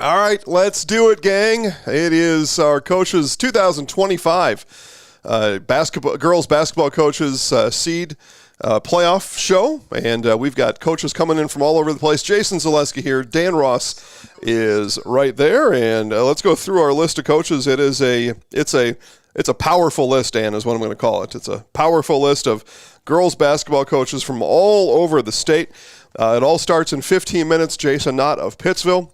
All right, let's do it, gang. It is our coaches 2025 girls basketball coaches seed playoff show, and we've got coaches coming in from all over the place. Jason Zaleski here. Dan Ross is right there, and let's go through our list of coaches. It's a powerful list, Dan, is what I'm going to call it. It's a powerful list of girls basketball coaches from all over the state. It all starts in 15 minutes. Jason Knott of Pittsville.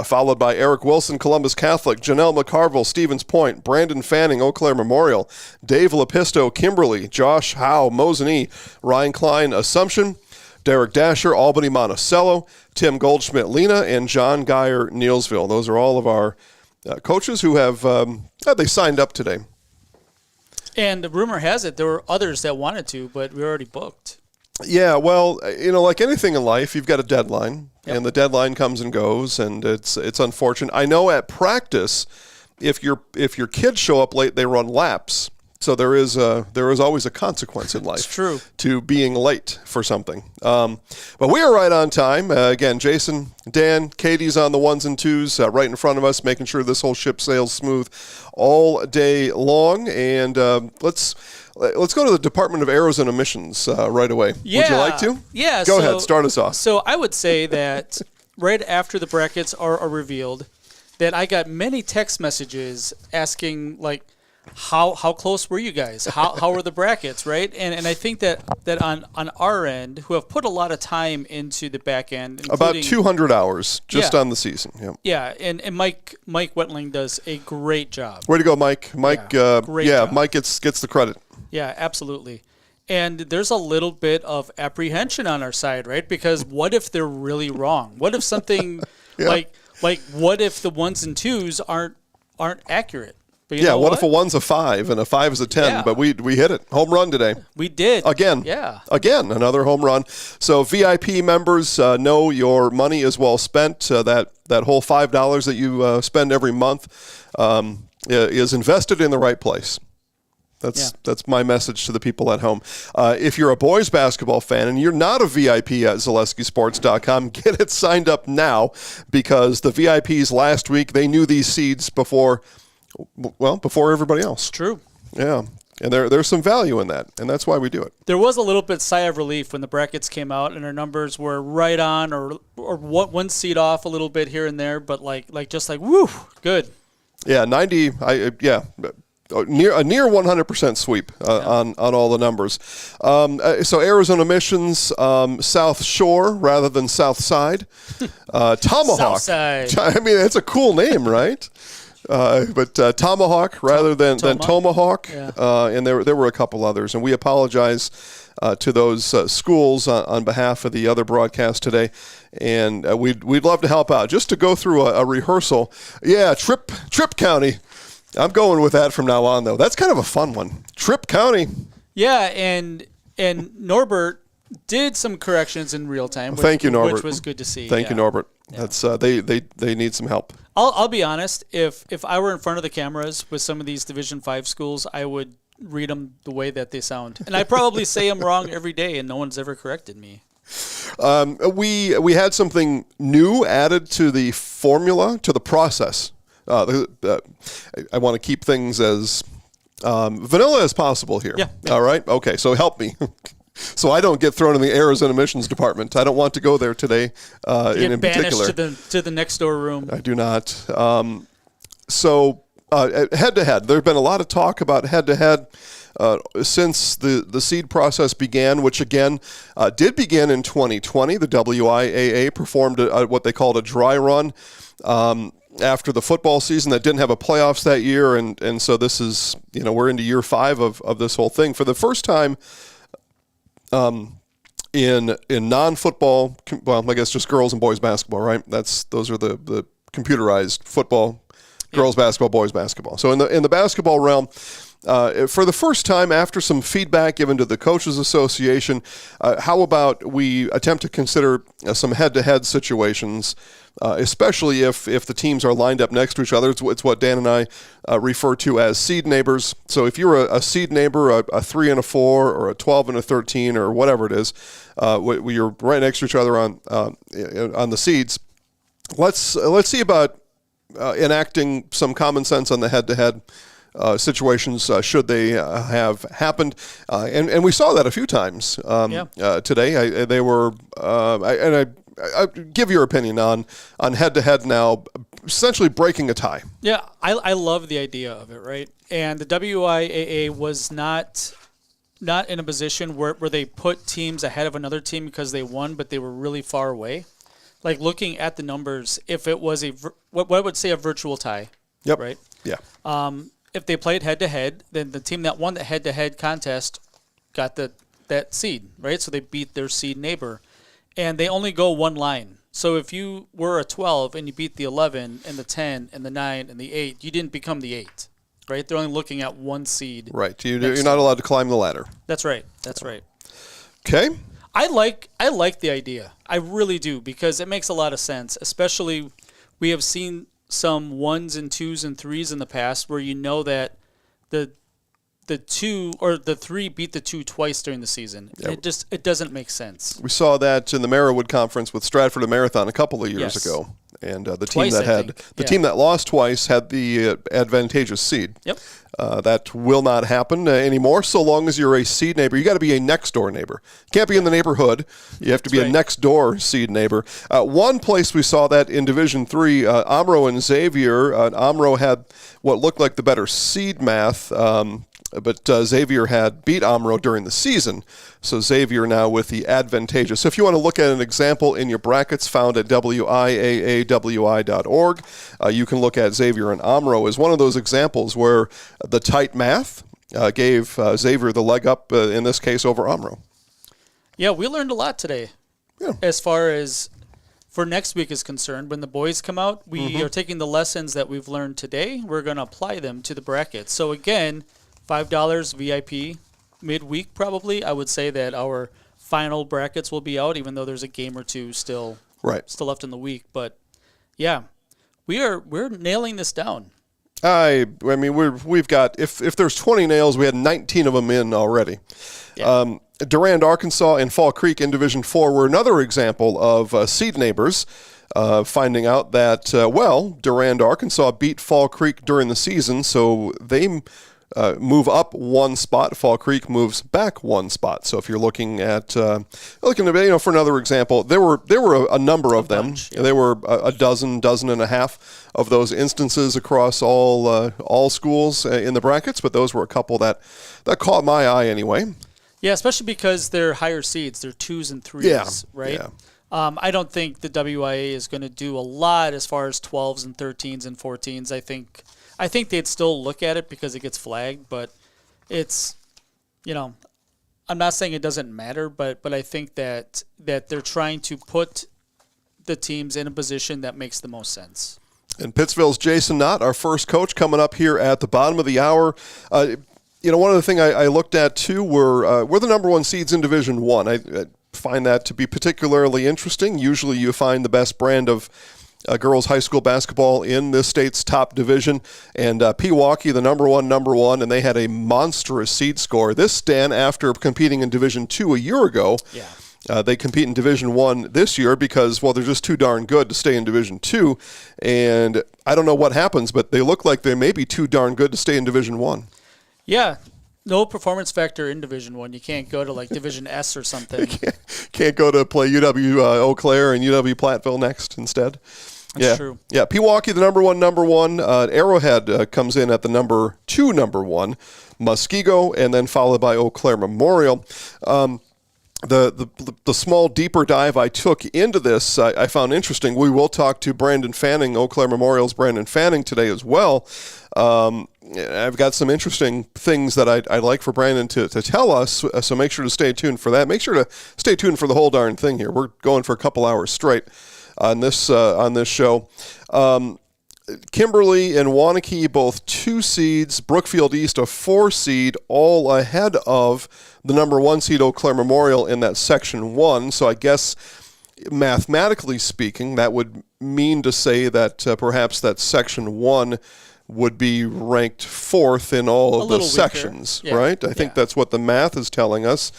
Followed by Eric Wilson, Columbus Catholic, Janel McCarville, Stevens Point, Brandon Fanning, Eau Claire Memorial, Dave Lepisto, Kimberly, Josh Howe, Mosinee, Ryan Klein, Assumption, Derik Doescher, Albany, Monticello, Tim Goldschmidt, Lena, and John Gaier, Neillsville. Those are all of our coaches who have they signed up today. And the rumor has it there were others that wanted to, but we already booked. Yeah, well, like anything in life, you've got a deadline. Yep. And the deadline comes and goes, and it's unfortunate. I know at practice, if your kids show up late, they run laps. So there is always a consequence in life. It's true. To being late for something. But we are right on time. Again, Jason, Dan, Katie's on the ones and twos right in front of us, making sure this whole ship sails smooth all day long. And let's go to the Department of Errors and Emissions right away. Yeah. Would you like to? Yeah. Go ahead. Start us off. So I would say that right after the brackets are revealed, that I got many text messages asking, like, how close were you guys? How were the brackets, right? And I think that on our end, who have put a lot of time into the back end, about 200 hours just on the season. Yeah. Yeah, and Mike Wetling does a great job. Way to go, Mike. Mike, great job. Mike gets the credit. Yeah, absolutely. And there's a little bit of apprehension on our side, right? Because what if they're really wrong? What if something like what if the ones and twos aren't accurate? But what if a 1's a 5 and a 5 is a 10? Yeah. But we hit it. Home run today. We did. Again. Yeah. Again, another home run. So VIP members know your money is well spent. That whole $5 that you spend every month is invested in the right place. That's my message to the people at home. If you're a boys basketball fan and you're not a VIP at ZaleskiSports.com, get it signed up now, because the VIPs last week, they knew these seeds before everybody else. True. Yeah. And there's some value in that, and that's why we do it. There was a little bit sigh of relief when the brackets came out and our numbers were right on or one seed off a little bit here and there, but like woo, good. Yeah, 90. Near 100% sweep on all the numbers. So Arizona Missions, South Shore rather than South Side. Tomahawk. South Side. I mean, it's a cool name, right? But Tomahawk rather than Tomahawk. Yeah. And there were a couple others. And we apologize to those schools on behalf of the other broadcast today. And we'd love to help out. Just to go through a rehearsal. Yeah, Tripp County. I'm going with that from now on, though. That's kind of a fun one. Tripp County. Yeah, and Norbert did some corrections in real time. Thank you, Norbert. Which was good to see. Thank you, Norbert. Yeah. That's they need some help. I'll be honest. If I were in front of the cameras with some of these Division 5 schools, I would read them the way that they sound, and I probably say them wrong every day, and no one's ever corrected me. We had something new added to the formula, to the process. I want to keep things as vanilla as possible here. Yeah. All right? Okay, so help me. So I don't get thrown in the Errors and Emissions department. I don't want to go there today in particular. Banished to the next door room. I do not. So head-to-head. There have been a lot of talk about head-to-head since the seed process began, which again did begin in 2020. The WIAA performed what they called a dry run after the football season that didn't have a playoffs that year, and so this is, we're into year 5 of this whole thing. For the first time in non-football, well, I guess just girls and boys basketball, right? Those are the computerized football, girls basketball, boys basketball. So in the basketball realm, for the first time, after some feedback given to the Coaches Association, how about we attempt to consider some head-to-head situations, especially if the teams are lined up next to each other. It's what Dan and I refer to as seed neighbors. So if you're a seed neighbor, a 3 and a 4, or a 12 and a 13, or whatever it is, you're right next to each other on the seeds. let's see about enacting some common sense on the head-to-head situations should they have happened, and we saw that a few times today. They were, I give your opinion on head-to-head now, essentially breaking a tie. Yeah, I love the idea of it, right? And the WIAA was not in a position where they put teams ahead of another team because they won, but they were really far away. Like looking at the numbers, if it was what I would say a virtual tie, yep. right? Yeah. If they played head-to-head, then the team that won the head-to-head contest got that seed, right? So they beat their seed neighbor. And they only go one line. So if you were a 12 and you beat the 11 and the 10 and the 9 and the 8, you didn't become the 8, right? They're only looking at one seed. Right. You're not allowed to climb the ladder. That's right. That's right. Okay. I like the idea. I really do, because it makes a lot of sense, especially we have seen some 1s and 2s and 3s in the past where you know that the 2 or the 3 beat the 2 twice during the season. Yeah. It doesn't make sense. We saw that in the Merriwood Conference with Stratford and Marathon a couple of years ago, and the twice, team that lost twice had the advantageous seed. Yep. That will not happen anymore so long as you're a seed neighbor. You got to be a next door neighbor. You can't be in the neighborhood. You have to be a next door seed neighbor. One place we saw that in Division 3, Omro and Xavier. Omro had what looked like the better seed math. But Xavier had beat Omro during the season, so Xavier now with the advantageous. So if you want to look at an example in your brackets found at wiaawi.org, you can look at Xavier and Omro as one of those examples where the tight math gave Xavier the leg up, in this case, over Omro. Yeah, we learned a lot today. Yeah. As far as for next week is concerned, when the boys come out, we are taking the lessons that we've learned today. We're going to apply them to the brackets. So again, $5 VIP midweek probably. I would say that our final brackets will be out, even though there's a game or two still left in the week. But yeah, we're nailing this down. I mean we've got if there's 20 nails, we had 19 of them in already. Yeah. Durand, Arkansas, and Fall Creek in Division 4 were another example of seed neighbors. Finding out that Durand, Arkansas beat Fall Creek during the season, so they move up one spot. Fall Creek moves back one spot. So if you're looking at for another example, there were a number of them. Bunch, yeah. There were a dozen and a half of those instances across all schools in the brackets, but those were a couple that caught my eye anyway. Yeah, especially because they're higher seeds. They're 2s and 3s, right? Yeah. I don't think the WIA is going to do a lot as far as 12s and 13s and 14s. I think they'd still look at it because it gets flagged, but it's, I'm not saying it doesn't matter, but I think that they're trying to put the teams in a position that makes the most sense. And Pittsville's Jason Knott, our first coach, coming up here at the bottom of the hour. One of the things I looked at too were the number one seeds in Division 1. I find that to be particularly interesting. Usually you find the best brand of girls high school basketball in this state's top division, and Pewaukee, the number one, and they had a monstrous seed score. This, Dan, after competing in Division 2 a year ago, they compete in Division 1 this year because, they're just too darn good to stay in Division 2, and I don't know what happens, but they look like they may be too darn good to stay in Division 1. Yeah. No performance factor in Division 1. You can't go to like Division S or something. Can't go to play UW Eau Claire and UW Platteville next instead. That's true. Yeah, Pewaukee, the number one. Arrowhead comes in at the number one. Muskego, and then followed by Eau Claire Memorial. The small deeper dive I took into this, I found interesting. We will talk to Brandon Fanning, Eau Claire Memorial's Brandon Fanning today as well. I've got some interesting things that I'd like for Brandon to tell us, so make sure to stay tuned for that. Make sure to stay tuned for the whole darn thing here. We're going for a couple hours straight on this show. Kimberly and Waunakee, both 2 seeds. Brookfield East, a 4 seed, all ahead of the number 1 seed, Eau Claire Memorial, in that Section 1. So I guess mathematically speaking, that would mean to say that perhaps that Section 1 would be ranked 4th in all of the sections, right? I think that's what the math is telling us.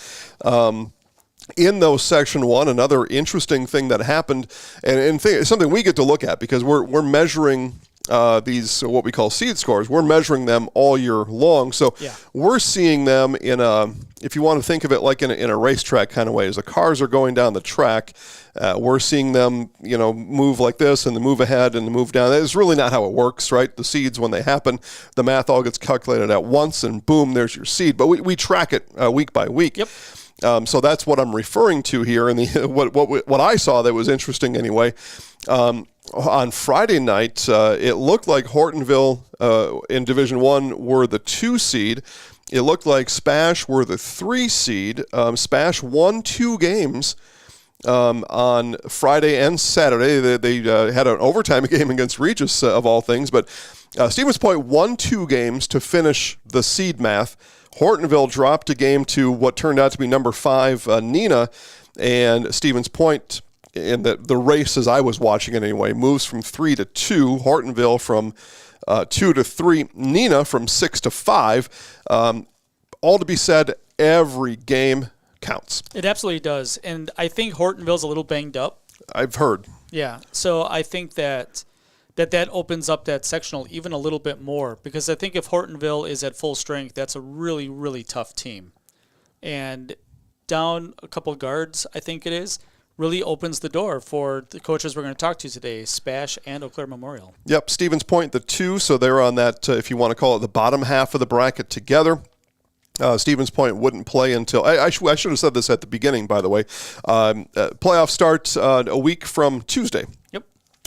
in those Section 1, another interesting thing that happened, and something we get to look at because we're measuring these what we call seed scores. We're measuring them all year long. So we're seeing them in a, if you want to think of it like in a racetrack kind of way, as the cars are going down the track, we're seeing them, move like this and then move ahead and move down. That's really not how it works, right? The seeds, when they happen, the math all gets calculated at once and boom, there's your seed. But we track it week by week. Yep. So that's what I'm referring to here. And what I saw that was interesting anyway, on Friday night, it looked like Hortonville in Division 1 were the 2 seed. It looked like SPASH were the 3 seed. SPASH won 2 games on Friday and Saturday. They had an overtime game against Regis, of all things. But Stevens Point won 2 games to finish the seed math. Hortonville dropped a game to what turned out to be number 5, Nina, and Stevens Point, in the race as I was watching it anyway, moves from 3 to 2. Hortonville from 2 to 3. Nina from 6 to 5. All to be said, every game counts. It absolutely does, and I think Hortonville's a little banged up. I've heard. Yeah, so I think that opens up that sectional even a little bit more, because I think if Hortonville is at full strength, that's a really, really tough team. And down a couple of guards, I think it is, really opens the door for the coaches we're going to talk to today, SPASH and Eau Claire Memorial. Yep, Stevens Point, the 2, so they're on that, if you want to call it the bottom half of the bracket together. Stevens Point wouldn't play until, I should have said this at the beginning, by the way. Playoffs start a week from Tuesday. Yep.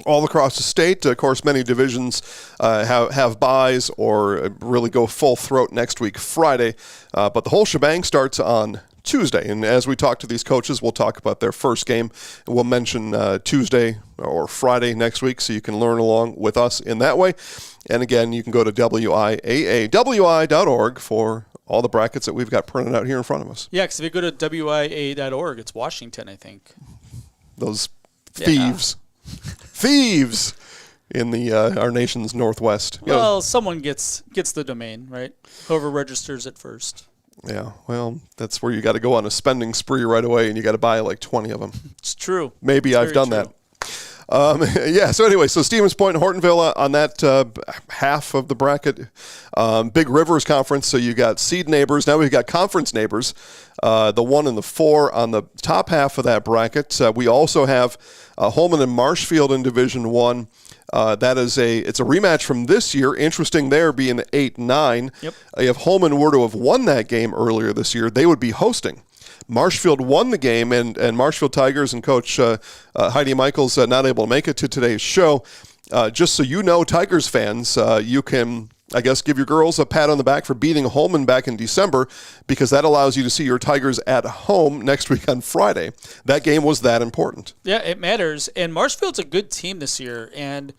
All across the state. Of course, many divisions have byes or really go full throat next week, Friday. But the whole shebang starts on Tuesday. And as we talk to these coaches, we'll talk about their first game. We'll mention Tuesday or Friday next week, so you can learn along with us in that way. And again, you can go to WIAAWI.org for all the brackets that we've got printed out here in front of us. Yeah, because if you go to WIAA.org, it's Washington, I think. Those thieves. Yeah. Thieves in the our nation's northwest. Well, someone gets the domain, right? Whoever registers it first. Yeah, well, that's where you got to go on a spending spree right away, and you got to buy like 20 of them. It's true. Maybe I've done that. So anyway, so Stevens Point and Hortonville on that half of the bracket. Big Rivers Conference, so you got seed neighbors. Now we've got conference neighbors, the 1 and the 4 on the top half of that bracket. We also have Holman and Marshfield in Division 1. It's a rematch from this year. Interesting there being 8-9. Yep. If Holman were to have won that game earlier this year, they would be hosting. Marshfield won the game, and Marshfield Tigers and Coach Heidi Michaels not able to make it to today's show. Just so you know, Tigers fans, you can, I guess, give your girls a pat on the back for beating Holman back in December, because that allows you to see your Tigers at home next week on Friday. That game was that important. Yeah, it matters. And Marshfield's a good team this year, and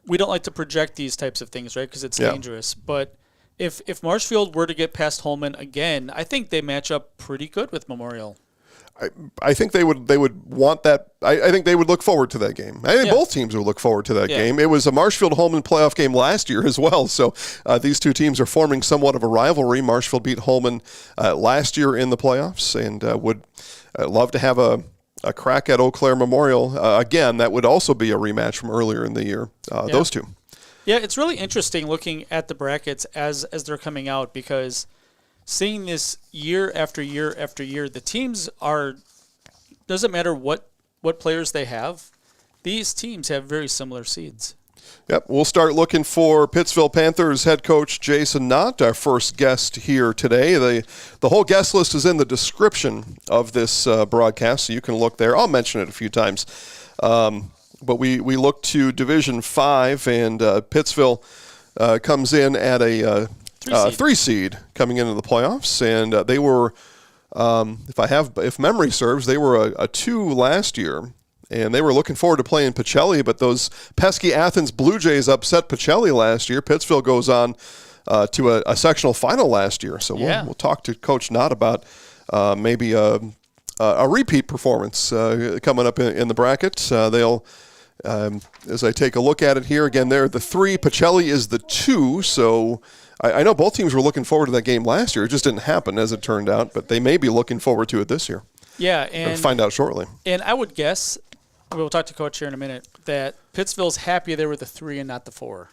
we don't like to project these types of things, right, because it's dangerous. But if Marshfield were to get past Holman again, I think they match up pretty good with Memorial. I think they would want that. I think they would look forward to that game. I think both teams would look forward to that game. It was a Marshfield-Holman playoff game last year as well, so these two teams are forming somewhat of a rivalry. Marshfield beat Holman last year in the playoffs, and would love to have a crack at Eau Claire Memorial. Again, that would also be a rematch from earlier in the year, those two. Yeah, it's really interesting looking at the brackets as they're coming out, because seeing this year after year after year, the teams doesn't matter what players they have, these teams have very similar seeds. Yep, we'll start looking for Pittsville Panthers head coach Jason Knott, our first guest here today. The whole guest list is in the description of this broadcast, so you can look there. I'll mention it a few times. But we look to Division 5, and Pittsville comes in at a 3 seed coming into the playoffs, and they were, if memory serves, they were a 2 last year, and they were looking forward to playing Pacelli, but those pesky Athens Blue Jays upset Pacelli last year. Pittsville goes on to a sectional final last year, so we'll talk to Coach Knott about maybe a repeat performance coming up in the bracket. They'll. As I take a look at it here, again, they're the 3. Pacelli is the 2, so I know both teams were looking forward to that game last year. It just didn't happen, as it turned out, but they may be looking forward to it this year. Yeah, and find out shortly. And I would guess, we'll talk to Coach here in a minute, that Pittsville's happy they were the 3 and not the 4.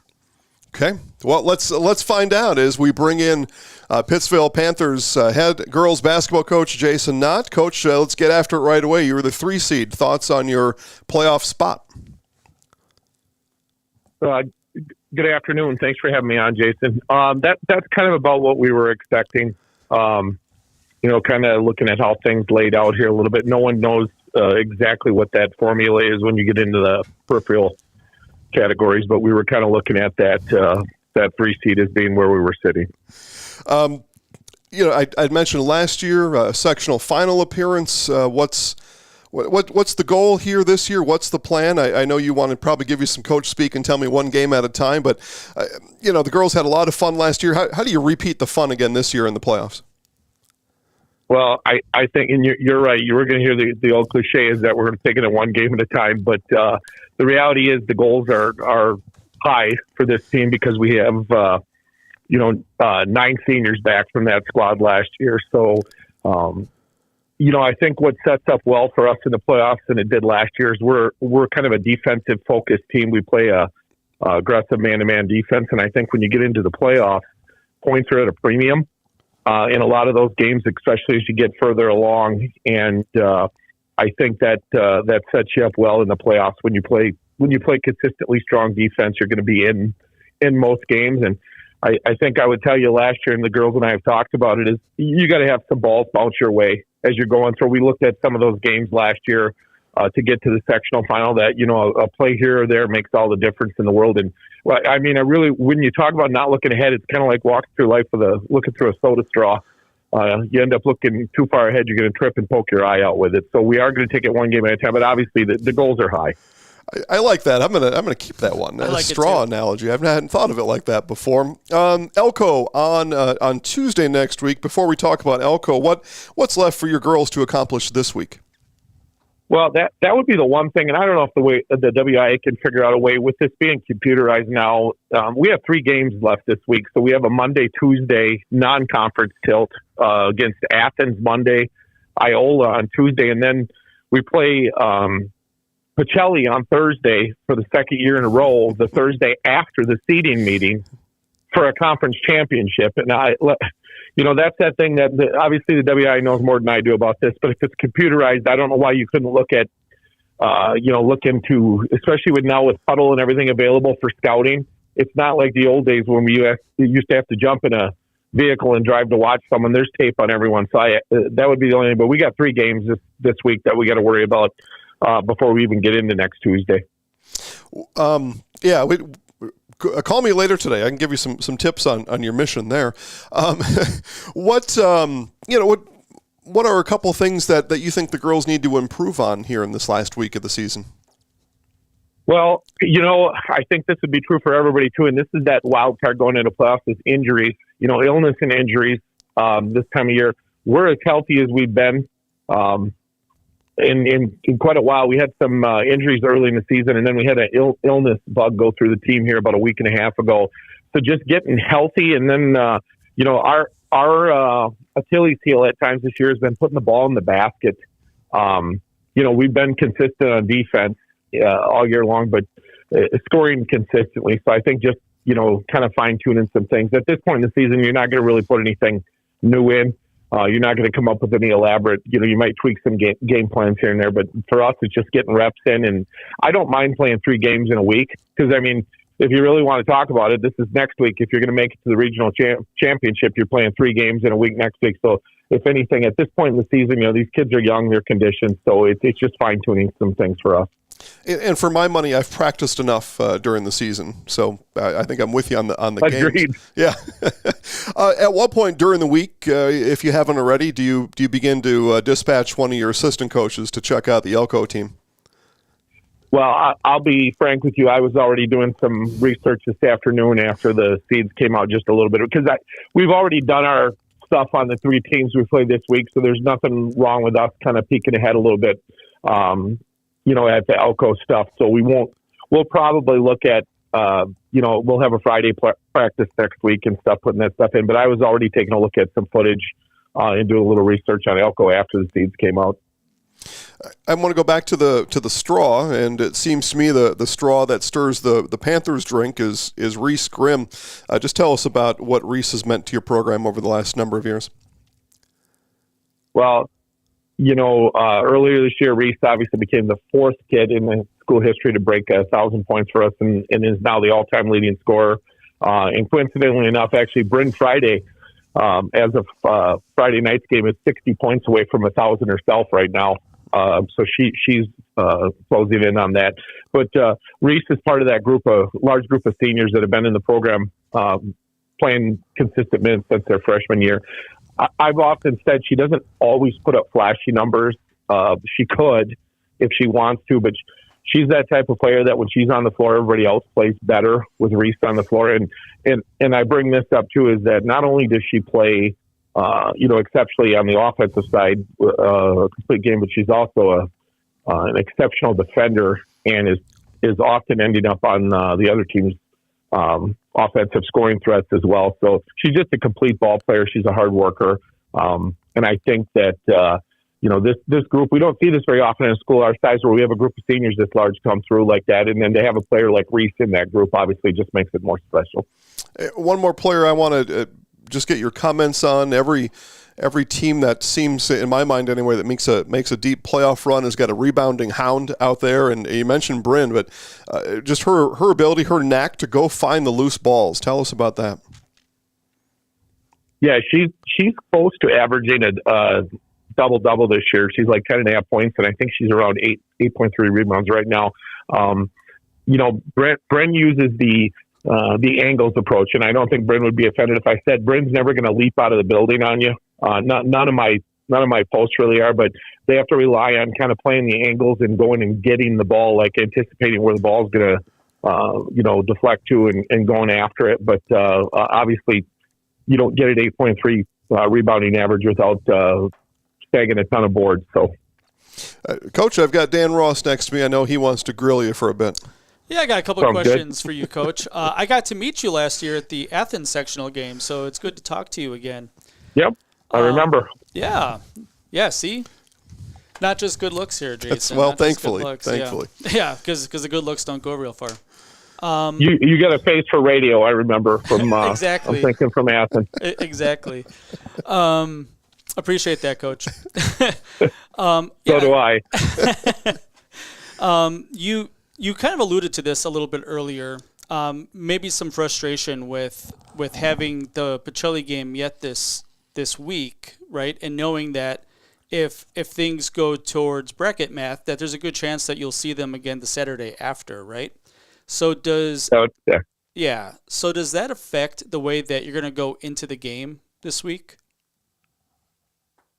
Okay. Well, let's find out as we bring in Pittsville Panthers head girls basketball coach Jason Knott. Coach, let's get after it right away. You were the 3 seed. Thoughts on your playoff spot? Good afternoon. Thanks for having me on, Jason. That's kind of about what we were expecting. Kind of looking at how things laid out here a little bit. No one knows exactly what that formula is when you get into the peripheral categories, but we were kind of looking at that 3 seed as being where we were sitting. I'd mentioned last year sectional final appearance. What's the goal here this year? What's the plan? I know you want to probably give you some coach speak and tell me one game at a time, but the girls had a lot of fun last year. How do you repeat the fun again this year in the playoffs? Well, I think, and you're right. You were going to hear the old cliche is that we're going to take it in one game at a time. But the reality is the goals are high for this team because we have, 9 seniors back from that squad last year. So, I think what sets up well for us in the playoffs, and it did last year, is we're kind of a defensive focused team. We play a aggressive man-to-man defense, and I think when you get into the playoffs, points are at a premium. In a lot of those games, especially as you get further along. And I think that sets you up well in the playoffs. When you play consistently strong defense, you're going to be in most games. And I think I would tell you last year, and the girls and I have talked about it, is you got to have some balls bounce your way as you're going through. We looked at some of those games last year to get to the sectional final that, a play here or there makes all the difference in the world. And when you talk about not looking ahead, it's kind of like walking through life looking through a soda straw. You end up looking too far ahead, you're going to trip and poke your eye out with it. So we are going to take it one game at a time, but obviously the goals are high. I like that. I'm gonna keep that one. That's a straw analogy. I hadn't thought of it like that before. Elko on Tuesday next week. Before we talk about Elko, what's left for your girls to accomplish this week? Well, that would be the one thing, and I don't know if the WIA can figure out a way with this being computerized now. We have 3 games left this week, so we have a Monday, Tuesday non-conference tilt against Athens Monday, Iola on Tuesday, and then we play Pacelli on Thursday for the second year in a row, the Thursday after the seeding meeting for a conference championship. And that's that thing that obviously the WI knows more than I do about this, but if it's computerized, I don't know why you couldn't look at, look into, especially with Puddle and everything available for scouting. It's not like the old days when we used to have to jump in a vehicle and drive to watch someone. There's tape on everyone. So that would be the only thing, but we got 3 games this week that we got to worry about before we even get into next Tuesday. Call me later today. I can give you some tips on your mission there. What are a couple things that you think the girls need to improve on here in this last week of the season? Well, I think this would be true for everybody too. And this is that wild card going into playoffs is injuries, illness and injuries this time of year. We're as healthy as we've been in quite a while. We had some injuries early in the season, and then we had an illness bug go through the team here about a week and a half ago. So just getting healthy, and then our Achilles heel at times this year has been putting the ball in the basket. We've been consistent on defense all year long, but scoring consistently. So I think just kind of fine tuning some things at this point in the season. You're not going to really put anything new in. You're not going to come up with any elaborate, you might tweak some game plans here and there, but for us, it's just getting reps in. And I don't mind playing 3 games in a week because, if you really want to talk about it, this is next week. If you're going to make it to the regional championship, you're playing 3 games in a week next week. So if anything, at this point in the season, these kids are young, they're conditioned. So it's just fine tuning some things for us. And for my money, I've practiced enough during the season, so I think I'm with you on the Agreed. games. Yeah. At what point during the week, if you haven't already, do you begin to dispatch one of your assistant coaches to check out the Elko team? Well, I'll be frank with you. I was already doing some research this afternoon after the seeds came out just a little bit because we've already done our stuff on the 3 teams we played this week, so there's nothing wrong with us kind of peeking ahead a little bit. At the Elko stuff. So we'll probably look at, we'll have a Friday practice next week and stuff, putting that stuff in. But I was already taking a look at some footage and doing a little research on Elko after the seeds came out. I want to go back to the straw, and it seems to me the straw that stirs the Panthers drink is Reese Grimm. Just tell us about what Reese has meant to your program over the last number of years. Well, earlier this year, Reese obviously became the fourth kid in the school history to break 1,000 points for us, and is now the all-time leading scorer. And coincidentally enough, actually, Bryn Friday, as of Friday night's game, is 60 points away from 1,000 herself right now. So she's closing in on that. But Reese is part of that large group of seniors that have been in the program playing consistent minutes since their freshman year. I've often said she doesn't always put up flashy numbers. She could if she wants to, but she's that type of player that when she's on the floor, everybody else plays better with Reese on the floor. And I bring this up too, is that not only does she play exceptionally on the offensive side, a complete game, but she's also an exceptional defender and is often ending up on the other team's offensive scoring threats as well. So she's just a complete ball player. She's a hard worker. And I think that, this group, we don't see this very often in a school our size where we have a group of seniors this large come through like that. And then to have a player like Reese in that group obviously just makes it more special. One more player I want to just get your comments on. Every team that seems, in my mind anyway, that makes a deep playoff run has got a rebounding hound out there. And you mentioned Bryn, but just her ability, her knack to go find the loose balls. Tell us about that. Yeah, she's close to averaging a double-double this year. She's like 10.5 points, and I think she's around 8.3 rebounds right now. Bryn uses the angles approach, and I don't think Bryn would be offended if I said Bryn's never going to leap out of the building on you. None of my posts really are, but they have to rely on kind of playing the angles and going and getting the ball, like anticipating where the ball is going to, deflect to and going after it. But obviously, you don't get an 8.3 rebounding average without snagging a ton of boards. So, Coach, I've got Dan Ross next to me. I know he wants to grill you for a bit. Yeah, I got a couple of questions for you, Coach. I got to meet you last year at the Athens sectional game, so it's good to talk to you again. Yep, I remember. Yeah, see? Not just good looks here, Jason. Well, thankfully. Yeah, because the good looks don't go real far. You got a face for radio, I remember, from exactly. I'm thinking from Athens. Exactly. Appreciate that, Coach. So do I. You kind of alluded to this a little bit earlier. Maybe some frustration with having the Pacelli game yet this week, right? And knowing that if things go towards bracket math, that there's a good chance that you'll see them again the Saturday after, right? So does that affect the way that you're going to go into the game this week?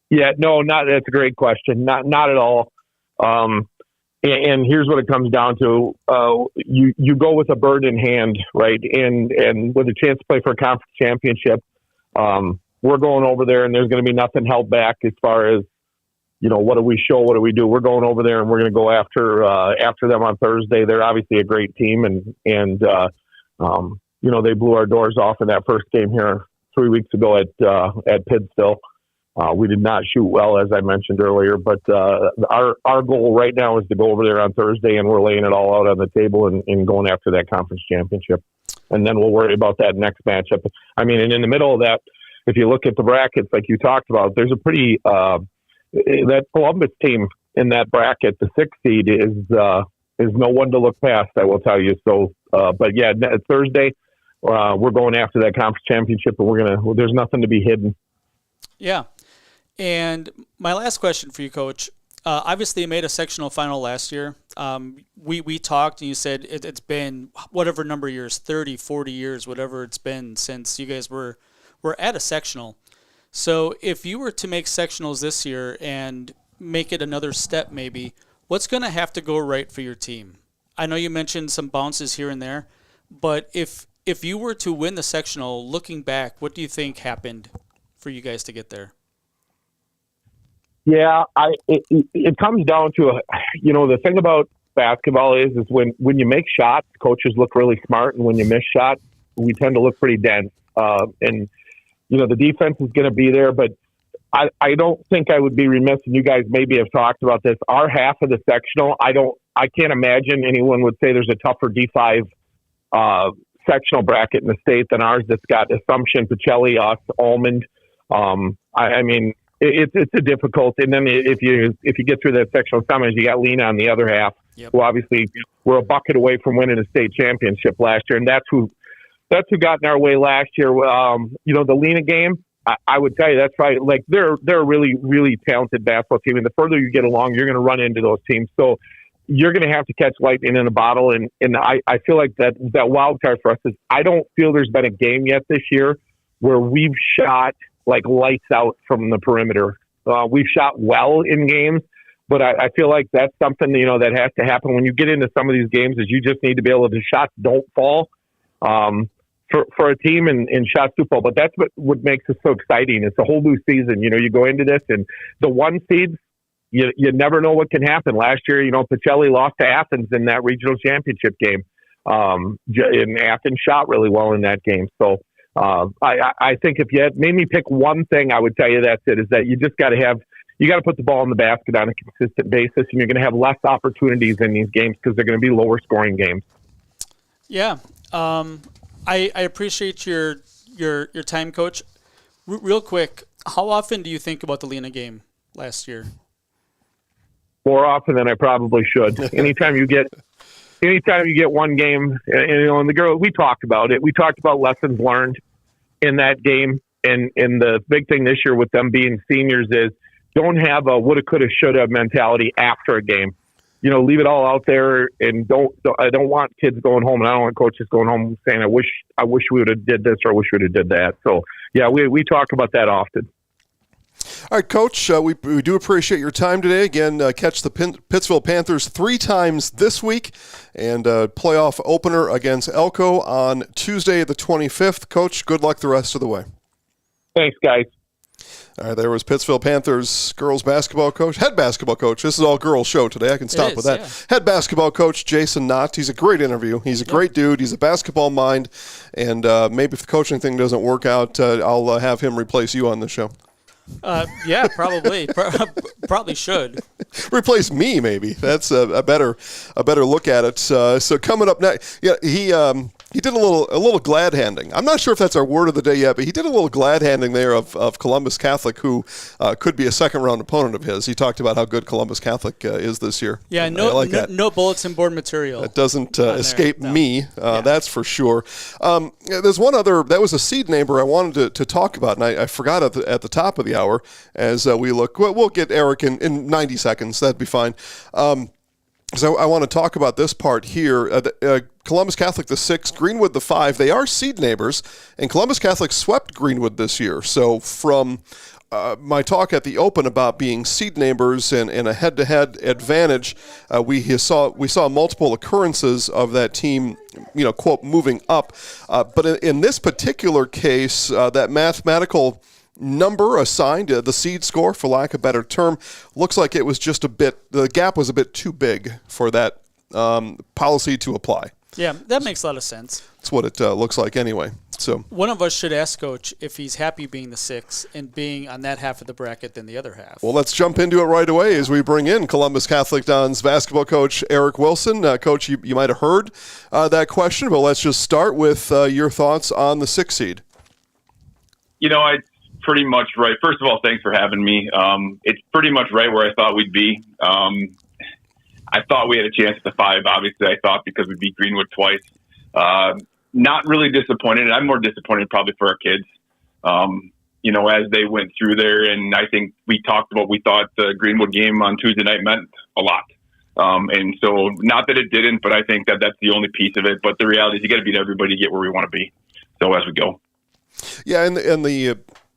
Yeah, no, that's a great question. Not at all. And here's what it comes down to. You go with a bird in hand, right? And with a chance to play for a conference championship, we're going over there and there's going to be nothing held back as far as, what do we show? What do we do? We're going over there and we're going to go after them on Thursday. They're obviously a great team and they blew our doors off in that first game here 3 weeks ago at Pittsville. We did not shoot well, as I mentioned earlier, but our goal right now is to go over there on Thursday, and we're laying it all out on the table and going after that conference championship. And then we'll worry about that next matchup. I mean, and in the middle of that, if you look at the brackets like you talked about, there's a pretty that Columbus team in that bracket, the 6th seed, is no one to look past, I will tell you. So, but yeah, Thursday, we're going after that conference championship, and there's nothing to be hidden. Yeah. And my last question for you, Coach, obviously you made a sectional final last year. We talked and you said it's been whatever number of years, 30, 40 years, whatever it's been since you guys were at a sectional. So if you were to make sectionals this year and make it another step maybe, what's going to have to go right for your team? I know you mentioned some bounces here and there, but if you were to win the sectional, looking back, what do you think happened for you guys to get there? Yeah, it comes down to, the thing about basketball is when you make shots, coaches look really smart, and when you miss shots, we tend to look pretty dense. And the defense is going to be there, but I don't think I would be remiss, and you guys maybe have talked about this. Our half of the sectional, I can't imagine anyone would say there's a tougher D5 sectional bracket in the state than ours. That's got Assumption, Pacelli, us, Almond. I mean, it's a difficult. And then if you get through that sectional summons, you got Lena on the other half, who obviously were a bucket away from winning a state championship last year, and that's who got in our way last year. The Lena game. I would tell you that's right. Like they're a really, really talented basketball team, and the further you get along, you're going to run into those teams. So you're going to have to catch lightning in a bottle. And I feel like that wild card for us is I don't feel there's been a game yet this year where we've shot like lights out from the perimeter. We've shot well in games, but I feel like that's something that has to happen when you get into some of these games. Is you just need to be able to shots don't fall. For a team in shots do fall, but that's what makes it so exciting. It's a whole new season. You go into this, and the one seeds, you never know what can happen. Last year, Pacelli lost to Athens in that regional championship game. And Athens shot really well in that game. So I think if you had made me pick one thing, I would tell you that's it. Is that you just got to put the ball in the basket on a consistent basis, and you're going to have less opportunities in these games because they're going to be lower scoring games. Yeah. I appreciate your time, Coach. Real quick, how often do you think about the Lena game last year? More often than I probably should. Anytime you get one game, and the girl, we talked about it. We talked about lessons learned in that game, and the big thing this year with them being seniors is don't have a woulda, coulda, shoulda mentality after a game. Leave it all out there, and I don't want kids going home, and I don't want coaches going home saying, I wish we would have did this or I wish we would have did that. So, yeah, we talk about that often. All right, Coach, we do appreciate your time today. Again, catch the Pittsville Panthers 3 times this week, and playoff opener against Elko on Tuesday the 25th. Coach, good luck the rest of the way. Thanks, guys. All right, there was Pittsville Panthers girls basketball coach, head basketball coach. This is all girls show today. I can stop with that. Yeah. Head basketball coach Jason Knott. He's a great interview. He's a great dude. He's a basketball mind. And maybe if the coaching thing doesn't work out, I'll have him replace you on the show. Yeah, probably. Probably should. Replace me, maybe. That's a better look at it. So coming up next, he did a little glad handing. I'm not sure if that's our word of the day yet, but he did a little glad handing there of Columbus Catholic, who could be a second round opponent of his. He talked about how good Columbus Catholic is this year. Yeah, no bulletin board material. That doesn't escape me. That's for sure. There's one other. That was a seed neighbor I wanted to talk about, and I forgot at the top of the hour as we look. We'll get Eric in 90 seconds. That'd be fine. So I want to talk about this part here. Columbus Catholic the 6, Greenwood the 5. They are seed neighbors, and Columbus Catholic swept Greenwood this year. So from my talk at the Open about being seed neighbors and a head-to-head advantage, we saw multiple occurrences of that team, quote, moving up. But in this particular case, that mathematical number assigned, the seed score, for lack of a better term, looks like it was the gap was a bit too big for that policy to apply. Yeah, that makes a lot of sense. That's what it looks like anyway. So one of us should ask Coach if he's happy being the 6 and being on that half of the bracket than the other half. Well, let's jump into it right away as we bring in Columbus Catholic Dons basketball coach Eric Wilson. Coach, you might have heard that question, but let's just start with your thoughts on the 6 seed. It's pretty much right. First of all, thanks for having me. It's pretty much right where I thought we'd be. I thought we had a chance at the 5, obviously, I thought, because we beat Greenwood twice. Not really disappointed. I'm more disappointed probably for our kids, as they went through there. And I think we thought the Greenwood game on Tuesday night meant a lot. And so not that it didn't, but I think that's the only piece of it. But the reality is you got to beat everybody to get where we want to be. So as we go. Yeah, and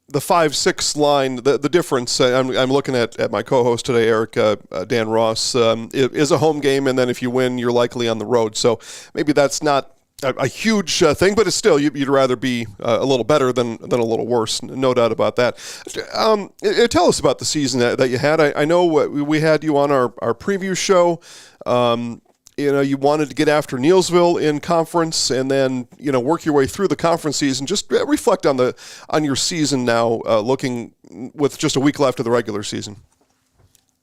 the 5-6 line, the difference, I'm looking at my co-host today, Eric, Dan Ross, is a home game, and then if you win, you're likely on the road. So maybe that's not a huge thing, but it's still, you'd rather be a little better than a little worse, no doubt about that. Tell us about the season that you had. I know we had you on our preview show. You wanted to get after Neillsville in conference and then, work your way through the conference season. Just reflect on your season now, looking with just a week left of the regular season?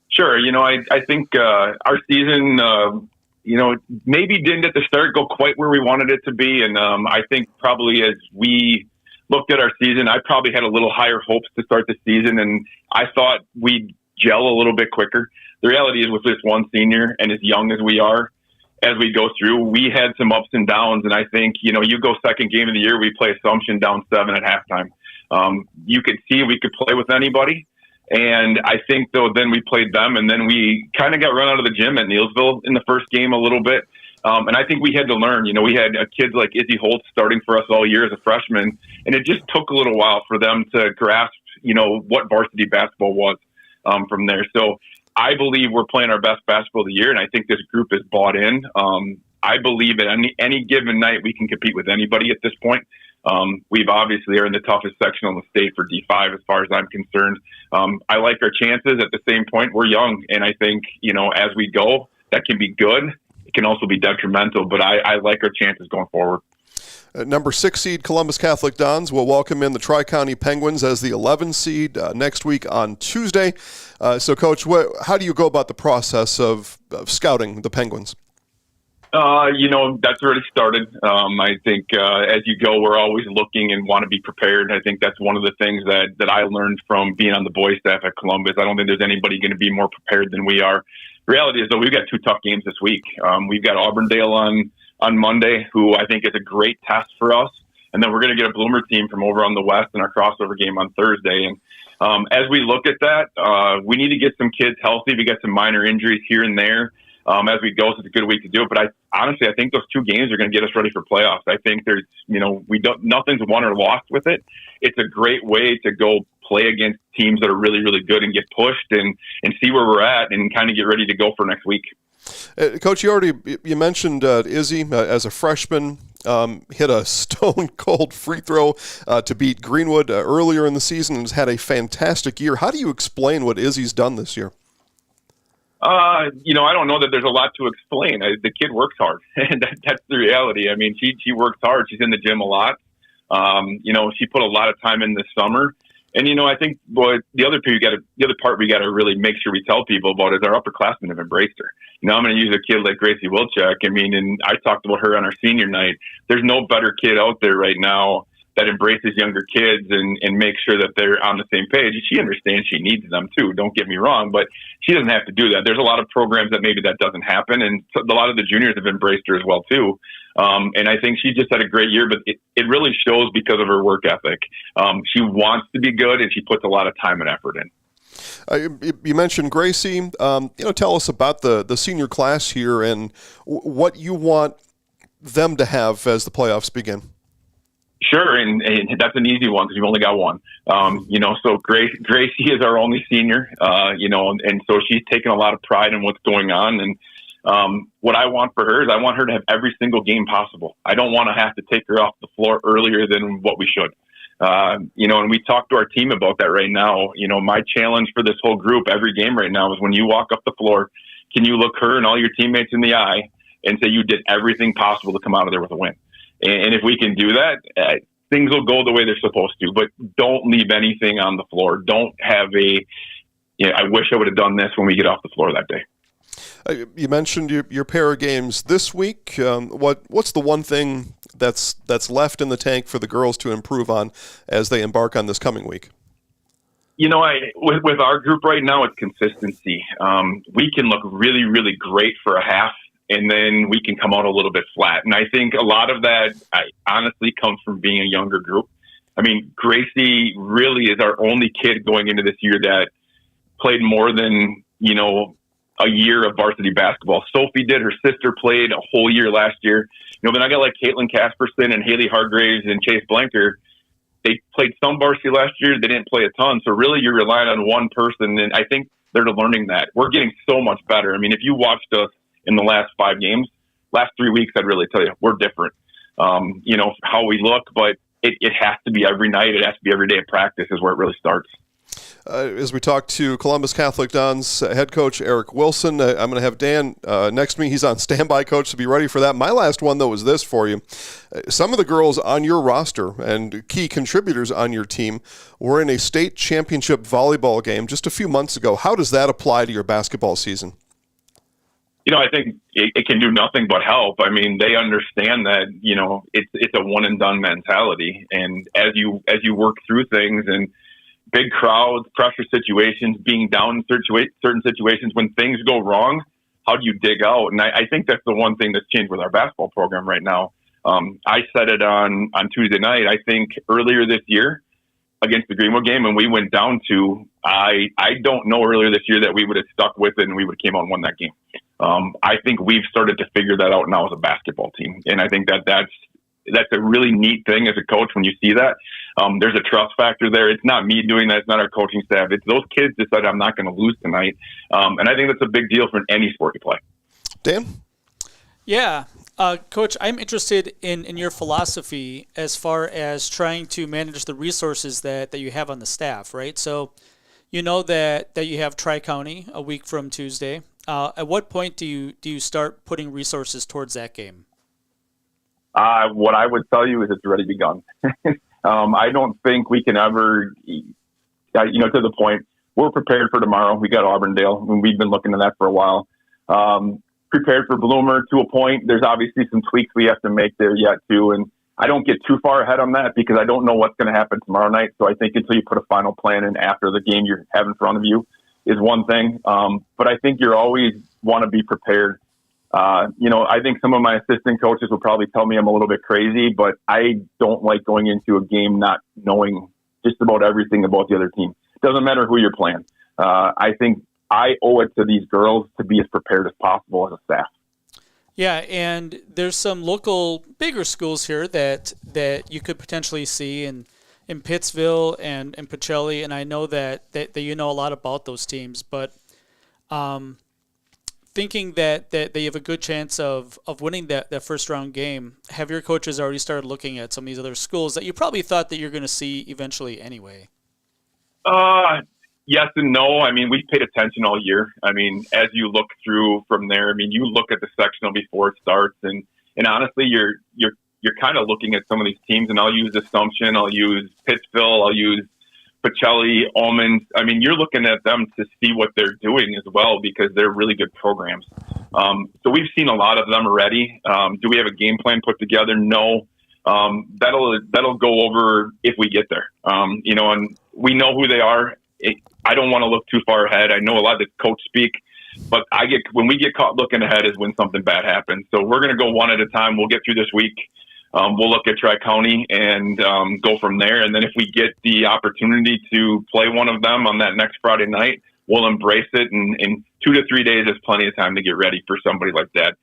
Sure. I think our season, maybe didn't at the start go quite where we wanted it to be. And I think probably as we looked at our season, I probably had a little higher hopes to start the season. And I thought we'd gel a little bit quicker. The reality is with this one senior and as young as we are, as we go through, we had some ups and downs. And I think, you go second game of the year, we play Assumption down 7 at halftime. You could see we could play with anybody. And I think, though, then we played them, and then we kind of got run out of the gym at Neillsville in the first game a little bit. And I think we had to learn. We had kids like Izzy Holt starting for us all year as a freshman, and it just took a little while for them to grasp, what varsity basketball was from there. So I believe we're playing our best basketball of the year, and I think this group is bought in. I believe at any given night we can compete with anybody at this point. We've obviously are in the toughest section on the state for D5 as far as I'm concerned. I like our chances. At the same point, we're young, and I think, as we go, that can be good. It can also be detrimental, but I like our chances going forward. Number 6 seed Columbus Catholic Dons will welcome in the Tri-County Penguins as the 11 seed next week on Tuesday. So, Coach, how do you go about the process of scouting the Penguins? That's already started. I think as you go, we're always looking and want to be prepared. I think that's one of the things that I learned from being on the boys staff at Columbus. I don't think there's anybody going to be more prepared than we are. The reality is, though, we've got 2 tough games this week. We've got Auburndale on Monday, who I think is a great test for us. And then we're going to get a Bloomer team from over on the West in our crossover game on Thursday. And as we look at that, we need to get some kids healthy. We got some minor injuries here and there. As we go, so it's a good week to do it. But I think those 2 games are going to get us ready for playoffs. I think there's, nothing's won or lost with it. It's a great way to go play against teams that are really, really good and get pushed and see where we're at and kind of get ready to go for next week. Coach, you mentioned Izzy as a freshman hit a stone-cold free throw to beat Greenwood earlier in the season and has had a fantastic year. How do you explain what Izzy's done this year? I don't know that there's a lot to explain. The kid works hard, and that's the reality. I mean, she works hard. She's in the gym a lot. She put a lot of time in this summer. And, I think the other part we got to really make sure we tell people about is our upperclassmen have embraced her. I'm going to use a kid like Gracie Wilczek. I mean, and I talked about her on our senior night. There's no better kid out there right now that embraces younger kids and make sure that they're on the same page. She understands she needs them too. Don't get me wrong, but she doesn't have to do that. There's a lot of programs that maybe that doesn't happen. And a lot of the juniors have embraced her as well too. And I think she just had a great year, but it really shows because of her work ethic. She wants to be good and she puts a lot of time and effort in. You mentioned Gracie. Tell us about the senior class here and what you want them to have as the playoffs begin. Sure, and that's an easy one because you've only got one. So Gracie is our only senior, and so she's taken a lot of pride in what's going on. And what I want for her is I want her to have every single game possible. I don't want to have to take her off the floor earlier than what we should. And we talk to our team about that right now. My challenge for this whole group every game right now is when you walk up the floor, can you look her and all your teammates in the eye and say you did everything possible to come out of there with a win? And if we can do that, things will go the way they're supposed to. But don't leave anything on the floor. Don't have I wish I would have done this when we get off the floor that day. You mentioned your pair of games this week. What's the one thing that's left in the tank for the girls to improve on as they embark on this coming week? With our group right now, it's consistency. We can look really, really great for a half, and then we can come out a little bit flat. And I think a lot of that honestly comes from being a younger group. I mean, Gracie really is our only kid going into this year that played more than, a year of varsity basketball. Sophie did. Her sister played a whole year last year. Then I got like Caitlin Casperson and Haley Hargraves and Chase Blanker. They played some varsity last year. They didn't play a ton. So really you're relying on one person. And I think they're learning that. We're getting so much better. I mean, if you watched us in the last 5 games, last 3 weeks, I'd really tell you we're different. How we look, but it has to be every night. It has to be every day of practice is where it really starts. as we talk to Columbus Catholic Dons head coach Eric Wilson. I'm going to have Dan next to me. He's on standby, coach, to be ready for that. My last one, though, was this for you. Some of the girls on your roster and key contributors on your team were in a state championship volleyball game just a few months ago. How does that apply to your basketball season? I think it can do nothing but help. I mean, they understand that, it's a one and done mentality. And as you work through things and big crowds, pressure situations, being down in certain situations, when things go wrong, how do you dig out? And I think that's the one thing that's changed with our basketball program right now. I said it on Tuesday night. I think earlier this year against the Greenwood game, and we went down to, I don't know earlier this year that we would have stuck with it and we would have came out and won that game. I think we've started to figure that out now as a basketball team. And I think that's a really neat thing as a coach when you see that. There's a trust factor there. It's not me doing that. It's not our coaching staff. It's those kids decide I'm not going to lose tonight. And I think that's a big deal for any sport you play. Dan? Yeah. Coach, I'm interested in your philosophy as far as trying to manage the resources that you have on the staff, right? So you know that you have Tri-County a week from Tuesday. At what point do you start putting resources towards that game? What I would tell you is it's already begun. I don't think we can ever, to the point, we're prepared for tomorrow. We got Auburndale, and we've been looking at that for a while. Prepared for Bloomer to a point. There's obviously some tweaks we have to make there yet too. And I don't get too far ahead on that because I don't know what's going to happen tomorrow night. So I think until you put a final plan in after the game you have in front of you is one thing. But I think you always want to be prepared. I think some of my assistant coaches will probably tell me I'm a little bit crazy, but I don't like going into a game not knowing just about everything about the other team. Doesn't matter who you're playing. I think I owe it to these girls to be as prepared as possible as a staff. Yeah, and there's some local bigger schools here that you could potentially see in Pittsville and Pacelli, and I know that you know a lot about those teams, but thinking that they have a good chance of winning that first round game, have your coaches already started looking at some of these other schools that you probably thought that you're going to see eventually anyway? Yes and no. I mean, we've paid attention all year. I mean, as you look through from there, I mean, you look at the sectional before it starts, and honestly, you're kind of looking at some of these teams, and I'll use Assumption, I'll use Pittsville, I'll use Pacelli, Almonds. I mean, you're looking at them to see what they're doing as well because they're really good programs. So we've seen a lot of them already. Do we have a game plan put together? No. That'll go over if we get there. And we know who they are. I don't want to look too far ahead. I know a lot of the coach speak, but when we get caught looking ahead is when something bad happens. So we're going to go one at a time. We'll get through this week. We'll look at Tri-County and go from there. And then if we get the opportunity to play one of them on that next Friday night, we'll embrace it. And in 2 to 3 days is plenty of time to get ready for somebody like that.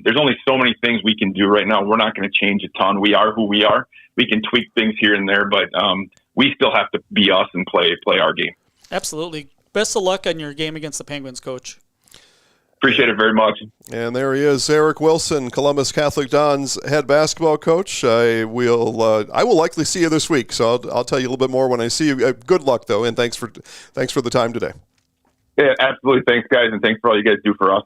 There's only so many things we can do right now. We're not going to change a ton. We are who we are. We can tweak things here and there, but we still have to be us and play our game. Absolutely. Best of luck on your game against the Penguins, Coach. Appreciate it very much. And there he is, Eric Wilson, Columbus Catholic Dons head basketball coach. I will likely see you this week, so I'll tell you a little bit more when I see you. Good luck, though, and thanks for the time today. Yeah, absolutely. Thanks, guys, and thanks for all you guys do for us.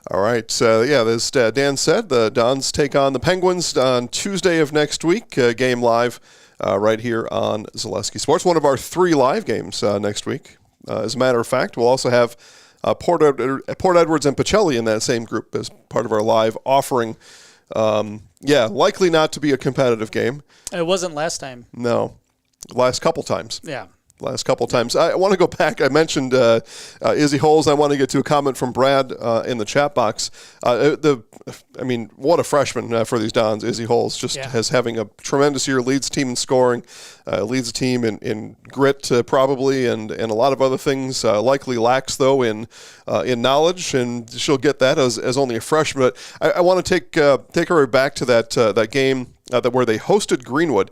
All right. As Dan said, the Dons take on the Penguins on Tuesday of next week, game live right here on Zaleski Sports. One of our 3 live games next week. As a matter of fact, we'll also have Port Edwards and Pacelli in that same group as part of our live offering. Likely not to be a competitive game. It wasn't last time. No. Last couple times. Yeah. Last couple of times. I want to go back. I mentioned Izzy Holes. I want to get to a comment from Brad in the chat box. What a freshman for these Dons. Izzy Holes has having a tremendous year, leads team in scoring, leads the team in grit probably, and a lot of other things. Likely lacks, though, in knowledge, and she'll get that as only a freshman. But I want to take her back to that game where they hosted Greenwood.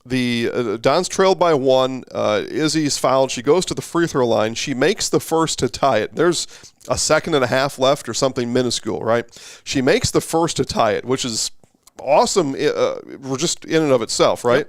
The Dons trailed by 1. Izzy's fouled. She goes to the free throw line. She makes the first to tie it. There's a second and a half left or something minuscule, right? She makes the first to tie it, which is awesome just in and of itself, right?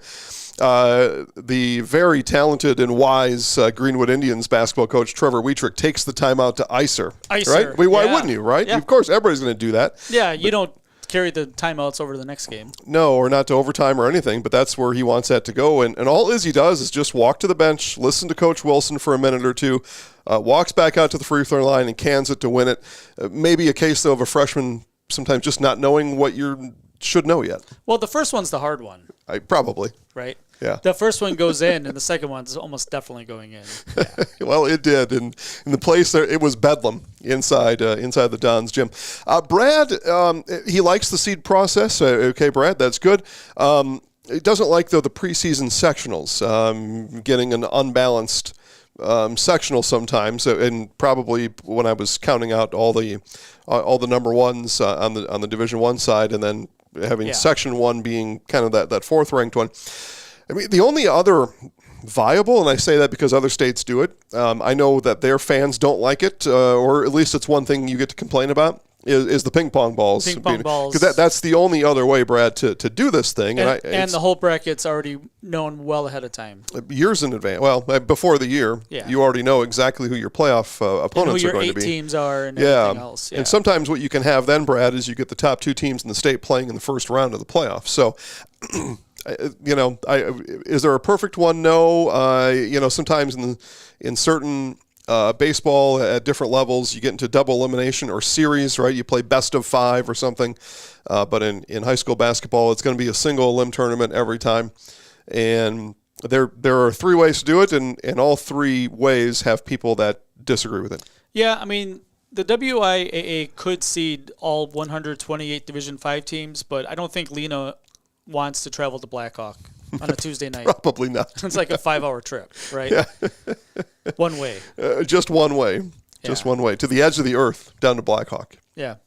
the very talented and wise Greenwood Indians basketball coach Trevor Wietrich takes the timeout to icer. Right? Why wouldn't you, right? Yeah. Of course, everybody's going to do that. Yeah, you don't carry the timeouts over to the next game. No, or not to overtime or anything, but that's where he wants that to go. And all Izzy does is just walk to the bench, listen to Coach Wilson for a minute or two, walks back out to the free throw line and cans it to win it. Maybe a case, though, of a freshman sometimes just not knowing what you should know yet. Well, the first one's the hard one. Probably. Right? Yeah. The first one goes in, and the second one's almost definitely going in. Yeah. Well, it did. And in the place there, it was bedlam inside the Don's gym. Brad, he likes the seed process. Okay, Brad, that's good. He doesn't like, though, the preseason sectionals, getting an unbalanced sectional sometimes. And probably when I was counting out all the number ones on the Division I side, and then having Section 1 being kind of that fourth-ranked one. I mean, the only other viable, and I say that because other states do it, I know that their fans don't like it, or at least it's one thing you get to complain about, is the ping pong balls. Ping pong balls. Because that's the only other way, Brad, to do this thing. And the whole bracket's already known well ahead of time. Years in advance. Well, before the year, you already know exactly who your playoff opponents are going to be. Who your 8 teams are and everything else. Yeah. And sometimes what you can have then, Brad, is you get the top 2 teams in the state playing in the first round of the playoffs. So... is there a perfect one? No. Sometimes in certain baseball at different levels, you get into double elimination or series, right? You play best of 5 or something. But in high school basketball, it's going to be a single elim tournament every time. And there are 3 ways to do it, and all 3 ways have people that disagree with it. Yeah, I mean, the WIAA could seed all 128 Division 5 teams, but I don't think Lena wants to travel to Blackhawk on a Tuesday night. Probably not. It's like a 5-hour trip, right? Yeah. One way. Just one way. Just one way. To the edge of the earth, down to Blackhawk. Yeah.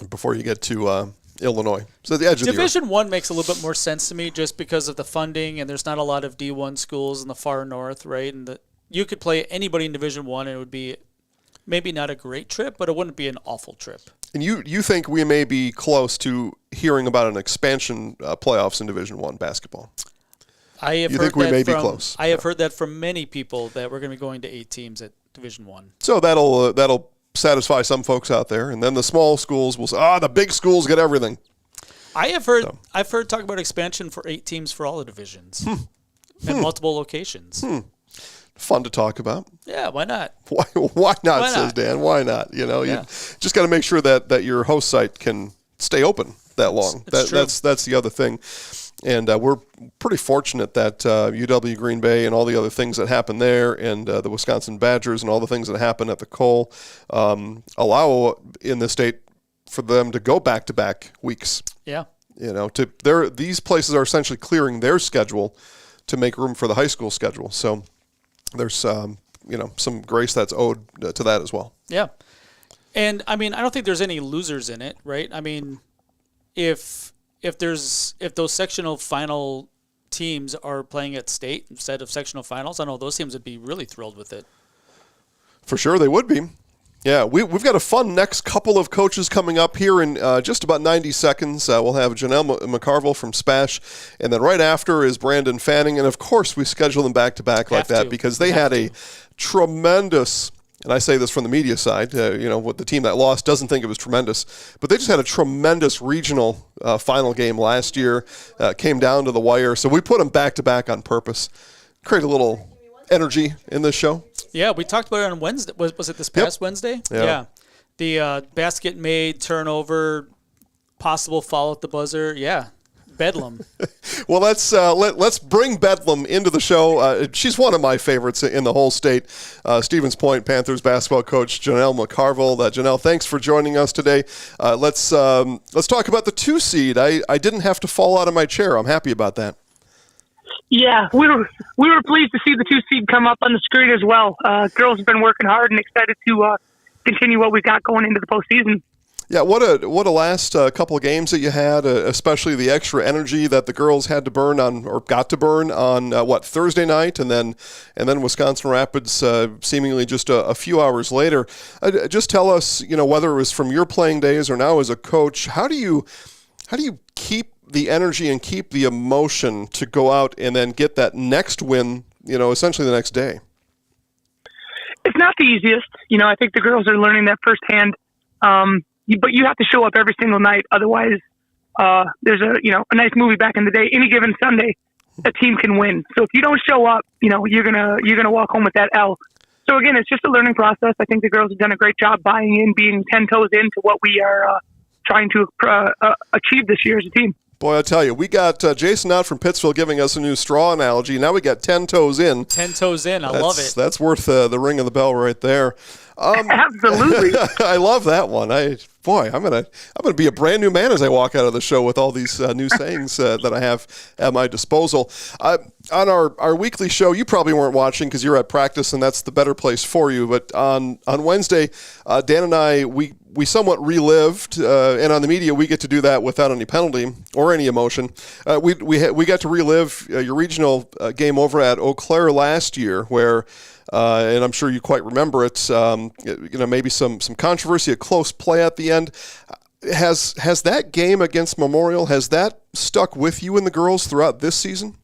Before you get to Illinois. So the edge of the earth. Division 1 makes a little bit more sense to me just because of the funding, and there's not a lot of D1 schools in the far north, right? And you could play anybody in Division 1, and it would be maybe not a great trip, but it wouldn't be an awful trip. And you think we may be close to hearing about an expansion playoffs in Division I basketball? I have heard that from many people that we're going to be going to 8 teams at Division I. So that'll satisfy some folks out there, and then the small schools will say, the big schools get everything. I've heard talk about expansion for 8 teams for all the divisions and multiple locations. Fun to talk about. Yeah, why not? Why not, says Dan. Why not? You just got to make sure that your host site can stay open that long. That's the other thing. And we're pretty fortunate that UW Green Bay and all the other things that happen there, and the Wisconsin Badgers and all the things that happen at the Cole allow in the state for them to go back-to-back weeks. Yeah. These places are essentially clearing their schedule to make room for the high school schedule. So there's some grace that's owed to that as well. Yeah. And I mean, I don't think there's any losers in it, right? I mean, if those sectional final teams are playing at state instead of sectional finals, I know those teams would be really thrilled with it. For sure they would be. Yeah, we've got a fun next couple of coaches coming up here in just about 90 seconds. We'll have Janel McCarville from SPASH, and then right after is Brandon Fanning. And, of course, we schedule them back-to-back like that because they had a tremendous – and I say this from the media side, what the team that lost doesn't think it was tremendous, but they just had a tremendous regional final game last year, came down to the wire. So we put them back-to-back on purpose, create a little energy in this show. Yeah, we talked about it on Wednesday. Was it this past Wednesday? Yeah. The basket made, turnover, possible foul at the buzzer. Yeah. Bedlam. Well, let's bring Bedlam into the show. She's one of my favorites in the whole state. Stevens Point Panthers basketball coach Janel McCarville. Janel, thanks for joining us today. Let's talk about the 2 seed. I didn't have to fall out of my chair. I'm happy about that. Yeah, we were pleased to see the 2 seed come up on the screen as well. Girls have been working hard and excited to continue what we got going into the postseason. Yeah, what a last couple of games that you had, especially the extra energy that the girls had to burn on, or got to burn on, Thursday night, and then Wisconsin Rapids seemingly just a few hours later. Just tell us, whether it was from your playing days or now as a coach, how do you keep the energy and keep the emotion to go out and then get that next win, essentially the next day? It's not the easiest. I think the girls are learning that firsthand. But you have to show up every single night. Otherwise, there's a nice movie back in the day. Any given Sunday, a team can win. So if you don't show up, you're gonna walk home with that L. So again, it's just a learning process. I think the girls have done a great job buying in, being 10 toes into what we are trying to achieve this year as a team. Boy, I tell you, we got Jason Knott from Pittsville giving us a new straw analogy. Now we got 10 toes in. 10 toes in. I love it. That's worth the ring of the bell right there. Absolutely. I love that one. I'm gonna be a brand new man as I walk out of the show with all these new sayings that I have at my disposal. On our weekly show, you probably weren't watching because you're at practice, and that's the better place for you. But on Wednesday, Dan and I we somewhat relived, and on the media we get to do that without any penalty or any emotion. We got to relive your regional game over at Eau Claire last year, where. And I'm sure you quite remember it. Maybe some controversy, a close play at the end. Has that game against Memorial, has that stuck with you and the girls throughout this season?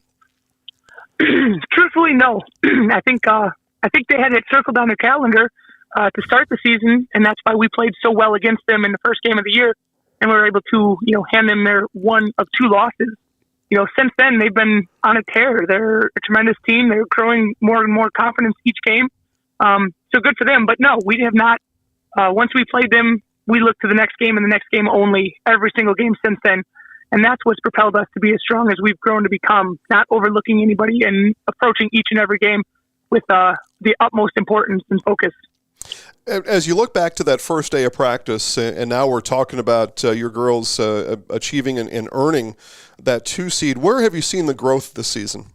Truthfully, no. I think they had it circled on their calendar to start the season, and that's why we played so well against them in the first game of the year, and we were able to hand them their one of two losses. Since then, they've been on a tear. They're a tremendous team. They're growing more and more confidence each game. So good for them. But no, we have not. Once we played them, we look to the next game and the next game only every single game since then. And that's what's propelled us to be as strong as we've grown to become, not overlooking anybody and approaching each and every game with the utmost importance and focus. As you look back to that first day of practice, and now we're talking about your girls achieving and earning that 2 seed, where have you seen the growth this season?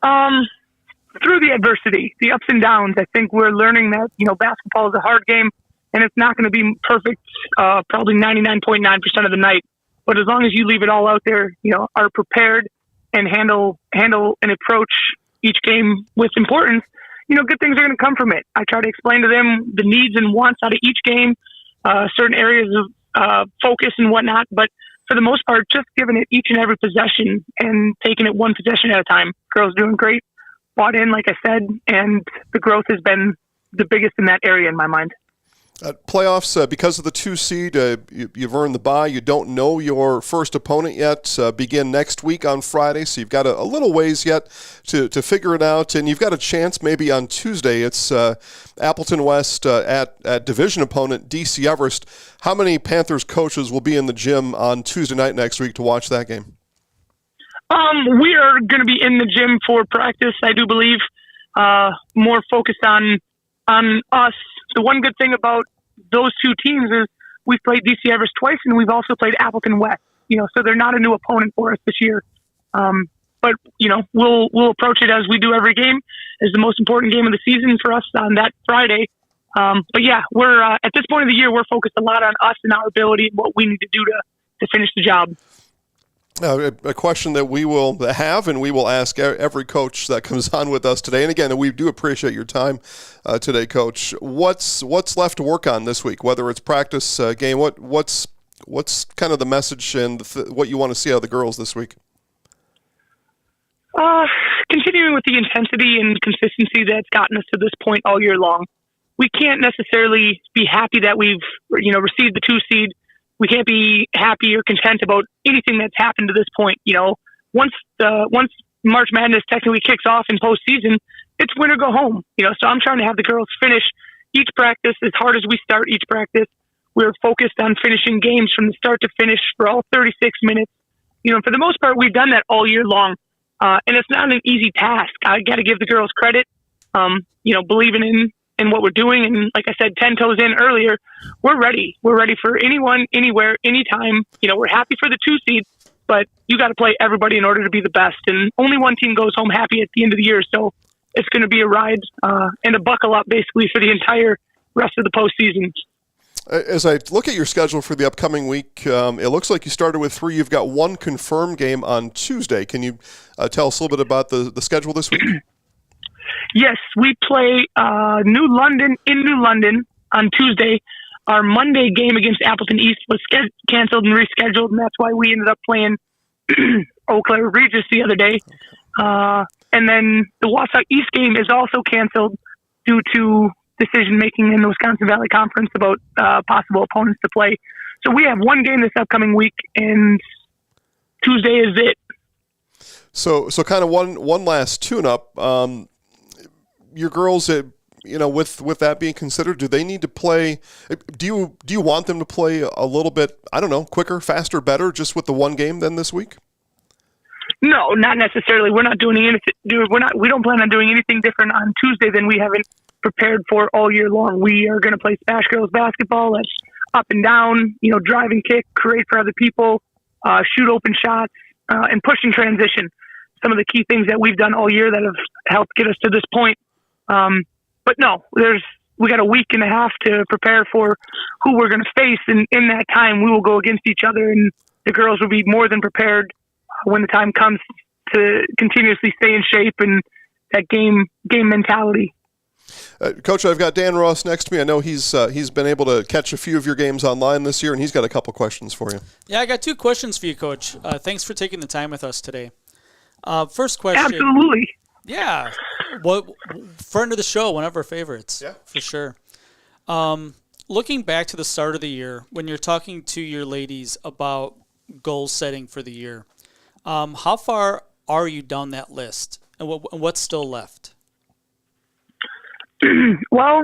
Through the adversity, the ups and downs. I think we're learning that, basketball is a hard game, and it's not going to be perfect probably 99.9% of the night. But as long as you leave it all out there, are prepared and handle and approach each game with importance, good things are going to come from it. I try to explain to them the needs and wants out of each game, certain areas of focus and whatnot. But for the most part, just giving it each and every possession and taking it one possession at a time. Girls doing great, bought in, like I said, and the growth has been the biggest in that area in my mind. Playoffs, because of the 2 seed, you've earned the bye. You don't know your first opponent yet. Begin next week on Friday, so you've got a little ways yet to figure it out. And you've got a chance maybe on Tuesday. It's Appleton West at division opponent DC Everest. How many Panthers coaches will be in the gym on Tuesday night next week to watch that game? We are going to be in the gym for practice, I do believe. More focused on us. The one good thing about those two teams is we've played DC Everest twice, and we've also played Appleton West. So they're not a new opponent for us this year. But we'll approach it as we do every game as the most important game of the season for us on that Friday. But yeah, we're at this point of the year, we're focused a lot on us and our ability and what we need to do to finish the job. A question that we will have and we will ask every coach that comes on with us today. And again, we do appreciate your time today, Coach. What's left to work on this week? Whether it's practice, game, what's kind of the message and what you want to see out of the girls this week? Continuing with the intensity and consistency that's gotten us to this point all year long. We can't necessarily be happy that we've received the 2 seed. We can't be happy or content about anything that's happened to this point. Once March Madness technically kicks off in postseason, it's win or go home. So I'm trying to have the girls finish each practice as hard as we start each practice. We're focused on finishing games from the start to finish for all 36 minutes. For the most part, we've done that all year long. And it's not an easy task. I got to give the girls credit, believing in what we're doing. And like I said, 10 toes in earlier, we're ready. We're ready for anyone, anywhere, anytime. We're happy for the 2 seed, but you got to play everybody in order to be the best. And only one team goes home happy at the end of the year. So it's going to be a ride and a buckle up basically for the entire rest of the postseason. As I look at your schedule for the upcoming week, it looks like you started with 3. You've got 1 confirmed game on Tuesday. Can you tell us a little bit about the schedule this week? Yes, we play New London on Tuesday. our Monday game against Appleton East was canceled and rescheduled, and that's why we ended up playing Eau Claire Regis the other day. And then the Wausau East game is also canceled due to decision-making in the Wisconsin Valley Conference about possible opponents to play. So we have one game this upcoming week, and Tuesday is it. So kind of one last tune-up. Your girls, with that being considered, do they need to play? Do you want them to play a little bit, I don't know, quicker, faster, better, just with the one game than this week? No, not necessarily. We're not doing anything. We don't plan on doing anything different on Tuesday than we haven't prepared for all year long. We are going to play SPASH girls basketball. That's up and down, drive and kick, create for other people, shoot open shots, and push in transition. Some of the key things that we've done all year that have helped get us to this point. But no, we got a week and a half to prepare for who we're going to face, and in that time, we will go against each other, and the girls will be more than prepared when the time comes to continuously stay in shape and that game mentality. Coach, I've got Dan Ross next to me. I know he's been able to catch a few of your games online this year, and he's got a couple questions for you. Yeah, I got 2 questions for you, Coach. Thanks for taking the time with us today. First question. Absolutely. Yeah. Friend of the show, one of our favorites. Yeah. For sure. Looking back to the start of the year, when you're talking to your ladies about goal setting for the year, how far are you down that list, and what's still left? Well,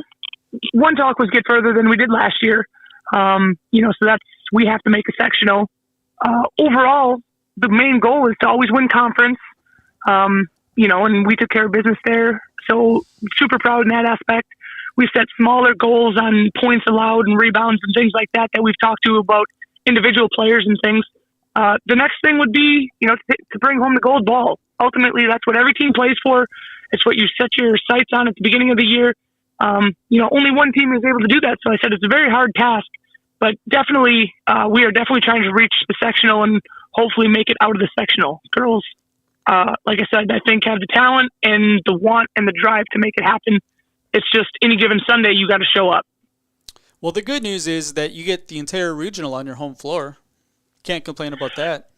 one talk was get further than we did last year. So we have to make a sectional. Overall, the main goal is to always win conference. And we took care of business there. So super proud in that aspect. We've set smaller goals on points allowed and rebounds and things like that we've talked to about individual players and things. The next thing would be, to bring home the gold ball. Ultimately, that's what every team plays for. It's what you set your sights on at the beginning of the year. Only one team is able to do that. So I said it's a very hard task, but definitely, we are definitely trying to reach the sectional and hopefully make it out of the sectional. Girls, like I said, I think have the talent and the want and the drive to make it happen. It's just any given Sunday, you got to show up. Well, the good news is that you get the entire regional on your home floor. Can't complain about that.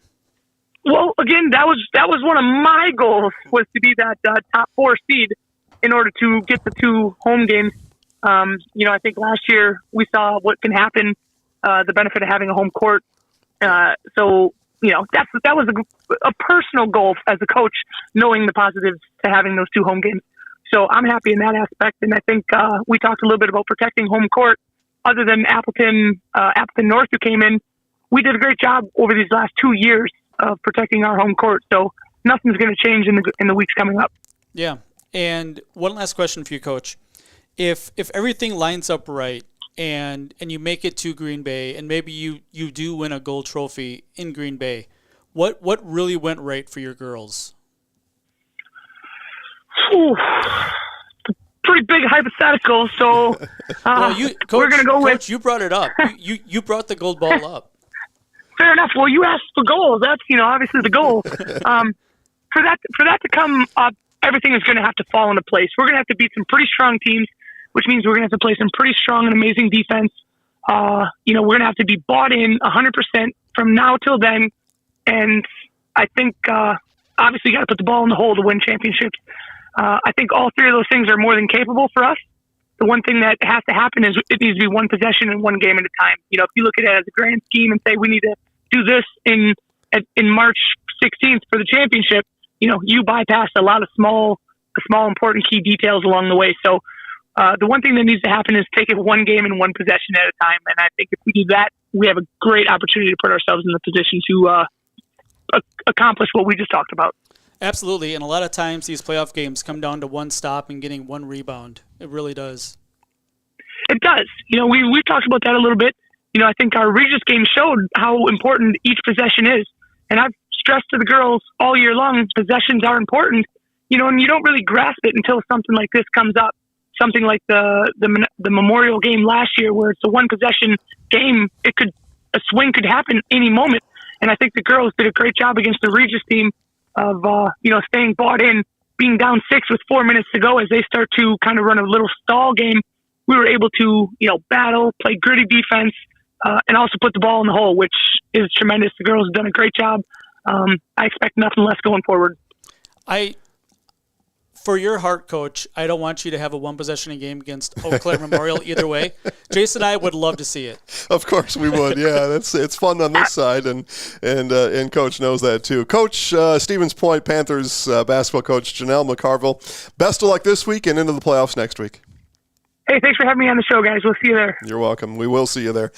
Well, again, that was one of my goals, was to be that top 4 seed in order to get the 2 home games. I think last year we saw what can happen, the benefit of having a home court. That was a personal goal as a coach, knowing the positives to having those 2 home games. So I'm happy in that aspect, and I think we talked a little bit about protecting home court. Other than Appleton North, who came in, we did a great job over these last 2 years of protecting our home court. So nothing's going to change in the weeks coming up. Yeah. And one last question for you, Coach. If everything lines up right and you make it to Green Bay, and maybe you do win a gold trophy in Green Bay, what really went right for your girls? Ooh, pretty big hypothetical. So Coach, we're going to go with. Coach, you brought it up. You brought the gold ball up. Fair enough. Well, you asked for goals. That's obviously the goal. For that to come up, everything is going to have to fall into place. We're going to have to beat some pretty strong teams, which means we're going to have to play some pretty strong and amazing defense. We're going to have to be bought in 100% from now till then. And I think obviously you got to put the ball in the hole to win championships. I think all 3 of those things are more than capable for us. The one thing that has to happen is it needs to be one possession and one game at a time. If you look at it as a grand scheme and say we need to do this in March 16th for the championship, you bypass a lot of small important key details along the way. So the one thing that needs to happen is take it one game and one possession at a time. And I think if we do that, we have a great opportunity to put ourselves in the position to accomplish what we just talked about. Absolutely, and a lot of times these playoff games come down to one stop and getting one rebound. It really does. It does. We've talked about that a little bit. I think our Regis game showed how important each possession is. And I've stressed to the girls all year long, possessions are important, and you don't really grasp it until something like this comes up. Something like the Memorial game last year, where it's a one possession game. A swing could happen any moment. And I think the girls did a great job against the Regis team of, staying bought in, being down 6 with 4 minutes to go as they start to kind of run a little stall game. we were able to, battle, play gritty defense, and also put the ball in the hole, which is tremendous. The girls have done a great job. I expect nothing less going forward. For your heart, Coach, I don't want you to have a one-possession game against Eau Claire Memorial either way. Jason and I would love to see it. Of course we would. Yeah, it's fun on this side, and Coach knows that too. Coach, Stevens Point Panthers basketball coach Janel McCarville, best of luck this week and into the playoffs next week. Hey, thanks for having me on the show, guys. We'll see you there. You're welcome. We will see you there.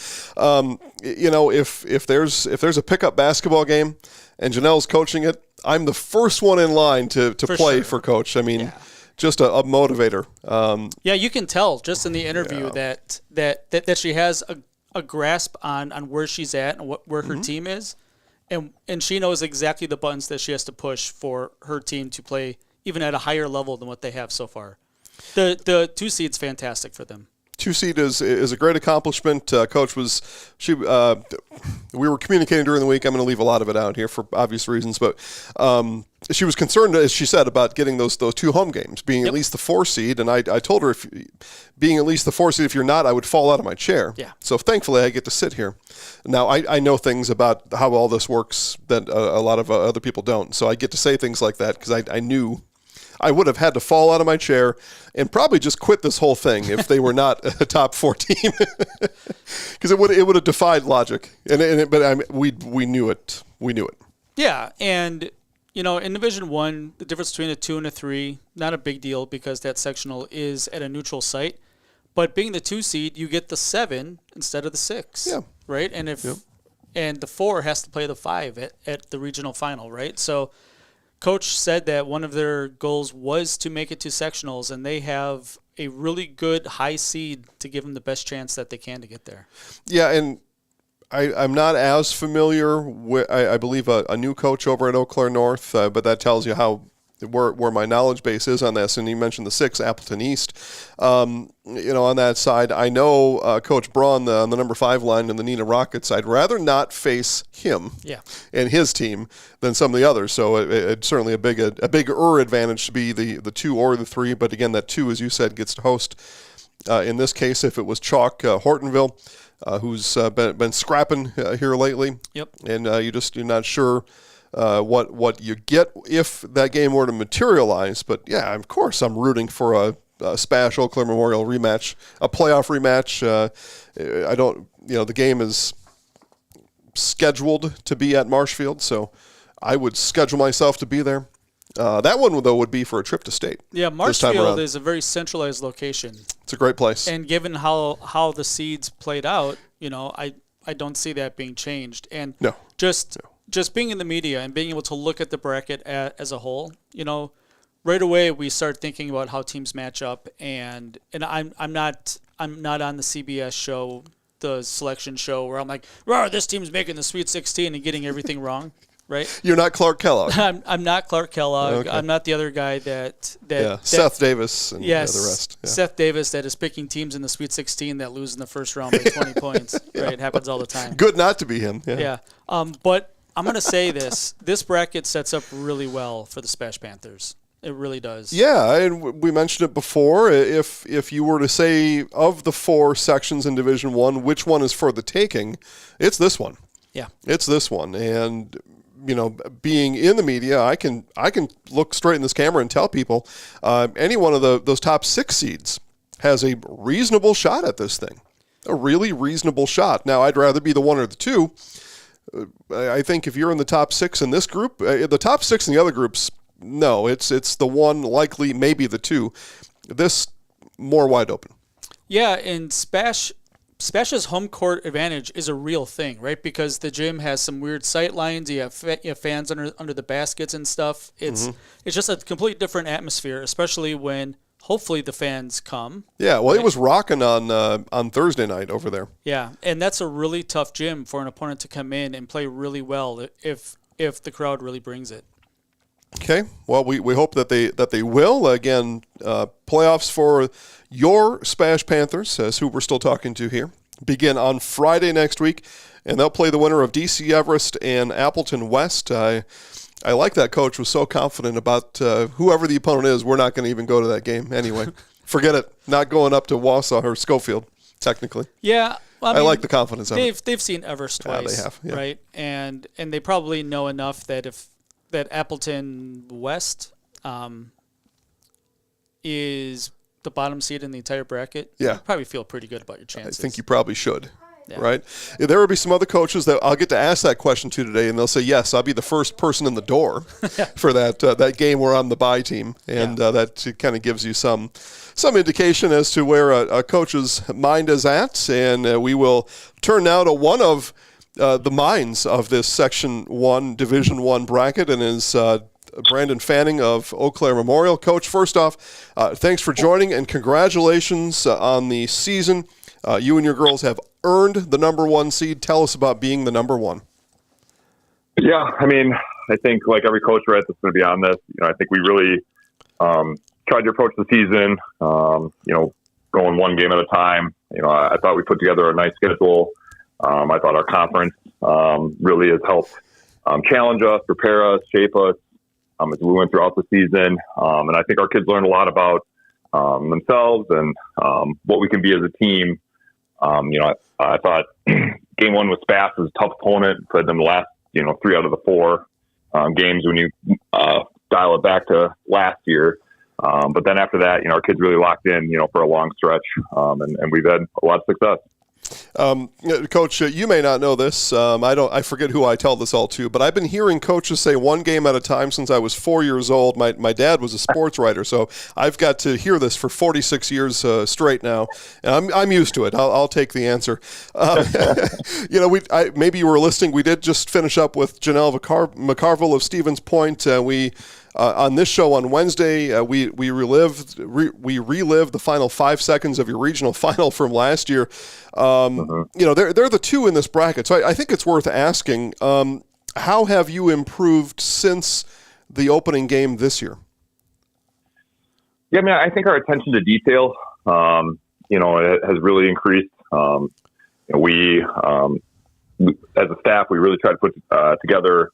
If there's a pickup basketball game and Janel's coaching it, I'm the first one in line to play for Coach. I mean, just a motivator. You can tell just in the interview that she has a grasp on where she's at and where her team is, and she knows exactly the buttons that she has to push for her team to play even at a higher level than what they have so far. The 2 seed's fantastic for them. 2 seed is a great accomplishment. Coach we were communicating during the week. I'm going to leave a lot of it out here for obvious reasons, but she was concerned, as she said, about getting those 2 home games, being at least the 4 seed. And I told her, if being at least the 4 seed, if you're not, I would fall out of my chair. Yeah. So thankfully, I get to sit here. Now I know things about how all this works that a lot of other people don't. So I get to say things like that because I knew I would have had to fall out of my chair and probably just quit this whole thing if they were not a top 4 team, because it would have defied logic. But we knew it. We knew it. Yeah, and in Division I, the difference between a 2 and a 3, not a big deal because that sectional is at a neutral site. But being the 2 seed, you get the 7 instead of the 6. Yeah. Right, and and the 4 has to play the 5 at the regional final, right? So Coach said that one of their goals was to make it to sectionals, and they have a really good high seed to give them the best chance that they can to get there. Yeah, and I'm not as familiar with, I believe, a new coach over at Eau Claire North, but that tells you where my knowledge base is on this. And you mentioned the 6, Appleton East. On that side, I know Coach Braun on the number 5 line in the Neenah Rockets. I'd rather not face him and his team than some of the others. So it's certainly a bigger advantage to be the 2 or the 3. But again, that 2, as you said, gets to host. In this case, if it was chalk, Hortonville, who's been scrapping here lately. Yep. And you're not sure what you get if that game were to materialize. But yeah, of course, I'm rooting for a SPASH Eau Claire Memorial rematch, a playoff rematch. The game is scheduled to be at Marshfield, so I would schedule myself to be there. That one, though, would be for a trip to state. Yeah, Marshfield is a very centralized location. It's a great place. And given how the seeds played out, I don't see that being changed. And just being in the media and being able to look at the bracket as a whole, right away we start thinking about how teams match up. And I'm not on the CBS show, the selection show, where I'm like, this team's making the Sweet 16 and getting everything wrong. Right? You're not Clark Kellogg. I'm not Clark Kellogg. Okay. I'm not the other guy that Seth Davis and the rest. Yeah. Seth Davis that is picking teams in the Sweet 16 that lose in the first round by 20 points. Right? It happens all the time. Good not to be him. Yeah. But I'm going to say this bracket sets up really well for the SPASH Panthers. It really does. Yeah, and we mentioned it before. If you were to say of the 4 sections in Division I, which one is for the taking, it's this one. Yeah. It's this one. And being in the media, I can look straight in this camera and tell people any one of those top 6 seeds has a reasonable shot at this thing, a really reasonable shot. Now, I'd rather be the 1 or the 2. I think if you're in the top 6 in this group, the top 6 in the other groups, no, it's the 1, likely maybe the 2. This more wide open. Yeah, and SPASH's home court advantage is a real thing, right? Because the gym has some weird sight lines. You have fans under the baskets and stuff. It's just a completely different atmosphere, especially when hopefully the fans come. Yeah, well, it was rocking on Thursday night over there. Yeah, and that's a really tough gym for an opponent to come in and play really well if the crowd really brings it. Okay, well, we hope that they will. Again, playoffs for your SPASH Panthers, as who we're still talking to here, begin on Friday next week, and they'll play the winner of DC Everest and Appleton West. I like that Coach was so confident about whoever the opponent is. We're not going to even go to that game anyway. Forget it. Not going up to Wausau or Schofield, technically. Yeah. Well, I like the confidence of it. They've seen Everest twice, they have, yeah. right? And they probably know enough that that Appleton West is the bottom seed in the entire bracket, yeah, you probably feel pretty good about your chances. I think you probably should. Yeah. Right? There will be some other coaches that I'll get to ask that question to today, and they'll say, yes, I'll be the first person in the door for that game where I'm the bye team. And that kind of gives you some indication as to where a coach's mind is at. And we will turn now to one of the minds of this Section 1, Division 1 bracket, and is Brandon Fanning of Eau Claire Memorial. Coach, first off, thanks for joining, and congratulations on the season. You and your girls have earned the number 1 seed. Tell us about being the number 1. Yeah, I mean, I think like every coach that's going to be on this, I think we really tried to approach the season, going one game at a time. I thought we put together a nice schedule. I thought our conference really has helped challenge us, prepare us, shape us as we went throughout the season. And I think our kids learned a lot about themselves and what we can be as a team. I thought game 1 with SPASH was a tough opponent. Played them the last, 3 out of the 4 games when you dial it back to last year. But then after that, our kids really locked in, for a long stretch, and we've had a lot of success. Coach, you may not know this. I forget who I tell this all to, but I've been hearing coaches say one game at a time since I was 4 years old. My dad was a sports writer, so I've got to hear this for 46 years straight now, and I'm used to it. I'll take the answer. Maybe you were listening. We did just finish up with Janel McCarville of Stevens Point. On this show on Wednesday, we relived the final 5 seconds of your regional final from last year. They're the 2 in this bracket, so I think it's worth asking. How have you improved since the opening game this year? Yeah, I think our attention to detail, it has really increased. We, as a staff, we really try to put together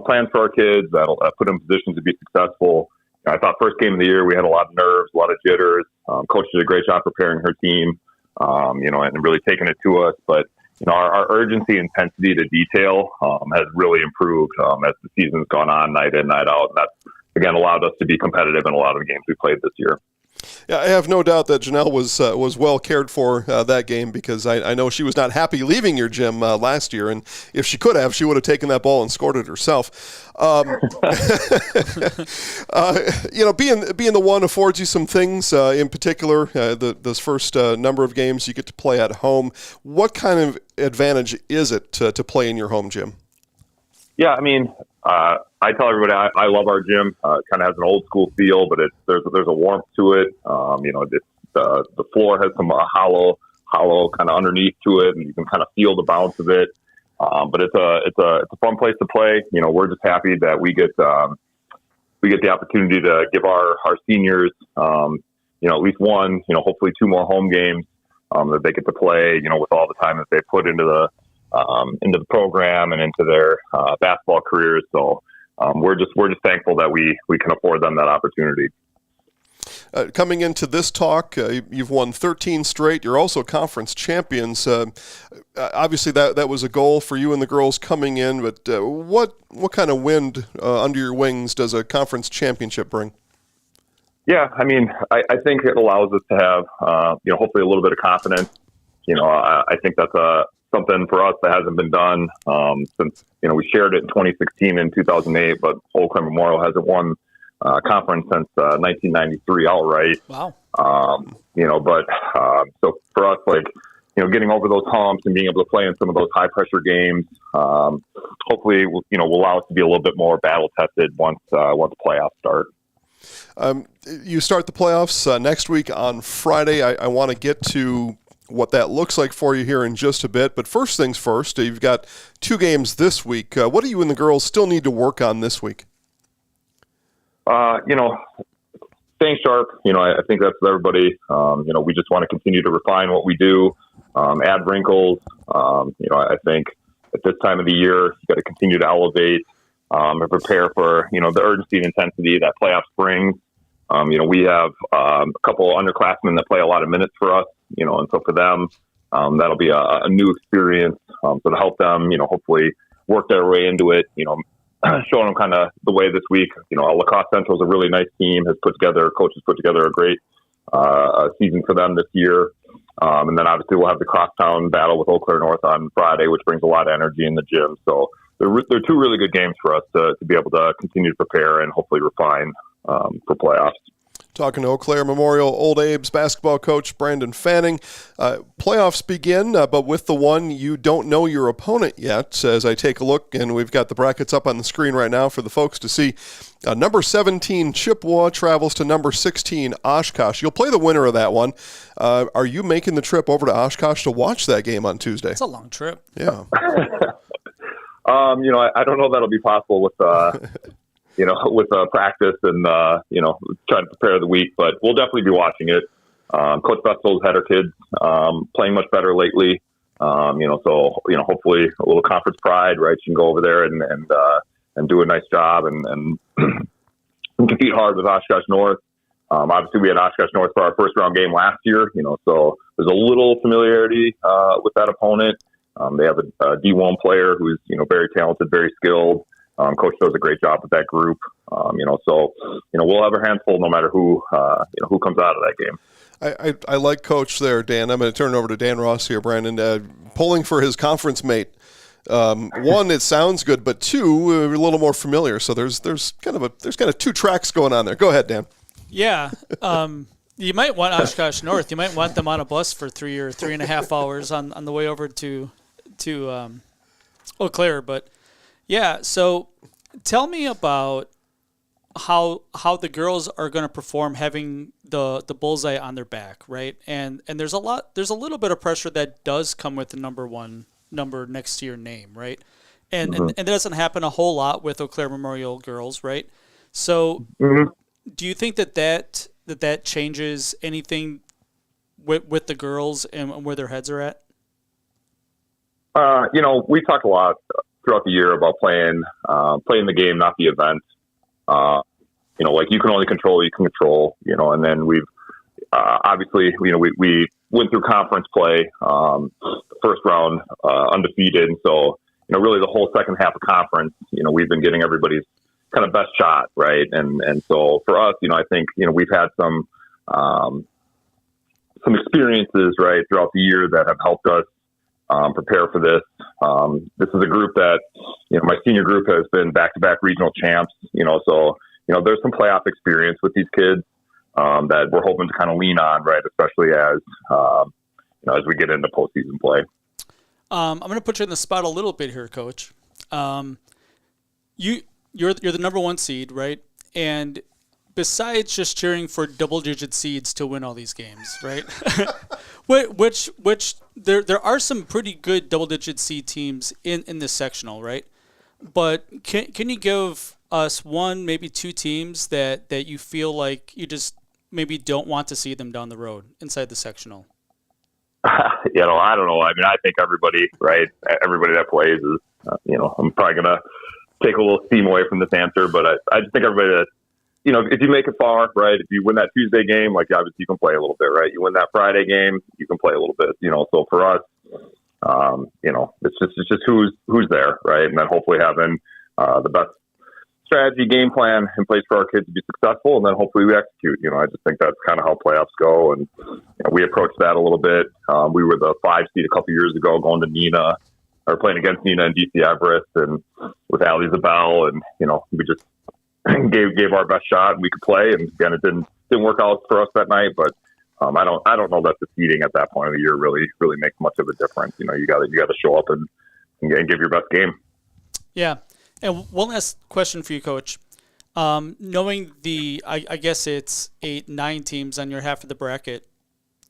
plans for our kids that'll put them in position to be successful. I thought first game of the year we had a lot of nerves, a lot of jitters. Coach did a great job preparing her team, and really taking it to us. But our urgency, intensity to detail has really improved as the season's gone on, night in, night out. And that's again allowed us to be competitive in a lot of the games we played this year. Yeah, I have no doubt that Janel was well cared for that game, because I know she was not happy leaving your gym last year, and if she could have, she would have taken that ball and scored it herself. Being the one affords you some things. In particular, those first number of games you get to play at home. What kind of advantage is it to play in your home gym? Yeah, I tell everybody I love our gym. It kind of has an old school feel, but there's a warmth to it. The floor has some hollow kind of underneath to it, and you can kind of feel the bounce of it. But it's a fun place to play. We're just happy that we get the opportunity to give our seniors at least one, hopefully 2 more home games that they get to play. With all the time that they put into the program and into their basketball careers. So we're just thankful that we can afford them that opportunity. Coming into this talk, you've won 13 straight. You're also conference champions. Obviously, that was a goal for you and the girls coming in. But what kind of wind under your wings does a conference championship bring? Yeah, I think it allows us to have hopefully a little bit of confidence. I think that's something for us that hasn't been done since we shared it in 2016 and 2008, but Eau Claire Memorial hasn't won conference since 1993 outright. Wow. So for us, getting over those humps and being able to play in some of those high pressure games, hopefully will allow us to be a little bit more battle tested once playoffs start. You start the playoffs next week on Friday. I want to get to what that looks like for you here in just a bit. But first things first, you've got 2 games this week. What do you and the girls still need to work on this week? Staying sharp. I think that's everybody. We just want to continue to refine what we do, add wrinkles. I think at this time of the year, you got to continue to elevate and prepare for, the urgency and intensity that playoffs brings. We have a couple underclassmen that play a lot of minutes for us, and so for them, that'll be a new experience. So to help them, hopefully work their way into it, showing them kind of the way this week. Lacrosse Central is a really nice team, coaches put together a great season for them this year. And then obviously we'll have the crosstown battle with Eau Claire North on Friday, which brings a lot of energy in the gym. So they're two really good games for us to be able to continue to prepare and hopefully refine for playoffs. Talking to Eau Claire Memorial Old Abe's basketball coach Brandon Fanning. Playoffs begin, but with the one you don't know your opponent yet. As I take a look, and we've got the brackets up on the screen right now for the folks to see. Number 17 Chippewa travels to number 16 Oshkosh. You'll play the winner of that one. Are you making the trip over to Oshkosh to watch that game on Tuesday? It's a long trip. Yeah. I don't know that'll be possible with with practice and, trying to prepare the week, but we'll definitely be watching it. Coach Vestal's had her kids playing much better lately. So hopefully a little conference pride, right? She can go over there and do a nice job and compete hard with Oshkosh North. Obviously we had Oshkosh North for our first round game last year, so there's a little familiarity with that opponent. They have a D1 player who's, very talented, very skilled. Coach does a great job with that group. So we'll have our hands full no matter who comes out of that game. I like Coach there, Dan. I'm going to turn it over to Dan Ross here, Brandon. Pulling for his conference mate. One, it sounds good, but two, a little more familiar. So there's kind of two tracks going on there. Go ahead, Dan. Yeah. You might want Oshkosh North. You might want them on a bus for 3 or 3.5 hours on the way over to Eau Claire. But yeah, so tell me about how the girls are going to perform having the bullseye on their back, right? And there's a little bit of pressure that does come with the number one number next to your name, right? And that doesn't happen a whole lot with Eau Claire Memorial girls, right? So do you think that changes anything with the girls and where their heads are at? We talked a lot throughout the year about playing the game, not the event. You can only control what you can control, and then we've obviously, we went through conference play, first round undefeated. And so, really the whole second half of conference, we've been getting everybody's kind of best shot, right? And so for us, I think, we've had some experiences, right, throughout the year that have helped us prepare for this. This is a group that, my senior group has been back-to-back regional champs, so, there's some playoff experience with these kids that we're hoping to kind of lean on, right, especially as we get into postseason play. I'm going to put you in the spot a little bit here, Coach. You're the number one seed, right? And besides just cheering for double-digit seeds to win all these games, right? which there are some pretty good double-digit seed teams in this sectional, right? But can you give us one, maybe two teams that you feel like you just maybe don't want to see them down the road inside the sectional? I don't know. I mean, I think everybody that plays is, I'm probably going to take a little steam away from this answer, but I just think everybody that, if you make it far, right, if you win that Tuesday game, like obviously you can play a little bit, right? You win that Friday game, you can play a little bit, so for us, it's just who's there, right? And then hopefully having the best strategy game plan in place for our kids to be successful, and then hopefully we execute. I just think that's kind of how playoffs go, and we approached that a little bit. We were the 5 seed a couple years ago, going to Nina, or playing against Nina and DC Everest, and with Ali Zabel, and we just gave our best shot, and we could play. And again, it didn't work out for us that night, but I don't know that the seeding at that point of the year really makes much of a difference. You got to show up and give your best game. Yeah. And one last question for you, Coach. Knowing I guess it's 8-9 teams on your half of the bracket,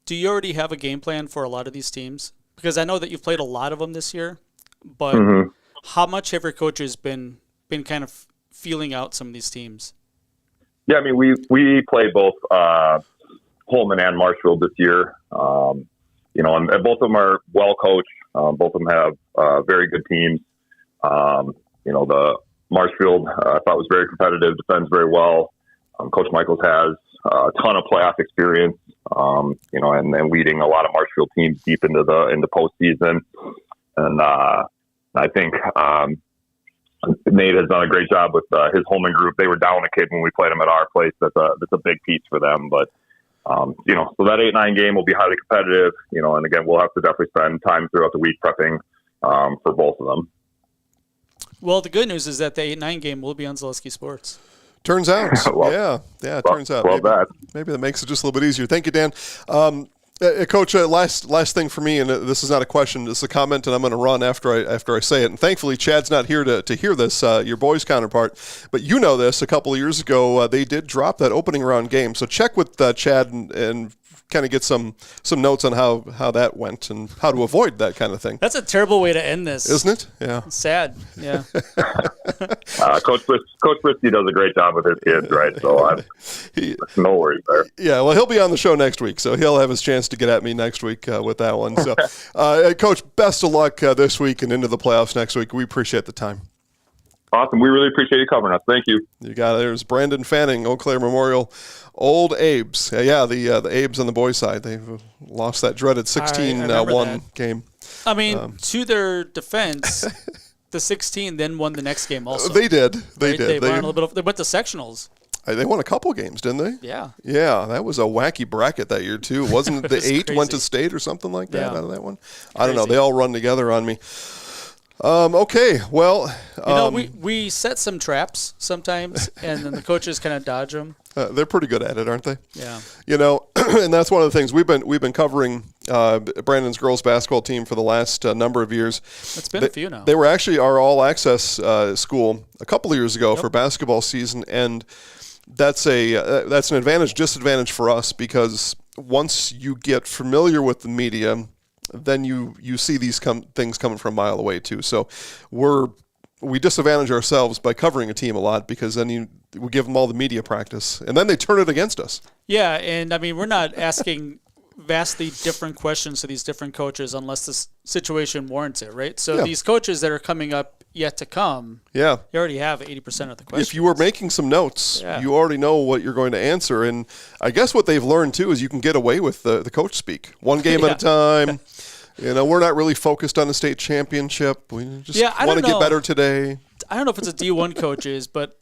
do you already have a game plan for a lot of these teams? Because I know that you've played a lot of them this year, but how much have your coaches been kind of feeling out some of these teams? Yeah, I mean, we played both Holman and Marshfield this year, and both of them are well coached. Both of them have very good teams. The Marshfield, I thought was very competitive, defends very well. Coach Michaels has, a ton of playoff experience, and then leading a lot of Marshfield teams deep into postseason. And I think Nate has done a great job with his Holman group. They were down a kid when we played them at our place. That's a big piece for them. But so that 8-9 game will be highly competitive. And again, we'll have to definitely spend time throughout the week prepping for both of them. Well, the good news is that the 8-9 game will be on Zaleski Sports. Turns out. It turns out. Maybe that makes it just a little bit easier. Thank you, Dan. Coach, last thing for me, and this is not a question, it's a comment, and I'm going to run after I say it. And thankfully, Chad's not here to hear this, your boys' counterpart. But you know this, a couple of years ago, they did drop that opening round game. So check with Chad and kind of get some notes on how that went and how to avoid that kind of thing. That's a terrible way to end this, isn't it? Yeah, sad. Yeah. Coach Brisky does a great job with his kids, right? So no worries there. Yeah, well, he'll be on the show next week, so he'll have his chance to get at me next week with that one. So, Coach, best of luck this week and into the playoffs next week. We appreciate the time. Awesome. We really appreciate you covering us. Thank you. You got it. There's Brandon Fanning, Eau Claire Memorial, Old Abes. The Abes on the boys' side. They lost that dreaded 16-1 game. I mean, to their defense, the 16 then won the next game also. They did. They did. They went to sectionals. They won a couple games, didn't they? Yeah. Yeah, that was a wacky bracket that year, too. Wasn't it the 8 went to state or something like that out of that one? I don't know. They all run together on me. Okay, well... we set some traps sometimes, and then the coaches kind of dodge them. They're pretty good at it, aren't they? Yeah. And that's one of the things we've been covering Brandon's girls basketball team for the last number of years. It's been a few now. They were actually our all-access school a couple of years ago for basketball season, and that's an disadvantage for us because once you get familiar with the media, then you see these things coming from a mile away too. So we disadvantage ourselves by covering a team a lot because then we give them all the media practice and then they turn it against us. Yeah, and I mean we're not asking vastly different questions to these different coaches unless the situation warrants it, right? So these coaches that are coming up yet to come, you already have 80% of the questions. If you were making some notes, you already know what you're going to answer. And I guess what they've learned, too, is you can get away with the coach speak. One game at a time. We're not really focused on the state championship. We just want to get better today. I don't know if it's a D1 coaches, but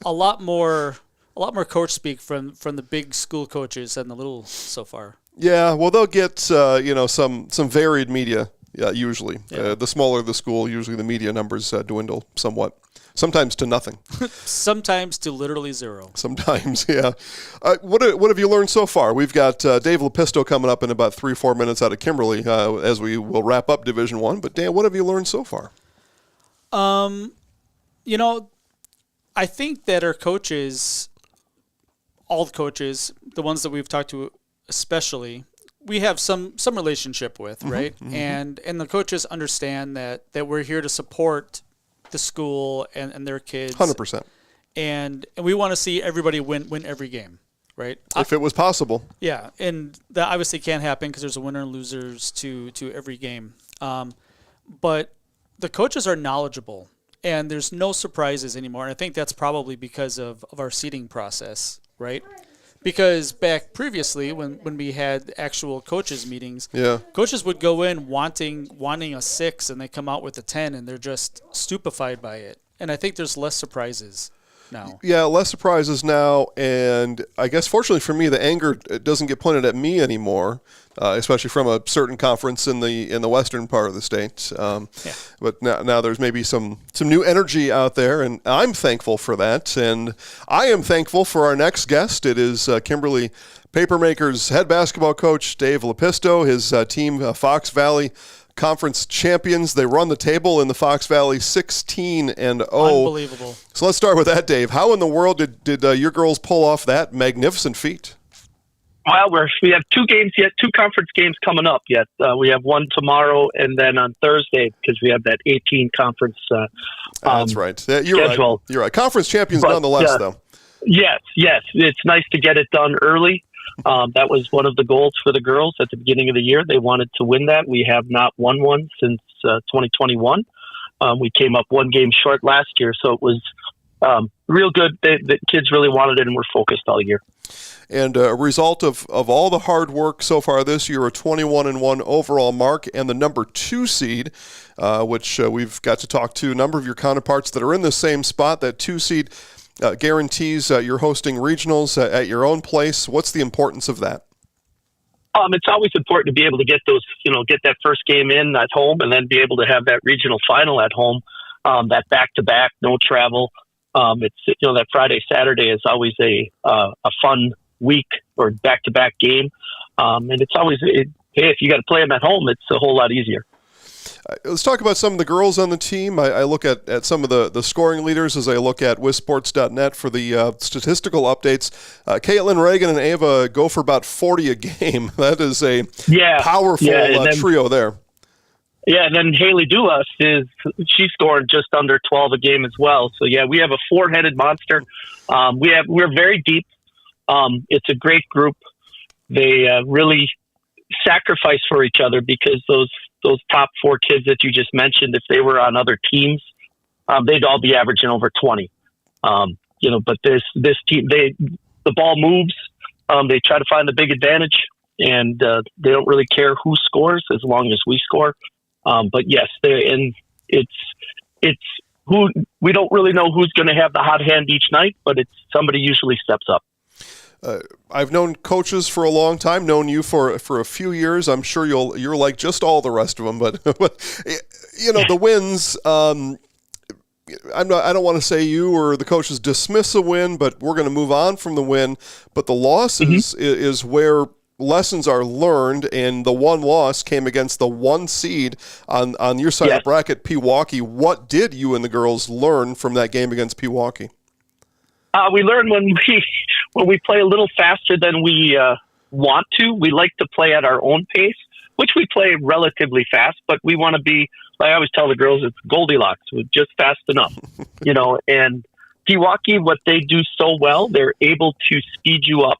a lot more coach speak from the big school coaches than the little so far. Yeah, well, they'll get some varied media. Yeah, usually. The smaller the school, usually the media numbers dwindle somewhat. Sometimes to nothing. Sometimes to literally zero. Sometimes, yeah. What have you learned so far? We've got Dave Lepisto coming up in about 3-4 minutes out of Kimberly as we will wrap up Division I. But, Dan, what have you learned so far? I think that our coaches, all the coaches, the ones that we've talked to especially, we have some relationship with, right? Mm-hmm. And the coaches understand that we're here to support the school and their kids. 100%. And we want to see everybody win every game, right? If it was possible. Yeah, and that obviously can't happen because there's a winner and losers to every game. But the coaches are knowledgeable, and there's no surprises anymore. And I think that's probably because of our seeding process, right? Because back previously, when we had actual coaches meetings, coaches would go in wanting a 6, and they come out with a 10, and they're just stupefied by it. And I think there's less surprises now. Yeah, less surprises now, and I guess fortunately for me, the anger doesn't get pointed at me anymore, especially from a certain conference in the western part of the state. But now there's maybe some new energy out there, and I'm thankful for that. And I am thankful for our next guest. It is Kimberly Papermakers head basketball coach Dave Lepisto, his team Fox Valley Conference champions. They run the table in the Fox Valley 16-0. Unbelievable. So let's start with that, Dave. How in the world did your girls pull off that magnificent feat? Well, we have 2 games yet, 2 conference games coming up yet. We have one tomorrow and then on Thursday because we have that 18 conference That's right. You're schedule. Right. You're right. Conference champions nonetheless, though. Yes. It's nice to get it done early. That was one of the goals for the girls at the beginning of the year. They wanted to win that. We have not won one since 2021. We came up 1 game short last year, so it was real good. The kids really wanted it and were focused all year. And a result of all the hard work so far this year, a 21-1 overall mark and the number 2 seed, which we've got to talk to a number of your counterparts that are in the same spot. That 2 seed guarantees you're hosting regionals at your own place. What's the importance of that? It's always important to be able to get those, get that first game in at home and then be able to have that regional final at home, that back-to-back, no travel. It's, that Friday, Saturday is always a fun week or back-to-back game. And it's always, hey, if you got to play them at home, it's a whole lot easier. Let's talk about some of the girls on the team. I look at some of the scoring leaders as I look at WisSports.net for the statistical updates. Caitlin, Reagan, and Ava go for about 40 a game. That is a powerful trio there. Yeah, and then Haley Dulas she's scoring just under 12 a game as well. So yeah, we have a 4-headed monster. We're very deep. It's a great group. They really sacrifice for each other because those top 4 kids that you just mentioned, if they were on other teams, they'd all be averaging over 20. But this team, the ball moves. They try to find the big advantage, and they don't really care who scores as long as we score. But yes, it's who we don't really know who's going to have the hot hand each night, but it's somebody usually steps up. I've known coaches for a long time, known you for a few years. I'm sure you're like just all the rest of them, but the wins. I don't want to say you or the coaches dismiss a win, but we're going to move on from the win. But the losses is where lessons are learned, and the one loss came against the 1 seed on your side of the bracket, Pewaukee. What did you and the girls learn from that game against Pewaukee? We learned when we play a little faster than we want to. We like to play at our own pace, which we play relatively fast, but we want to be, like I always tell the girls, it's Goldilocks. We're just fast enough, and Pewaukee, what they do so well, they're able to speed you up.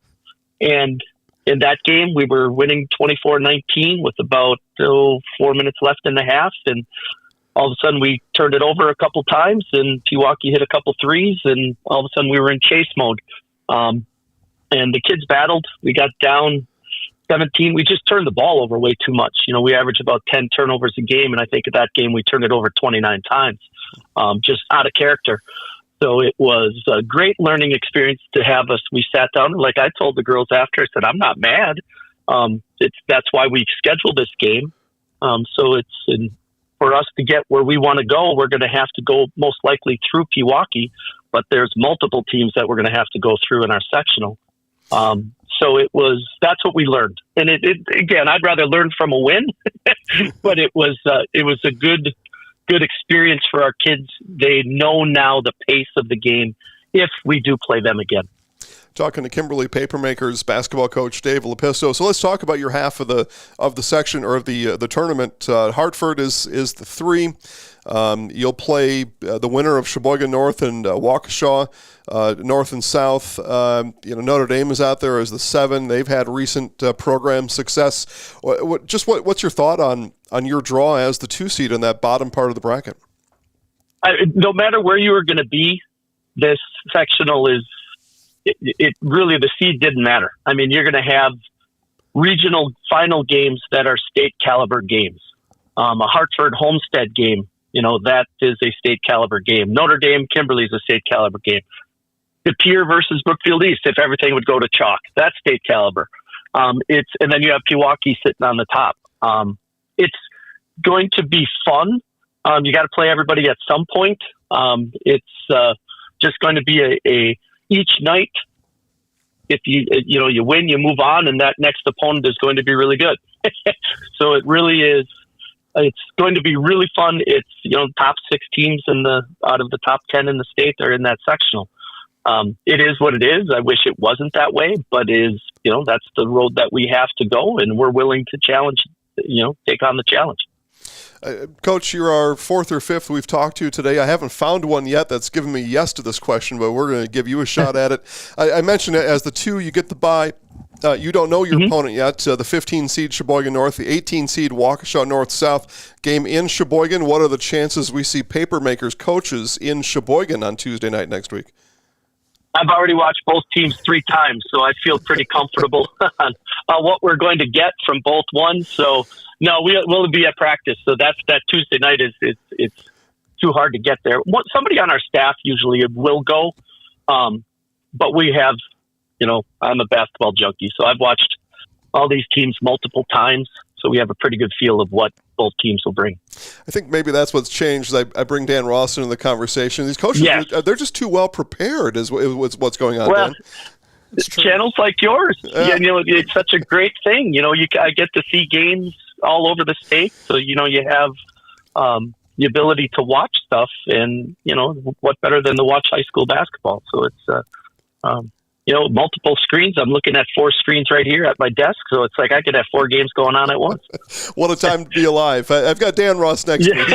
And in that game, we were winning 24-19 with about 4 minutes left in the half, and all of a sudden we turned it over a couple times, and Pewaukee hit a couple threes, and all of a sudden we were in chase mode. And the kids battled. We got down 17. We just turned the ball over way too much. We average about 10 turnovers a game, and I think at that game we turned it over 29 times, just out of character. So it was a great learning experience to have us. We sat down, like I told the girls after, I said, I'm not mad. That's why we scheduled this game. So for us to get where we want to go, we're going to have to go most likely through Pewaukee, but there's multiple teams that we're going to have to go through in our sectional. So that's what we learned. And again, I'd rather learn from a win, but it was a good experience for our kids. They know now the pace of the game if we do play them again. Talking to Kimberly Papermakers basketball coach Dave Lepisto. So let's talk about your half of the section or of the tournament. Hartford is the 3. You'll play the winner of Sheboygan North and Waukesha North and South. Notre Dame is out there as the 7. They've had recent program success. What's your thought on your draw as the 2 seed in that bottom part of the bracket? No matter where you are going to be, this sectional is. It really, the seed didn't matter. I mean, you're going to have regional final games that are state caliber games. A Hartford Homestead game, that is a state caliber game. Notre Dame Kimberly is a state caliber game. De Pere versus Brookfield East, if everything would go to chalk, that's state caliber. And then you have Pewaukee sitting on the top. It's going to be fun. You got to play everybody at some point. It's just going to be each night, if you win, you move on, and that next opponent is going to be really good. So it really is. It's going to be really fun. It's top 6 teams out of the top 10 in the state are in that sectional. It is what it is. I wish it wasn't that way, but that's the road that we have to go, and we're willing to challenge. Take on the challenge. Coach, you're our 4th or 5th we've talked to today. I haven't found one yet that's given me yes to this question, but we're going to give you a shot at it. I mentioned it as the 2, you get the bye. You don't know your opponent yet. The 15 seed Sheboygan North, the 18 seed Waukesha North South game in Sheboygan. What are the chances we see Papermakers coaches in Sheboygan on Tuesday night next week? I've already watched both teams 3 times, so I feel pretty comfortable on what we're going to get from both ones. So no, we'll be at practice. So that Tuesday night it's too hard to get there. Somebody on our staff usually will go, but we have, I'm a basketball junkie, so I've watched all these teams multiple times. So we have a pretty good feel of what both teams will bring. I think maybe that's what's changed. I bring Dan Ross into the conversation. These coaches, they're just too well prepared is what's going on, Dan. Channels like yours, it's such a great thing. I get to see games all over the state. So, you have the ability to watch stuff, and, what better than to watch high school basketball? So it's, multiple screens. I'm looking at 4 screens right here at my desk. So it's like I could have 4 games going on at once. What a time to be alive. I've got Dan Ross next to me.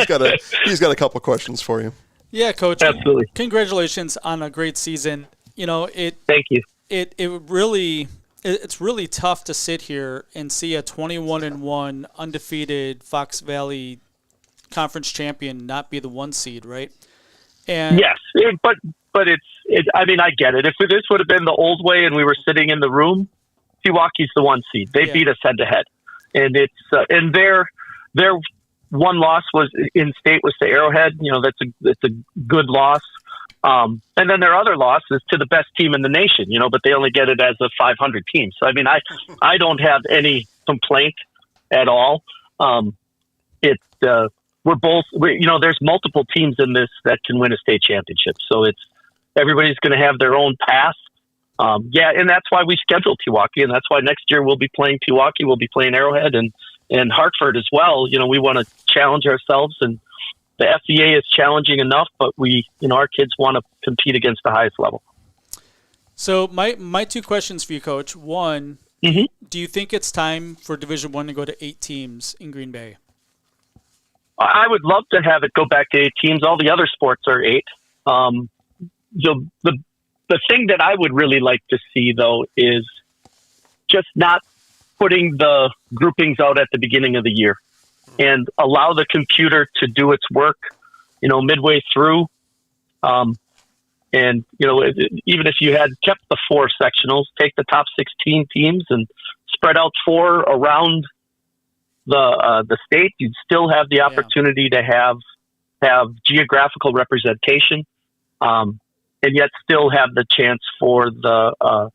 He's got a couple questions for you. Yeah, Coach. Absolutely. Congratulations on a great season. Thank you. It's really tough to sit here and see a 21-1 undefeated Fox Valley Conference champion not be the 1 seed, right? And yes, but I mean, I get it. If this would have been the old way and we were sitting in the room, Pewaukee's the 1 seed. They beat us head to head, and it's and their one loss was in state was to Arrowhead. That's a good loss. And then their other loss is to the best team in the nation. But they only get it as a 500 team. So I mean, I don't have any complaint at all. There's multiple teams in this that can win a state championship. So everybody's going to have their own path. And that's why we scheduled Pewaukee, and that's why next year we'll be playing Pewaukee, we'll be playing Arrowhead and Hartford as well. We want to challenge ourselves, and the FVA is challenging enough, but our kids want to compete against the highest level. So my 2 questions for you, Coach. One, do you think it's time for Division I to go to 8 teams in Green Bay? I would love to have it go back to 8 teams. All the other sports are 8. The thing that I would really like to see, though, is just not putting the groupings out at the beginning of the year and allow the computer to do its work, midway through. Even if you had kept the 4 sectionals, take the top 16 teams and spread out 4 around the state, you'd still have the opportunity to have geographical representation, and yet still have the chance for the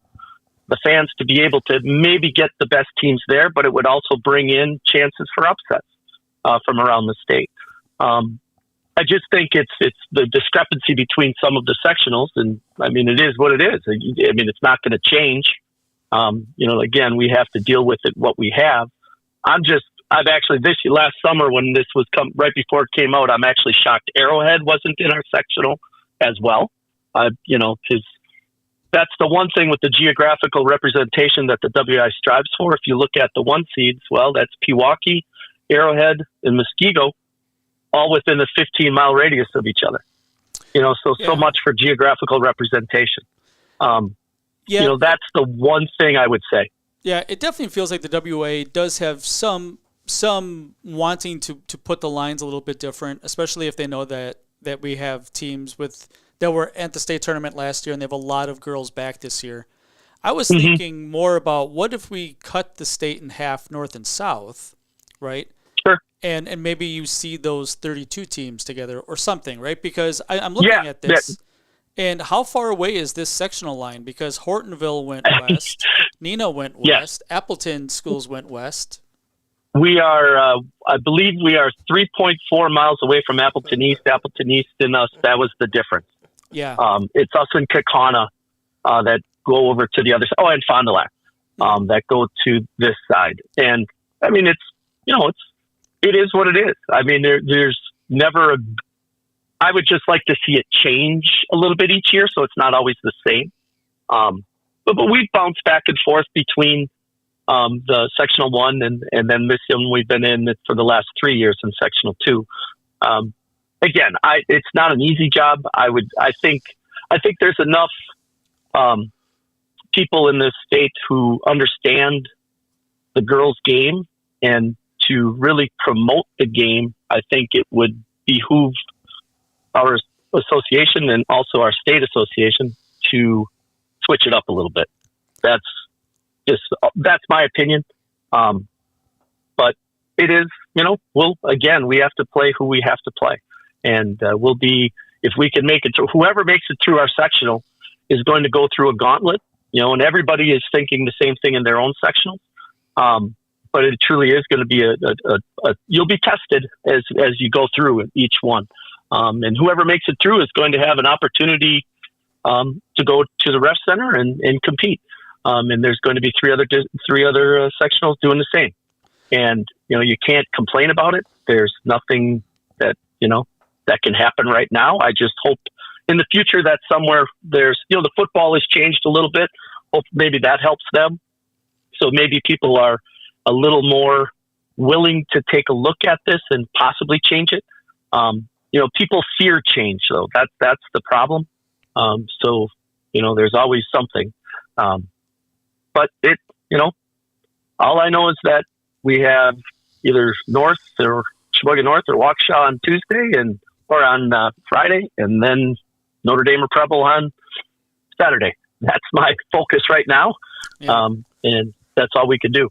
fans to be able to maybe get the best teams there, but it would also bring in chances for upsets from around the state. I just think it's the discrepancy between some of the sectionals, and I mean, it is what it is. I mean, it's not going to change. Again, we have to deal with it, what we have. I've actually, last summer when this was right before it came out, I'm actually shocked Arrowhead wasn't in our sectional as well. Because that's the one thing with the geographical representation that the WI strives for. If you look at the 1 seeds, well, that's Pewaukee, Arrowhead, and Muskego, all within a 15-mile radius of each other. So much for geographical representation. That's the one thing I would say. Yeah, it definitely feels like the WA does have some wanting to put the lines a little bit different, especially if they know that we have teams that were at the state tournament last year and they have a lot of girls back this year. I was thinking more about what if we cut the state in half, north and south, right? Sure. And maybe you see those 32 teams together or something, right? Because I'm looking at this. And how far away is this sectional line? Because Hortonville went west, Neenah went west, Appleton schools went west. We are, I believe we are 3.4 miles away from Appleton East. Appleton East and us, that was the difference. Yeah. It's us and Kaukauna that go over to the other side. Oh, and Fond du Lac that go to this side. And, I mean, it is what it is. I mean, there's never I would just like to see it change a little bit each year, so it's not always the same. But we bounce back and forth between the sectional 1 and then this one we've been in for the last 3 years in sectional 2. Again, it's not an easy job. I think there's enough people in this state who understand the girls' game and to really promote the game, I think it would behoove our association and also our state association to switch it up a little bit. That's my opinion. But it is, we have to play who we have to play. And if we can make it through, whoever makes it through our sectional is going to go through a gauntlet, and everybody is thinking the same thing in their own sectional. But it truly is going to be you'll be tested as you go through each one. And whoever makes it through is going to have an opportunity to go to the ref center and compete. And there's going to be three other sectionals doing the same. And, you can't complain about it. There's nothing that, that can happen right now. I just hope in the future that somewhere there's, the football has changed a little bit. Hope maybe that helps them. So maybe people are a little more willing to take a look at this and possibly change it. People fear change, though. That's the problem. So there's always something. But all I know is that we have either North or Sheboygan North or Waukesha on Tuesday or on Friday, and then Notre Dame or Preble on Saturday. That's my focus right now. Yeah. And that's all we can do.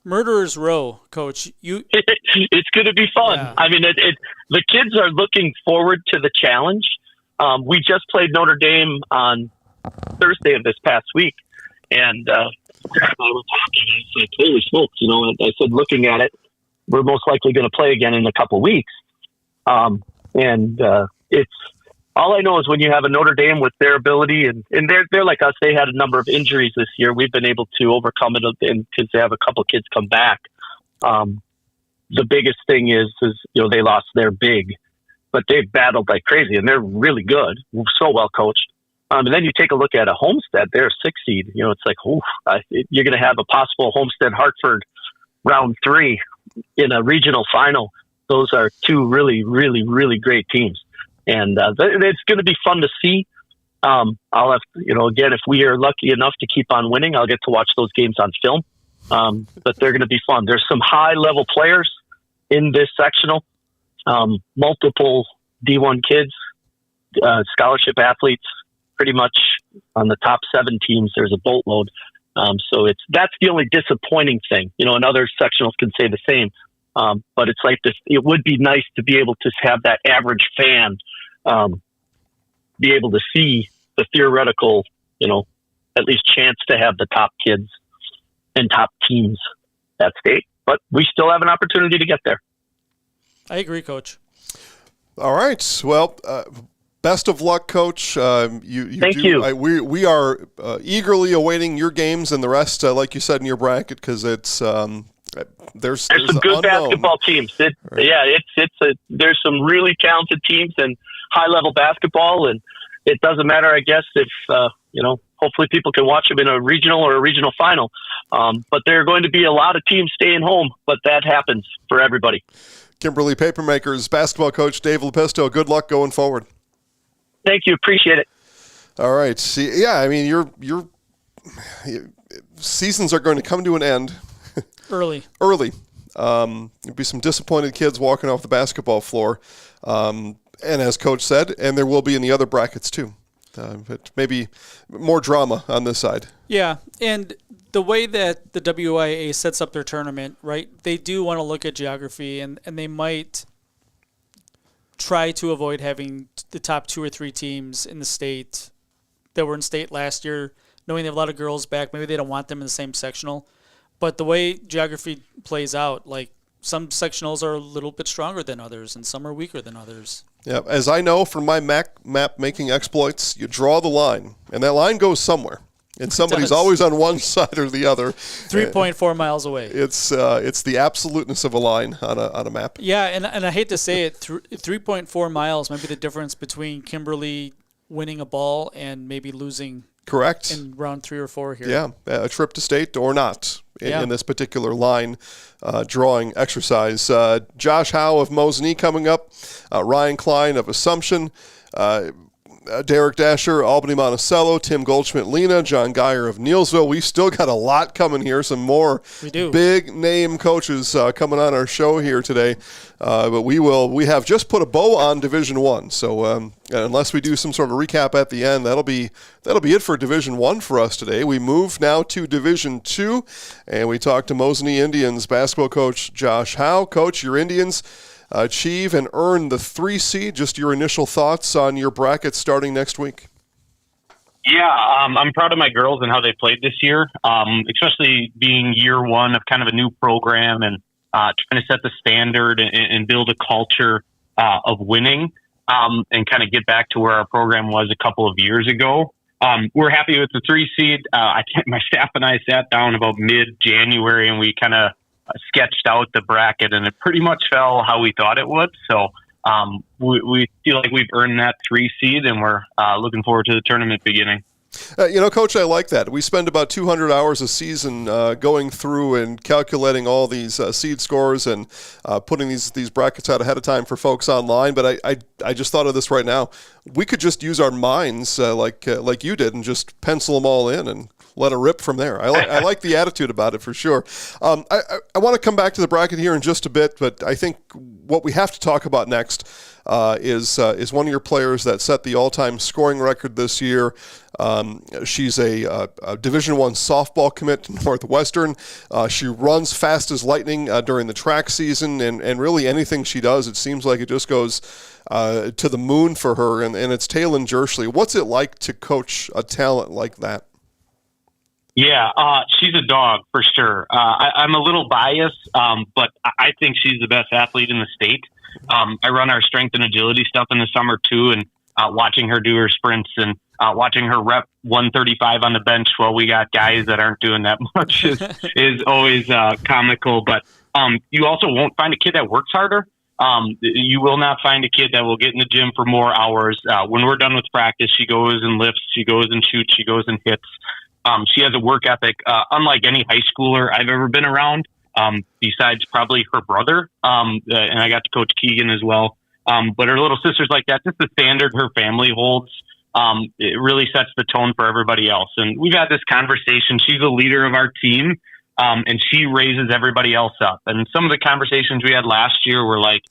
Murderers Row, Coach. It's going to be fun. Yeah. I mean, the kids are looking forward to the challenge. We just played Notre Dame on Thursday of this past week, and I was talking. I said, "Holy smokes!" I said, looking at it, we're most likely going to play again in a couple weeks. It's all I know is when you have a Notre Dame with their ability, and they're like us. They had a number of injuries this year. We've been able to overcome it, and kids have a couple kids come back. The biggest thing is they lost their big, but they've battled like crazy, and they're really good, so well coached. And then you take a look at a Homestead; they're a 6 seed. It's like, you're going to have a possible Homestead Hartford round 3 in a regional final. Those are 2 really, really, really great teams. And it's going to be fun to see. I'll have, again, if we are lucky enough to keep on winning, I'll get to watch those games on film. But they're going to be fun. There's some high-level players in this sectional, multiple D1 kids, scholarship athletes, pretty much on the top 7 teams. There's a boatload. So that's the only disappointing thing. And other sectionals can say the same. But it's like this. It would be nice to be able to have that average fan be able to see the theoretical, at least chance to have the top kids and top teams at state. But we still have an opportunity to get there. I agree, Coach. All right. Well, best of luck, Coach. Thank you. We are eagerly awaiting your games and the rest, like you said in your bracket, because it's there's some good basketball teams. There's some really talented teams and high level basketball, and it doesn't matter, I guess, if hopefully people can watch them in a regional or a regional final. But there are going to be a lot of teams staying home, but that happens for everybody. Kimberly Papermakers basketball coach Dave Lepisto, good luck going forward. Thank you. Appreciate it. All right. See, yeah, I mean, your seasons are going to come to an end. Early. There'll be some disappointed kids walking off the basketball floor. And as Coach said, and there will be in the other brackets too. But maybe more drama on this side. Yeah, and the way that the WIA sets up their tournament, right, they do want to look at geography, and they might try to avoid having the top 2 or 3 teams in the state that were in state last year, knowing they have a lot of girls back. Maybe they don't want them in the same sectional. But the way geography plays out, like some sectionals are a little bit stronger than others, and some are weaker than others. Yeah, as I know from my map-making exploits, you draw the line, and that line goes somewhere. And somebody's always on one side or the other. 3.4 miles away. It's the absoluteness of a line on a map. Yeah, and I hate to say it, 3.4 miles might be the difference between Kimberly winning a ball and maybe losing. Correct. In round 3 or 4 here. Yeah, a trip to state or not in this particular line drawing exercise. Josh Howe of Mosinee coming up, Ryan Klein of Assumption. Derik, Doescher, Albany, Monticello, Tim Goldschmidt, Lena, John Gaier of Neillsville. We still got a lot coming here, some more big name coaches coming on our show here today. But we have just put a bow on Division I. So unless we do some sort of a recap at the end, that'll be it for Division I for us today. We move now to Division II, and we talk to Mosinee Indians basketball coach Josh Howe. Coach, your Indians achieve and earn the 3 seed. Just your initial thoughts on your bracket starting next week. Yeah, I'm proud of my girls and how they played this year, especially being year one of kind of a new program and trying to set the standard and build a culture of winning and kind of get back to where our program was a couple of years ago. We're happy with the 3 seed. My staff and I sat down about mid-January and we kind of sketched out the bracket, and it pretty much fell how we thought it would. So we feel like we've earned that 3 seed, and we're looking forward to the tournament beginning. Coach, I like that. We spend about 200 hours a season going through and calculating all these seed scores and putting these brackets out ahead of time for folks online. But I just thought of this right now. We could just use our minds like you did and just pencil them all in and let it rip from there. I like the attitude about it for sure. I want to come back to the bracket here in just a bit, but I think what we have to talk about next is one of your players that set the all-time scoring record this year. She's a Division I softball commit to Northwestern. She runs fast as lightning during the track season, and really anything she does, it seems like it just goes to the moon for her, and it's Taylin Jerschley. What's it like to coach a talent like that? Yeah, she's a dog for sure. I'm a little biased, but I think she's the best athlete in the state. I run our strength and agility stuff in the summer too, and watching her do her sprints and watching her rep 135 on the bench while we got guys that aren't doing that much is always comical. But you also won't find a kid that works harder. You will not find a kid that will get in the gym for more hours. When we're done with practice, she goes and lifts, she goes and shoots, she goes and hits. She has a work ethic unlike any high schooler I've ever been around, besides probably her brother. And I got to coach Keegan as well. But her little sister's like that. Just the standard her family holds. It really sets the tone for everybody else. And we've had this conversation. She's the leader of our team, and she raises everybody else up. And some of the conversations we had last year were like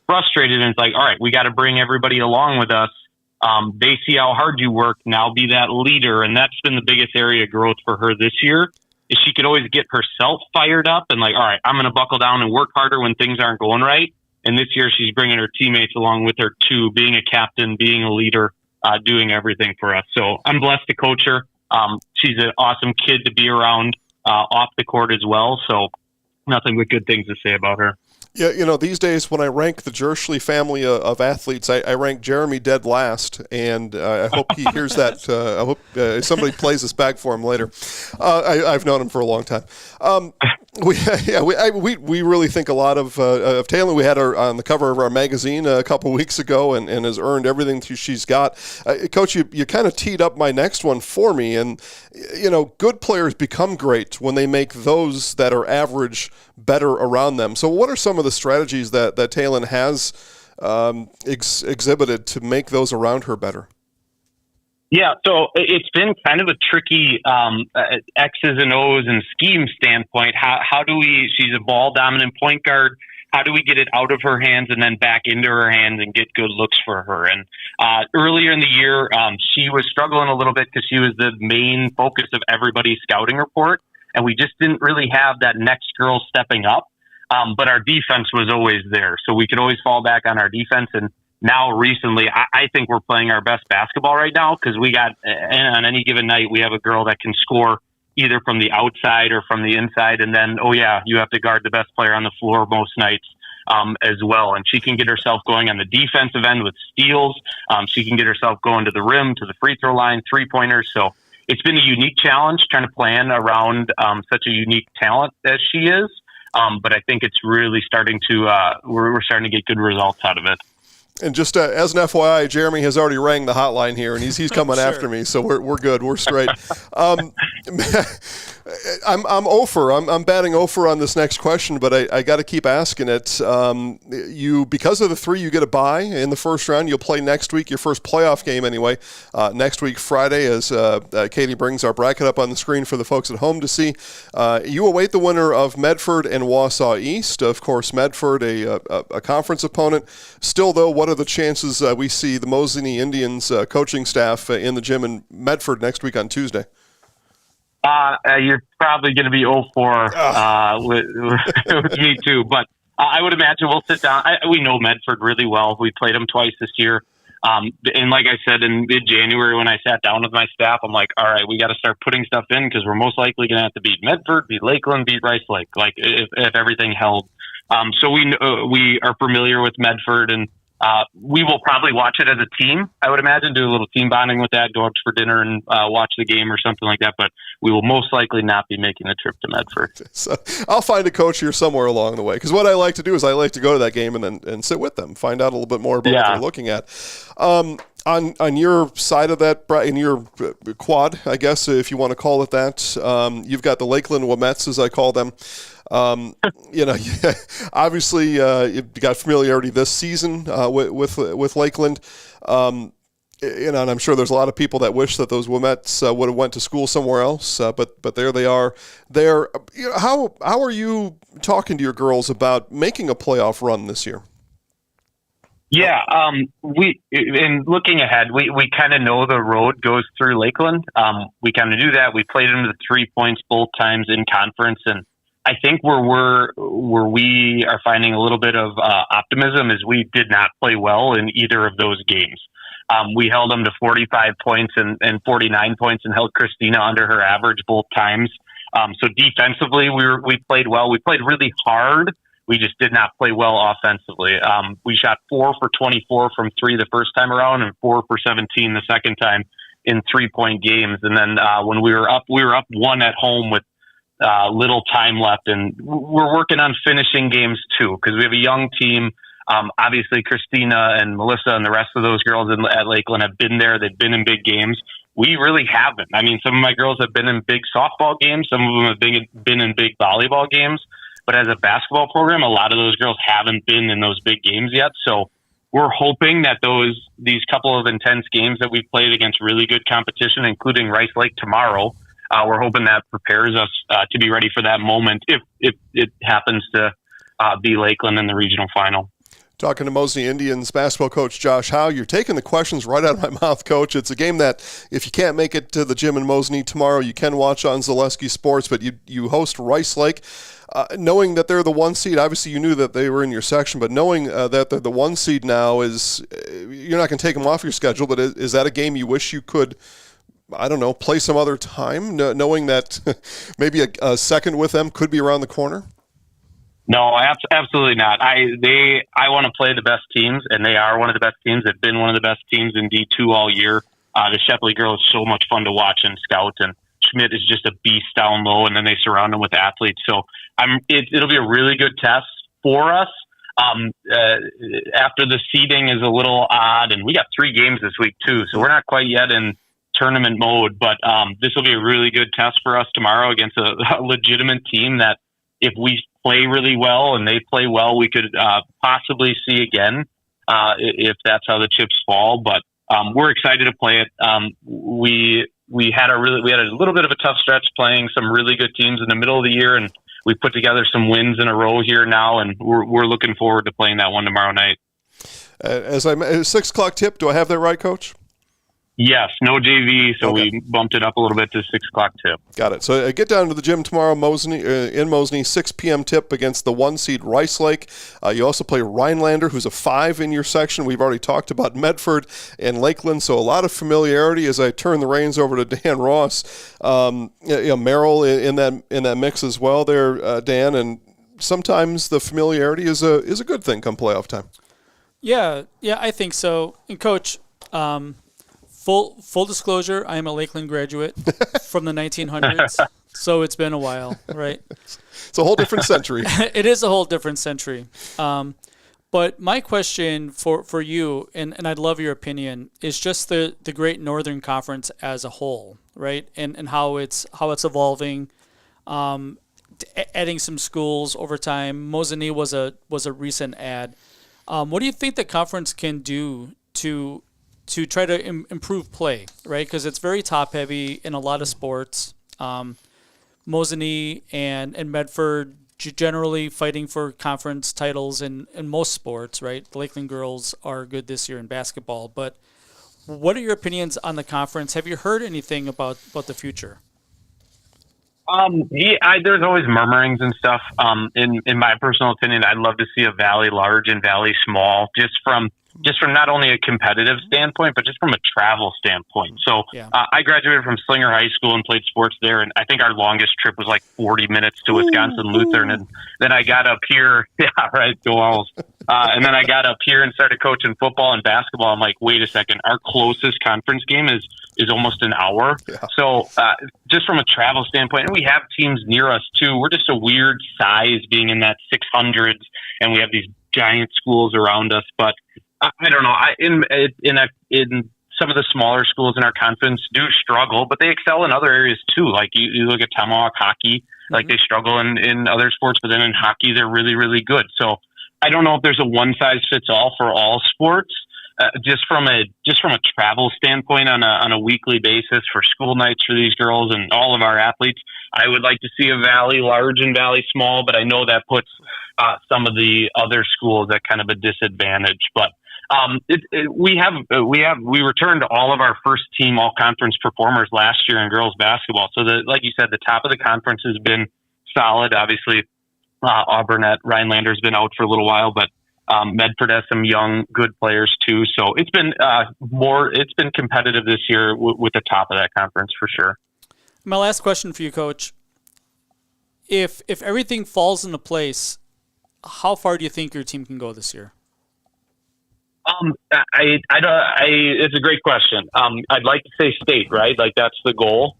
frustrated. And it's like, all right, we got to bring everybody along with us. They see how hard you work. Now be that leader. And that's been the biggest area of growth for her this year, is she could always get herself fired up and like, all right, I'm going to buckle down and work harder when things aren't going right. And this year she's bringing her teammates along with her too, being a captain, being a leader, doing everything for us. So I'm blessed to coach her. She's an awesome kid to be around off the court as well. So nothing but good things to say about her. Yeah, these days when I rank the Jerschley family of athletes, I rank Jeremy dead last, and I hope he hears that. I hope somebody plays this back for him later. I've known him for a long time. We really think a lot of Taylor. We had her on the cover of our magazine a couple weeks ago, and has earned everything she's got. Coach, you kind of teed up my next one for me, and good players become great when they make those that are average better around them. So what are some of the strategies that Taylin has exhibited to make those around her better? Yeah, so it's been kind of a tricky X's and O's and scheme standpoint. How do we, she's a ball dominant point guard, how do we get it out of her hands and then back into her hands and get good looks for her? And earlier in the year, she was struggling a little bit because she was the main focus of everybody's scouting report. And we just didn't really have that next girl stepping up. But our defense was always there. So we could always fall back on our defense. And now recently, I think we're playing our best basketball right now because we got, on any given night, we have a girl that can score either from the outside or from the inside. And then, you have to guard the best player on the floor most nights as well. And she can get herself going on the defensive end with steals. She can get herself going to the rim, to the free throw line, 3-pointers. So it's been a unique challenge trying to plan around such a unique talent as she is. But I think it's really starting to, we're starting to get good results out of it. And just as an FYI, Jeremy has already rang the hotline here, and he's coming sure. after me, so we're good. We're straight. I I'm over. I'm batting over on this next question, but I got to keep asking it. Because of the 3, you get a bye in the first round. You'll play next week, your first playoff game anyway. Next week, Friday, as Katie brings our bracket up on the screen for the folks at home to see. You await the winner of Medford and Wausau East. Of course, Medford, a conference opponent. Still, though, what are the chances we see the Mosinee Indians coaching staff in the gym in Medford next week on Tuesday? You're probably going to be 0-4 with me too, but I would imagine we'll sit down. We know Medford really well. We played them twice this year. And like I said, in mid-January when I sat down with my staff, I'm like, all right, we got to start putting stuff in because we're most likely going to have to beat Medford, beat Lakeland, beat Rice Lake, like if everything held. So we are familiar with Medford, and we will probably watch it as a team. I would imagine do a little team bonding with that, go out for dinner and watch the game or something like that. But we will most likely not be making the trip to Medford. So I'll find a coach here somewhere along the way, because what I like to do is I like to go to that game and sit with them, find out a little bit more about what they're looking at. On your side of that, in your quad, I guess, if you want to call it that, you've got the Lakeland Womets, as I call them. Obviously, you've got familiarity this season with Lakeland. And I'm sure there's a lot of people that wish that those Womets would have went to school somewhere else. But there they are. How are you talking to your girls about making a playoff run this year? Yeah, in looking ahead, we kind of know the road goes through Lakeland. We kind of do that. We played them to 3 points both times in conference, and I think where we are finding a little bit of optimism is we did not play well in either of those games. We held them to 45 points and 49 points and held Christina under her average both times. So defensively, we played well. We played really hard. We just did not play well offensively. We shot 4 for 24 from 3 the first time around and 4 for 17 the second time in 3-point games. And then when we were up 1 at home with little time left, and we're working on finishing games too, because we have a young team. Obviously Christina and Melissa and the rest of those girls at Lakeland have been there. They've been in big games. We really haven't. I mean, some of my girls have been in big softball games. Some of them have been in big volleyball games, but as a basketball program, a lot of those girls haven't been in those big games yet. So we're hoping that these couple of intense games that we've played against really good competition, including Rice Lake tomorrow, we're hoping that prepares us to be ready for that moment if it happens to be Lakeland in the regional final. Talking to Mosinee Indians basketball coach Josh Howe. You're taking the questions right out of my mouth, Coach. It's a game that if you can't make it to the gym in Mosinee tomorrow, you can watch on Zaleski Sports, but you host Rice Lake. Knowing that they're the 1 seed, obviously you knew that they were in your section, but knowing that they're the 1 seed now, you're not going to take them off your schedule, but is that a game you wish you could, I don't know, play some other time, knowing that maybe a second with them could be around the corner? No, absolutely not. I want to play the best teams, and they are one of the best teams. They've been one of the best teams in D2 all year. The Shepley girls is so much fun to watch and scout, and Schmidt is just a beast down low, and then they surround him with athletes. So it'll be a really good test for us. After the seeding is a little odd, and we got 3 games this week too, so we're not quite yet in tournament mode, but this will be a really good test for us tomorrow against a legitimate team that if we play really well and they play well, we could possibly see again if that's how the chips fall. But we're excited to play it. We had a little bit of a tough stretch playing some really good teams in the middle of the year, and we put together some wins in a row here now, and we're looking forward to playing that one tomorrow night. 6 o'clock tip. Do I have that right, Coach? Yes, no JV, so okay. We bumped it up a little bit to 6 o'clock tip. Got it. So get down to the gym tomorrow, in Mosinee, 6 p.m. tip against the 1 seed Rice Lake. You also play Rhinelander, who's a 5 in your section. We've already talked about Medford and Lakeland, so a lot of familiarity as I turn the reins over to Dan Ross. Merrill in that mix as well there, Dan, and sometimes the familiarity is a good thing come playoff time. Yeah, I think so. And Coach, Full disclosure, I am a Lakeland graduate from the 1900s, so it's been a while, right? It's a whole different century. It is a whole different century. But my question for you, and I'd love your opinion, is just the Great Northern Conference as a whole, right? And how it's evolving. adding some schools over time. Mosinee was a recent add. What do you think the conference can do to try to improve play, right? Because it's very top heavy in a lot of sports. Mosinee and Medford generally fighting for conference titles in most sports, right? The Lakeland girls are good this year in basketball. But what are your opinions on the conference? Have you heard anything about the future? There's always murmurings and stuff. In my personal opinion, I'd love to see a Valley large and Valley small, just from not only a competitive standpoint, but just from a travel standpoint. So I graduated from Slinger High School and played sports there, and I think our longest trip was like 40 minutes to Wisconsin Lutheran. And then I got up here, go Owls. And then I got up here and started coaching football and basketball. I'm like, wait a second, our closest conference game is almost an hour. Yeah. So just from a travel standpoint, and we have teams near us too. We're just a weird size being in that 600s, and we have these giant schools around us. But I don't know. In some of the smaller schools in our conference do struggle, but they excel in other areas too. Like you look at Tomahawk hockey, like they struggle in other sports, but then in hockey they're really, really good. So I don't know if there's a one size fits all for all sports. Just from a travel standpoint on a weekly basis for school nights for these girls and all of our athletes, I would like to see a Valley large and Valley small, but I know that puts some of the other schools at kind of a disadvantage. But we returned all of our first team all conference performers last year in girls basketball. So like you said, the top of the conference has been solid. Obviously, Auburnette, Ryan Lander's been out for a little while, but Medford has some young, good players too. So it's been it's been competitive this year with the top of that conference for sure. My last question for you, Coach. If everything falls into place, how far do you think your team can go this year? It's a great question. I'd like to say state, right? Like that's the goal.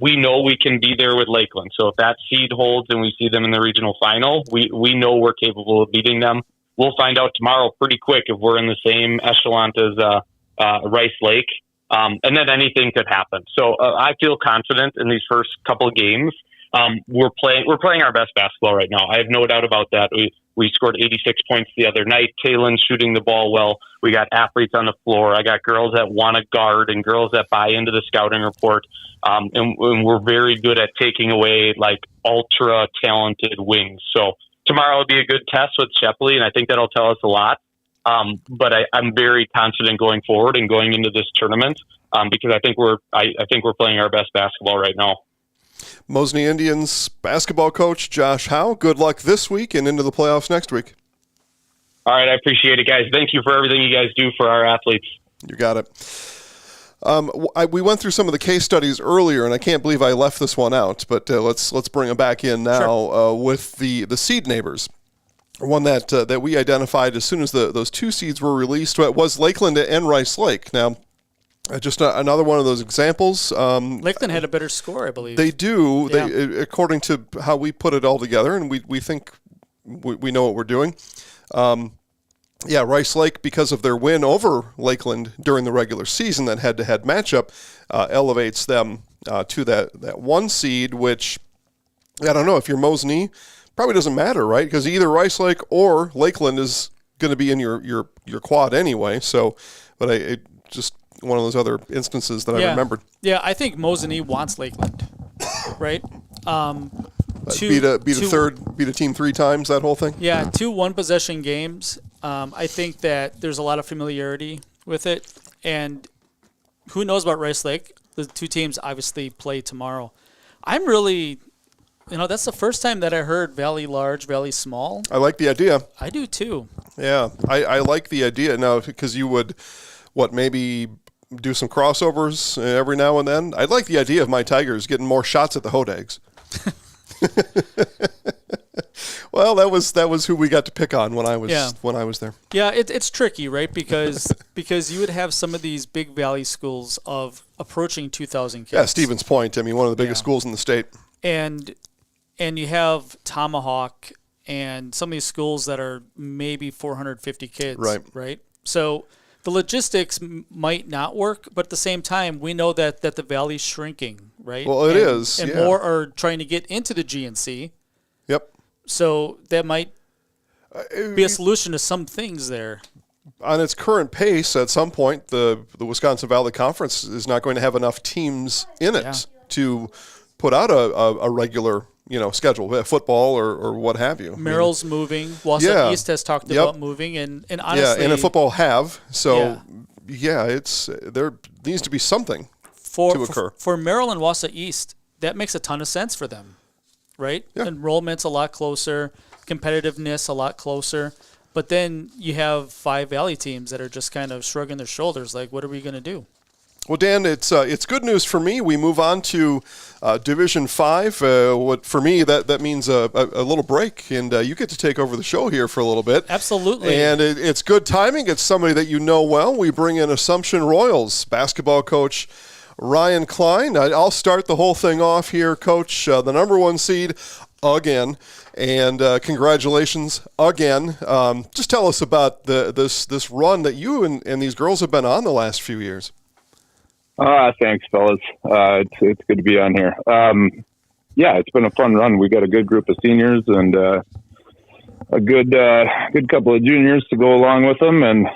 We know we can be there with Lakeland. So if that seed holds and we see them in the regional final, we know we're capable of beating them. We'll find out tomorrow pretty quick if we're in the same echelon as Rice Lake. And then anything could happen. So I feel confident in these first couple of games. We're playing our best basketball right now. I have no doubt about that. We scored 86 points the other night. Kaylin's shooting the ball well. We got athletes on the floor. I got girls that want to guard and girls that buy into the scouting report. And we're very good at taking away like ultra talented wings. So tomorrow will be a good test with Shepley, and I think that'll tell us a lot. But I'm very confident going forward and going into this tournament because I think we're playing our best basketball right now. Mosinee Indians basketball coach Josh Howe, good luck this week and into the playoffs next week. All right, I appreciate it, guys. Thank you for everything you guys do for our athletes. You got it. We went through some of the case studies earlier, and I can't believe I left this one out, but let's bring them back in now. Sure. With the seed neighbors. One that we identified as soon as those two seeds were released was Lakeland and Rice Lake. Now, just another one of those examples. Lakeland had a better score, I believe. They do. Yeah. They, according to how we put it all together, and we think we know what we're doing. Rice Lake, because of their win over Lakeland during the regular season, that head-to-head matchup, elevates them to that one seed, which, I don't know, if you're Mosinee, probably doesn't matter, right? Because either Rice Lake or Lakeland is going to be in your quad anyway. So, but I just one of those other instances that I remembered. Yeah, I think Mosinee wants Lakeland, right? Beat a team 3 times, that whole thing? Yeah, 2 one-possession games. I think that there's a lot of familiarity with it. And who knows about Rice Lake? The 2 teams obviously play tomorrow. I'm really, that's the first time that I heard Valley large, Valley small. I like the idea. I do too. Yeah, I like the idea now because you would, maybe do some crossovers every now and then. I'd like the idea of my Tigers getting more shots at the Hodags. Well, that was who we got to pick on when I was there. Yeah, it's tricky, right? Because you would have some of these big Valley schools of approaching 2,000 kids. Yeah, Stevens Point. I mean, one of the biggest schools in the state. And you have Tomahawk and some of these schools that are maybe 450 kids. Right. So the logistics might not work, but at the same time, we know that the valley's shrinking, right? Well, it is, and yeah. more are trying to get into the GNC. Yep. So that might be a solution to some things there. On its current pace, at some point, the Wisconsin Valley Conference is not going to have enough teams in it to put out a regular, schedule, football or what have you. Merrill's moving. Wausau East has talked about moving, and honestly, and a football have. So it's there needs to be something to occur for Merrill and Wausau East. That makes a ton of sense for them, right? Yeah. Enrollment's a lot closer, competitiveness a lot closer. But then you have 5 Valley teams that are just kind of shrugging their shoulders, like, what are we going to do? Well, Dan, it's good news for me. We move on to Division 5. What for me that means a little break, and you get to take over the show here for a little bit. Absolutely. And it's good timing. It's somebody that you know well. We bring in Assumption Royals basketball coach Ryan Klein. I'll start the whole thing off here, Coach. The number 1 seed again. And congratulations again. Just tell us about this run that you and these girls have been on the last few years. Thanks, fellas. It's good to be on here. It's been a fun run. We got a good group of seniors and a good couple of juniors to go along with them, and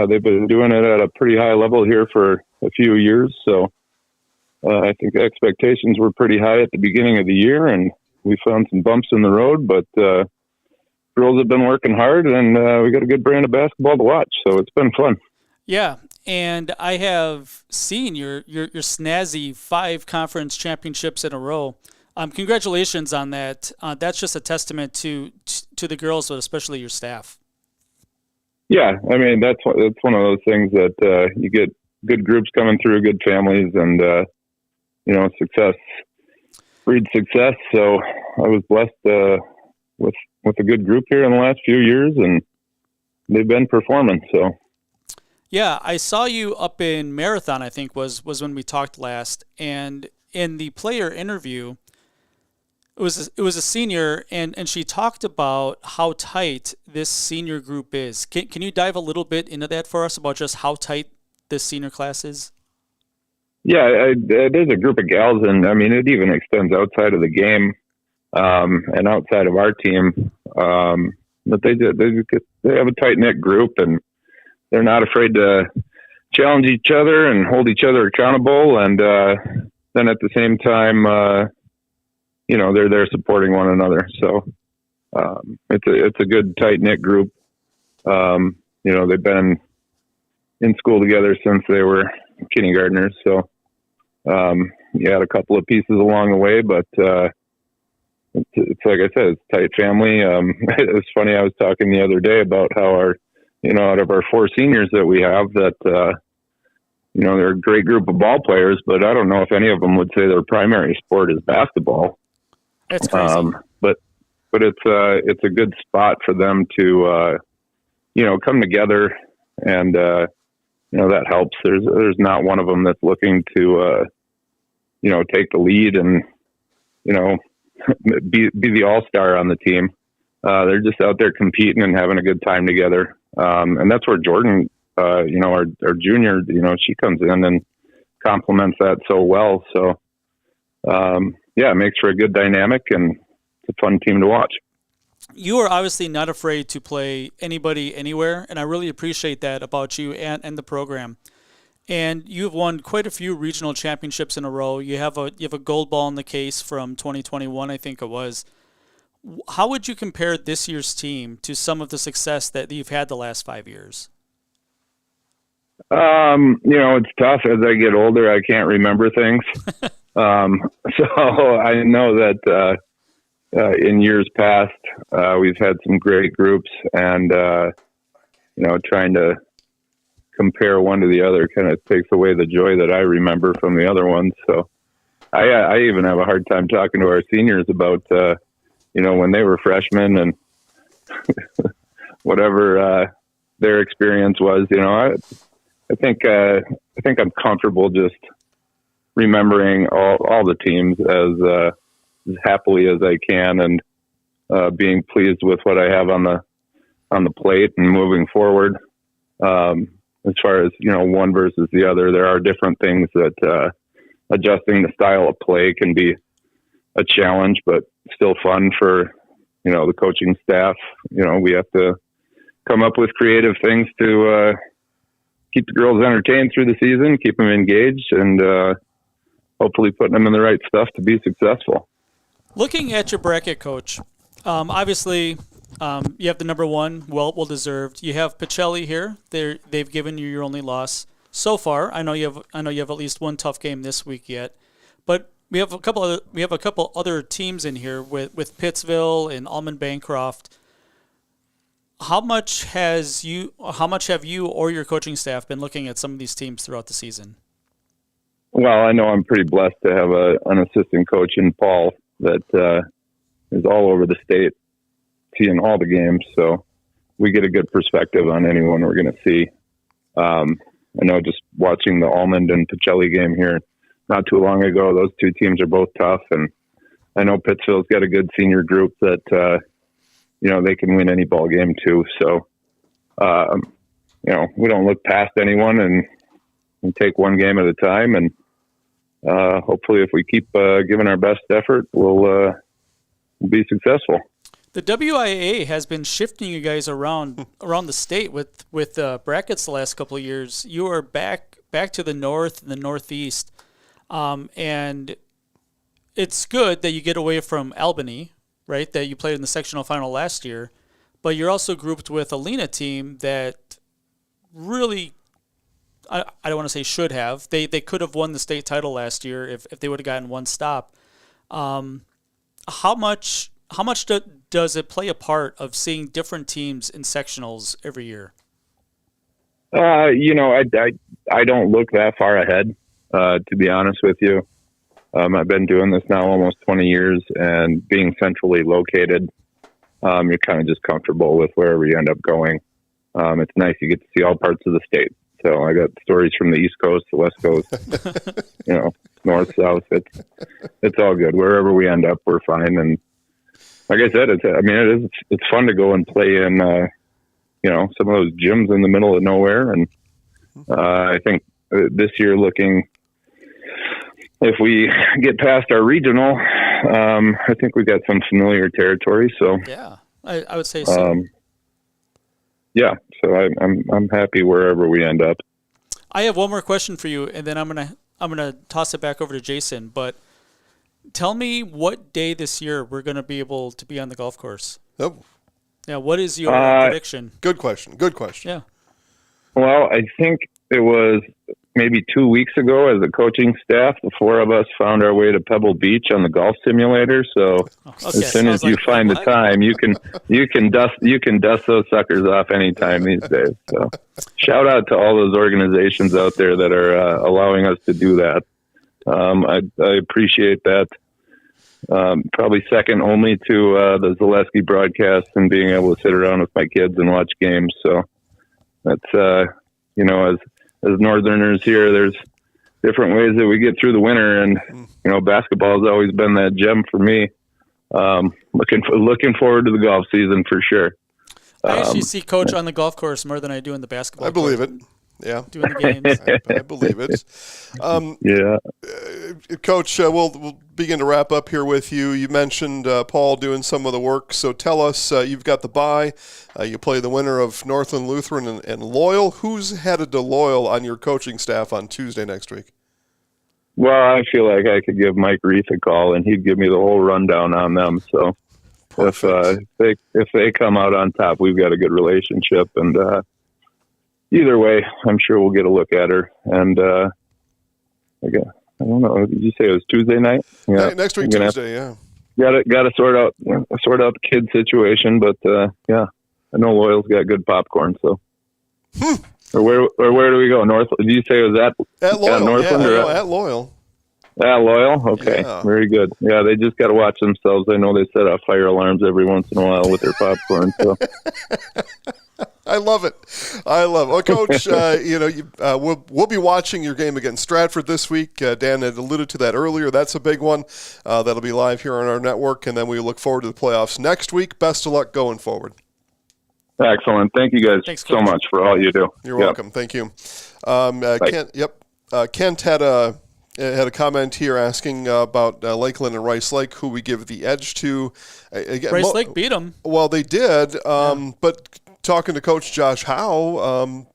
they've been doing it at a pretty high level here for a few years. So I think the expectations were pretty high at the beginning of the year, and we found some bumps in the road, but girls have been working hard, and we got a good brand of basketball to watch, so it's been fun. Yeah, and I have seen your snazzy 5 conference championships in a row. Congratulations on that. That's just a testament to the girls, but especially your staff. Yeah, I mean, that's one of those things that you get good groups coming through, good families, and, success breeds success. So I was blessed with a good group here in the last few years, and they've been performing. So yeah, I saw you up in Marathon, I think was when we talked last, and in the player interview, it was a senior, and she talked about how tight this senior group is. Can you dive a little bit into that for us about just how tight this senior class is? Yeah, there's a group of gals, and I mean, it even extends outside of the game and outside of our team. But they have a tight knit group, and they're not afraid to challenge each other and hold each other accountable. And then at the same time, they're there supporting one another. So it's a good tight knit group. They've been in school together since they were kindergartners. So you had a couple of pieces along the way, but it's like I said, it's a tight family. It was funny. I was talking the other day about how out of our 4 seniors that we have, that they're a great group of ball players, but I don't know if any of them would say their primary sport is basketball. That's crazy. But it's a good spot for them to come together, and that helps. There's not one of them that's looking to take the lead and be the all-star on the team. They're just out there competing and having a good time together. And that's where Jordan, our junior, she comes in and complements that so well. So, it makes for a good dynamic, and it's a fun team to watch. You are obviously not afraid to play anybody anywhere, and I really appreciate that about you and the program. And you've won quite a few regional championships in a row. You have a gold ball in the case from 2021, I think it was. How would you compare this year's team to some of the success that you've had the last 5 years? It's tough. As I get older, I can't remember things. So I know that in years past, we've had some great groups, and trying to compare one to the other kind of takes away the joy that I remember from the other ones. So I even have a hard time talking to our seniors about when they were freshmen and whatever their experience was. I think I'm comfortable just remembering all the teams as happily as I can, and being pleased with what I have on the plate and moving forward. as far as, one versus the other. There are different things that adjusting the style of play can be a challenge, but still fun for, the coaching staff. We have to come up with creative things to keep the girls entertained through the season, keep them engaged, and hopefully putting them in the right stuff to be successful. Looking at your bracket, Coach, obviously you have the number one, well deserved. You have Pacelli here. They've given you your only loss so far. I know you have at least one tough game this week yet, but we have a couple other teams in here with Pittsville and Almond Bancroft. How much have you or your coaching staff been looking at some of these teams throughout the season? Well, I know I'm pretty blessed to have an assistant coach in Paul that is all over the state, seeing all the games. So we get a good perspective on anyone we're going to see. I know just watching the Almond and Pacelli game here not too long ago, those two teams are both tough. And I know Pittsville's got a good senior group that, they can win any ball game too. So, we don't look past anyone and take one game at a time. And hopefully if we keep giving our best effort, we'll be successful. The WIAA has been shifting you guys around the state with brackets the last couple of years. You are back to the north and the northeast, and it's good that you get away from Albany, right? That you played in the sectional final last year, but you're also grouped with a Lena team that really, I don't want to say should have. They could have won the state title last year if they would have gotten one stop. How much does it play a part of seeing different teams in sectionals every year? I don't look that far ahead, to be honest with you. I've been doing this now almost 20 years, and being centrally located, you're kind of just comfortable with wherever you end up going. It's nice you get to see all parts of the state. So I got stories from the East Coast, the West Coast, North, South. It's all good. Wherever we end up, we're fine. And like I said, it's fun to go and play in, some of those gyms in the middle of nowhere. And I think this year, if we get past our regional, I think we got some familiar territory. So yeah, I would say so. Yeah, so I'm happy wherever we end up. I have one more question for you, and then I'm gonna toss it back over to Jason. But tell me what day this year we're gonna be able to be on the golf course. Oh. Yeah, what is your prediction? Good question. Yeah. Well, I think it was maybe 2 weeks ago as a coaching staff, the four of us found our way to Pebble Beach on the golf simulator. So as soon as you find the time, you can dust those suckers off anytime these days. So shout out to all those organizations out there that are allowing us to do that. I appreciate that. Probably second only to the Zaleski broadcast and being able to sit around with my kids and watch games. So that's, as Northerners here, there's different ways that we get through the winter, and basketball has always been that gem for me. Looking forward to the golf season for sure. I actually see Coach on the golf course more than I do in the basketball. I believe it. Yeah, doing the games. I believe it. Yeah, Coach, we'll begin to wrap up here with you. You mentioned Paul doing some of the work, so tell us, you've got the bye. You play the winner of Northland Lutheran and Loyal. Who's headed to Loyal on your coaching staff on Tuesday next week? Well, I feel like I could give Mike Reith a call, and he'd give me the whole rundown on them. So if they come out on top, we've got a good relationship, and either way, I'm sure we'll get a look at her. And I don't know. Did you say it was Tuesday night? Yeah, next week Tuesday. Yeah. Got to sort out the kid situation, but I know Loyal's got good popcorn. So, or where do we go? North? Did you say it was at Loyal? Northland at Loyal. At Loyal. Okay, very good. Yeah, they just got to watch themselves. I know they set off fire alarms every once in a while with their popcorn. So. I love it. Well, Coach, we'll be watching your game against Stratford this week. Dan had alluded to that earlier. That's a big one. That'll be live here on our network, and then we look forward to the playoffs next week. Best of luck going forward. Excellent. Thank you guys so much for all you do. You're welcome. Thank you. Kent had a comment here asking about Lakeland and Rice Lake, who we give the edge to. Again, Rice Lake beat them. Well, they did, but talking to Coach Josh Howe,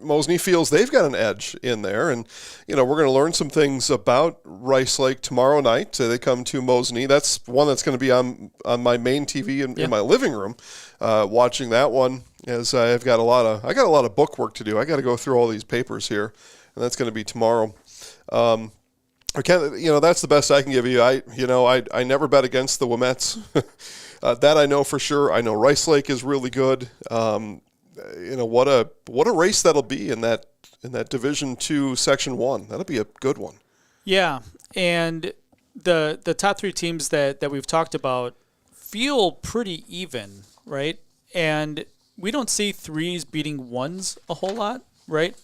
Mosinee feels they've got an edge in there, and we're going to learn some things about Rice Lake tomorrow night. They come to Mosinee. That's one that's going to be on my main TV in my living room, watching that one. As I got a lot of book work to do. I got to go through all these papers here, and that's going to be tomorrow. That's the best I can give you. I never bet against the Wilmettes. That I know for sure. I know Rice Lake is really good. What a race that'll be in that Division II Section 1. That'll be a good one. Yeah, and the top three teams that we've talked about feel pretty even, right? And we don't see threes beating ones a whole lot, right?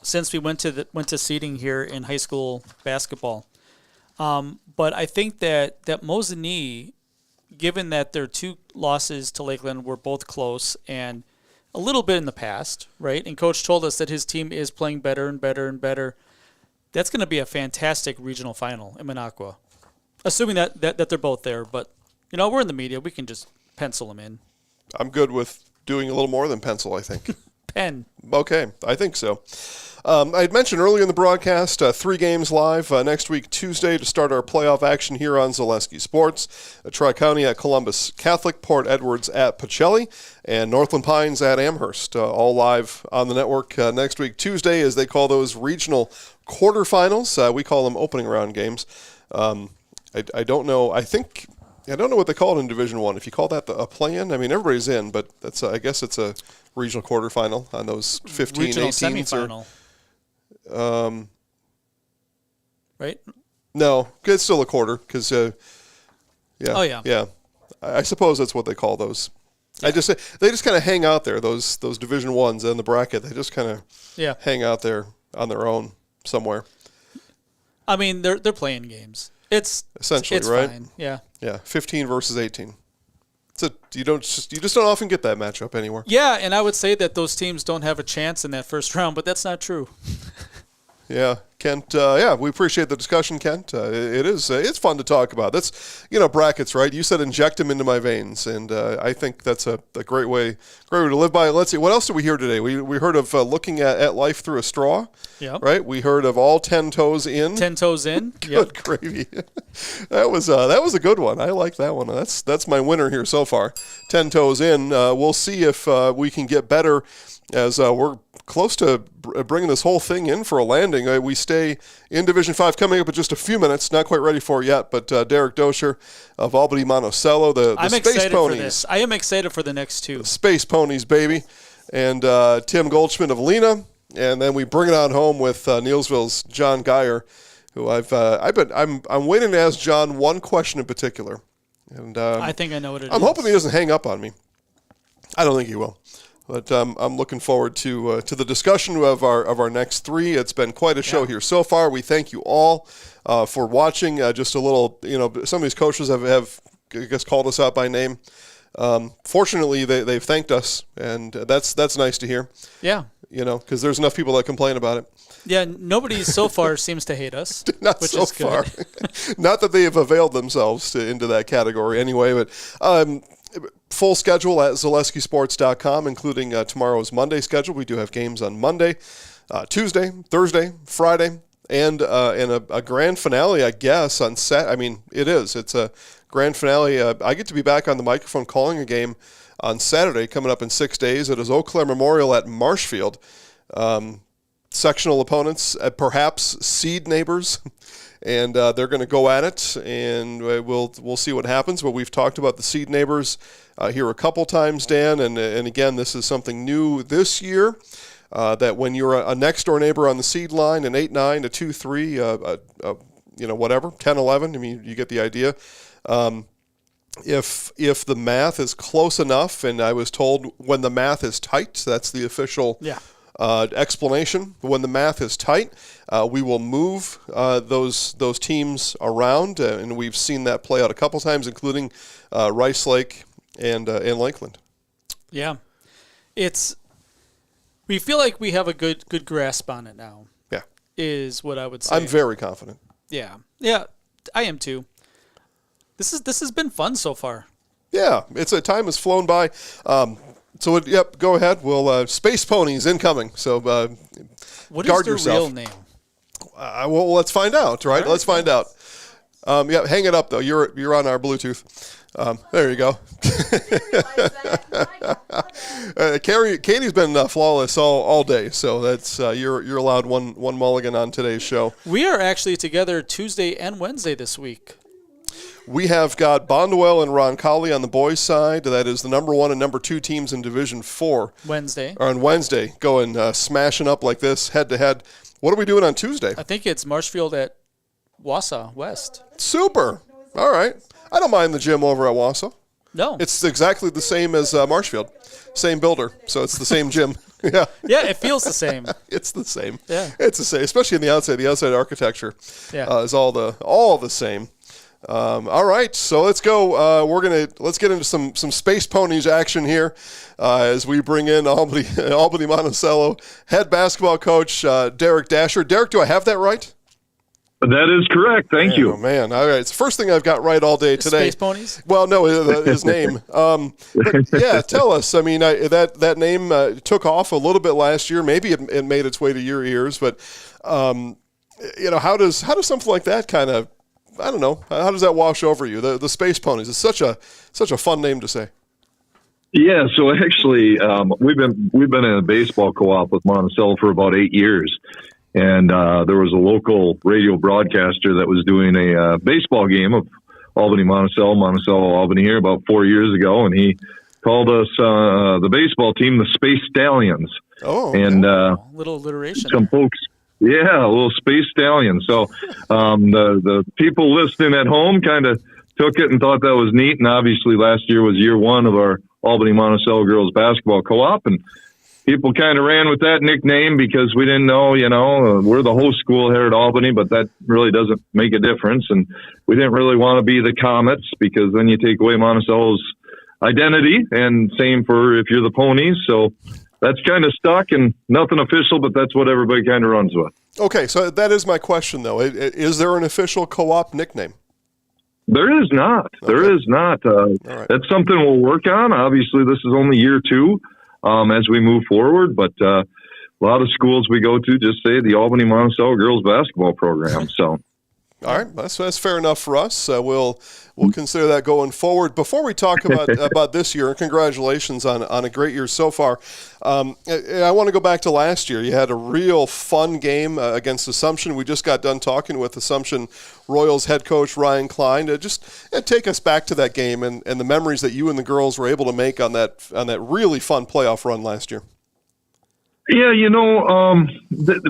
Since we went to seeding here in high school basketball. But I think that Mosinee, given that their two losses to Lakeland were both close and a little bit in the past, right? And Coach told us that his team is playing better and better and better. That's going to be a fantastic regional final in Minocqua, assuming that they're both there. But, we're in the media. We can just pencil them in. I'm good with doing a little more than pencil, I think. Pen. Okay, I think so. I had mentioned earlier in the broadcast, 3 games live next week, Tuesday, to start our playoff action here on Zaleski Sports. Tri-County at Columbus Catholic, Port Edwards at Pacelli, and Northland Pines at Amherst, all live on the network next week, Tuesday, as they call those regional quarterfinals. We call them opening round games. I don't know. I don't know what they call it in Division I. If you call that a play-in, I mean, everybody's in, but that's I guess it's a regional quarterfinal on those 15, regional 18. Semifinal. Right? No, it's still a quarter because, Oh, yeah. Yeah. I suppose that's what they call those. Yeah. They just kind of hang out there, those Division I's in the bracket. They just kind of hang out there on their own somewhere. I mean, they're playing games. It's essentially right. Fine. Yeah. 15 versus 18. You just don't often get that matchup anywhere. Yeah, and I would say that those teams don't have a chance in that first round, but that's not true. Yeah, Kent. We appreciate the discussion, Kent. It is. It's fun to talk about. That's brackets, right? You said inject them into my veins, and I think that's a great way to live by. Let's see. What else did we hear today? We heard of looking at life through a straw. Yeah. Right. We heard of all 10 toes in. 10 toes in. Good gravy. That was a good one. I like that one. That's my winner here so far. 10 toes in. We'll see if we can get better as we're close to bringing this whole thing in for a landing. We stay in Division 5 coming up in just a few minutes. Not quite ready for it yet, but Derik Doescher of Albany Monticello, the Space Ponies. For this. I am excited for the next two. The Space Ponies, baby. And Tim Goldschmidt of Lena. And then we bring it on home with Neillsville's John Gaier, who I'm waiting to ask John one question in particular. And I think I know what it is. I'm hoping he doesn't hang up on me. I don't think he will. But I'm looking forward to the discussion of our next 3. It's been quite a show here so far. We thank you all for watching. Just a little, some of these coaches have I guess called us out by name. Fortunately, they've thanked us, and that's nice to hear. Yeah, because there's enough people that complain about it. Yeah, nobody so far seems to hate us. Not which so is far. Not that they have availed themselves into that category anyway, but. Full schedule at ZaleskiSports.com, including tomorrow's Monday schedule. We do have games on Monday, Tuesday, Thursday, Friday, and a grand finale, I guess, on Saturday. I mean, it is. It's a grand finale. I get to be back on the microphone calling a game on Saturday, coming up in 6 days. It is Eau Claire Memorial at Marshfield. Sectional opponents, perhaps seed neighbors. And they're going to go at it, and we'll see what happens. But we've talked about the seed neighbors here a couple times, Dan, and again, this is something new this year. That when you're a next door neighbor on the seed line, an 8-9, a 2-3, whatever, 10-11. I mean, you get the idea. If the math is close enough, and I was told when the math is tight, that's the official. Yeah. Explanation. When the math is tight, we will move those teams around, and we've seen that play out a couple times, including Rice Lake and Lakeland. Yeah, we feel like we have a good grasp on it now. Yeah. Is what I would say. I'm very confident. Yeah, I am too. This has been fun so far. Yeah, time has flown by. Go ahead. We'll Space Ponies incoming. So what guard is their yourself. real name? Well, let's find out. Right? Let's find out. Hang it up though. You're on our Bluetooth. There you go. Katie's been flawless all day, so that's you're allowed one mulligan on today's show. We are actually together Tuesday and Wednesday this week. We have got Bondwell and Roncalli on the boys' side. That is the number 1 and number 2 teams in Division 4. On Wednesday, going smashing up like this head to head. What are we doing on Tuesday? I think it's Marshfield at Wausau West. Super. All right. I don't mind the gym over at Wausau. No. It's exactly the same as Marshfield. Same builder, so it's the same gym. Yeah. Yeah, it feels the same. It's the same. Yeah. It's the same, especially in the outside. The outside architecture is all the same. All right, so let's go. Let's get into some Space Ponies action here as we bring in Albany Monticello head basketball coach Derik Doescher. Derik, do I have that right? That is correct. Thank you. Oh, man. All right. It's the first thing I've got right all day today. Space Ponies? Well, no, his name. But yeah, tell us. I mean, that name took off a little bit last year. Maybe it made its way to your ears. But, how does something like that kind of, I don't know, how does that wash over you? The Space Ponies. It's such a fun name to say. Yeah, so actually, we've been in a baseball co-op with Monticello for about 8 years. And there was a local radio broadcaster that was doing a baseball game of Albany, Monticello, Albany here about 4 years ago, and he called us the baseball team the Space Stallions. Oh, and little alliteration. Some folks, a little Space Stallion. So the people listening at home kind of took it and thought that was neat. And obviously, last year was year 1 of our Albany Monticello girls basketball co-op, and people kind of ran with that nickname because we didn't know, we're the host school here at Albany, but that really doesn't make a difference. And we didn't really want to be the Comets because then you take away Monticello's identity, and same for if you're the Ponies. So that's kind of stuck and nothing official, but that's what everybody kind of runs with. Okay, so that is my question, though. Is there an official co-op nickname? There is not. Okay. There is not. Right. That's something we'll work on. Obviously, this is only year 2. As we move forward, but a lot of schools we go to just say the Albany Monticello girls basketball program. So, all right, that's fair enough for us. We'll consider that going forward. Before we talk about this year, and congratulations on a great year so far. I want to go back to last year. You had a real fun game against Assumption. We just got done talking with Assumption Royals head coach Ryan Klein. Just take us back to that game and the memories that you and the girls were able to make on that really fun playoff run last year. Yeah,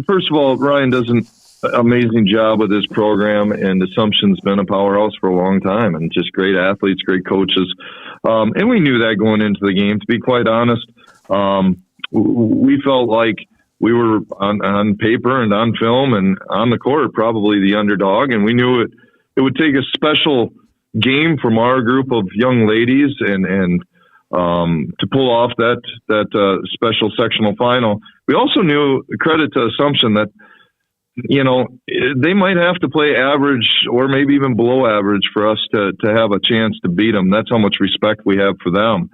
first of all, Ryan does an amazing job with his program, and Assumption's been a powerhouse for a long time, and just great athletes, great coaches. And we knew that going into the game, to be quite honest. We felt like we were on paper and on film and on the court probably the underdog, and we knew it would take a special game from our group of young ladies and to pull off that special sectional final. We also knew, credit to Assumption, that they might have to play average or maybe even below average for us to have a chance to beat them. That's how much respect we have for them.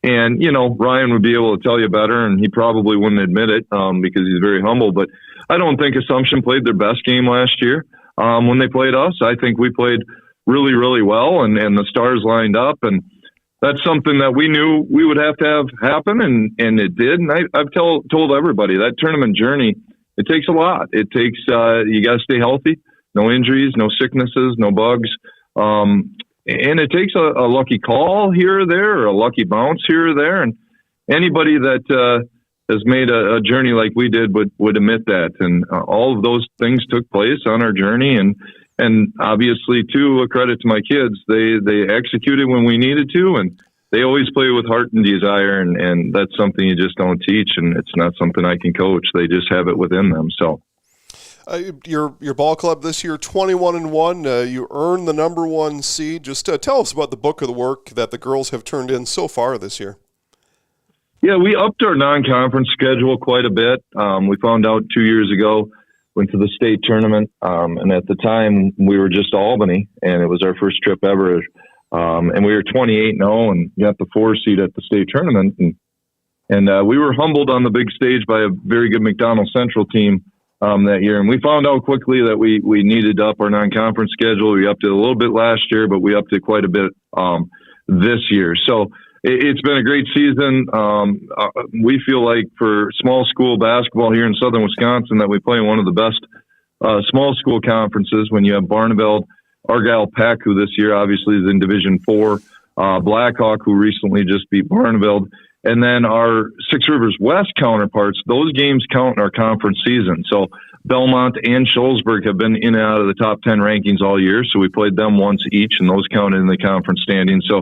And, Ryan would be able to tell you better, and he probably wouldn't admit it because he's very humble. But I don't think Assumption played their best game last year when they played us. I think we played really, really well, and the stars lined up. And that's something that we knew we would have to have happen, and it did. And I've told everybody that tournament journey, it takes a lot. It takes, you got to stay healthy, no injuries, no sicknesses, no bugs. And it takes a lucky call here or there, or a lucky bounce here or there. And anybody that has made a journey like we did would admit that. And all of those things took place on our journey. And obviously, too, a credit to my kids, they executed when we needed to, and they always play with heart and desire, and that's something you just don't teach, and it's not something I can coach. They just have it within them. So, your ball club this year, 21-1. You earned the number 1 seed. Just tell us about the book of the work that the girls have turned in so far this year. Yeah, we upped our non-conference schedule quite a bit. We found out 2 years ago, went to the state tournament, and at the time we were just Albany, and it was our first trip ever. And we were 28-0 and got the 4 seed at the state tournament. And we were humbled on the big stage by a very good McDonald Central team that year. And we found out quickly that we needed to up our non-conference schedule. We upped it a little bit last year, but we upped it quite a bit this year. So it's been a great season. We feel like for small school basketball here in southern Wisconsin that we play in one of the best small school conferences when you have Barneveld, Argyle Peck, who this year obviously is in Division 4, Blackhawk, who recently just beat Barneveld, and then our Six Rivers West counterparts. Those games count in our conference season. So Belmont and Shullsburg have been in and out of the top 10 rankings all year, so we played them once each, and those counted in the conference standings. So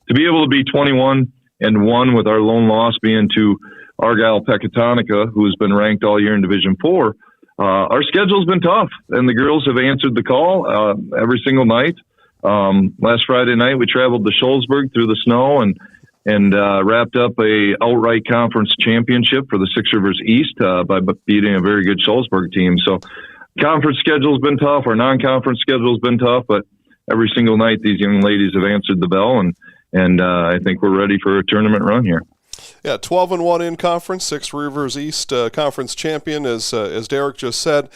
to be able to be 21-1 with our lone loss being to Argyle Pecatonica, who has been ranked all year in Division 4, our schedule's been tough, and the girls have answered the call every single night. Last Friday night, we traveled to Shullsburg through the snow and wrapped up a outright conference championship for the Six Rivers East by beating a very good Shullsburg team. So conference schedule's been tough. Our non-conference schedule's been tough, but every single night these young ladies have answered the bell, and I think we're ready for a tournament run here. Yeah, 12-1 in conference, Six Rivers East conference champion, as Derik just said.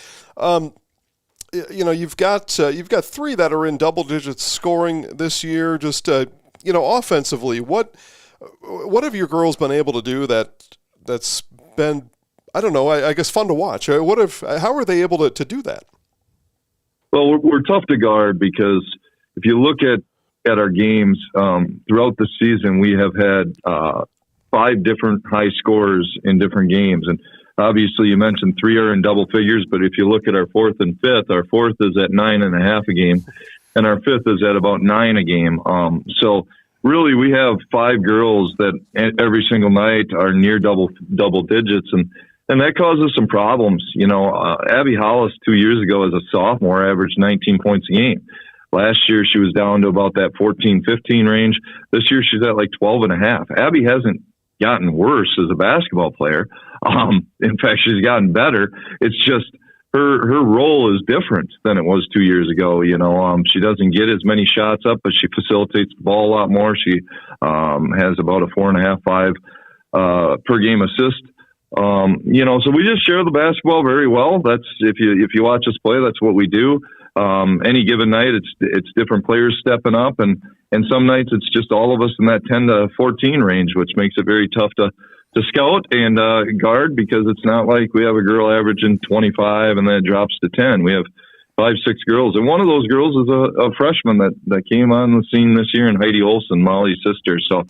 You've got 3 that are in double digits scoring this year. Just offensively, what have your girls been able to do that's been, I don't know, I guess fun to watch? How are they able to do that? Well, we're tough to guard because if you look at our games throughout the season, we have had 5 different high scorers in different games. And obviously you mentioned 3 are in double figures, but if you look at our 4th and 5th, our 4th is at 9.5 a game and our 5th is at about 9 a game. So really we have 5 girls that every single night are near double digits. And that causes some problems. Abby Hollis 2 years ago as a sophomore averaged 19 points a game. Last year she was down to about that 14, 15 range. This year she's at like 12.5. Abby hasn't gotten worse as a basketball player. In fact, she's gotten better. It's just her role is different than it was 2 years ago. She doesn't get as many shots up, but she facilitates the ball a lot more. She has about a 4.5, 5 per game assist. So we just share the basketball very well. That's if you watch us play, that's what we do. Any given night, it's different players stepping up, and some nights it's just all of us in that 10 to 14 range, which makes it very tough to scout and guard, because it's not like we have a girl averaging 25 and then it drops to 10. We have 5, 6 girls, and one of those girls is a freshman that came on the scene this year, and Heidi Olson, Molly's sister. So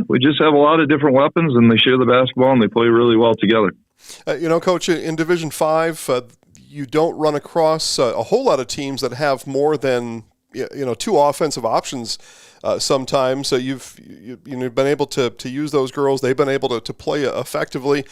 we just have a lot of different weapons, and they share the basketball and they play really well together. Coach, in Division 5, you don't run across a whole lot of teams that have more than 2 offensive options sometimes. So you've been able to use those girls. They've been able to play effectively.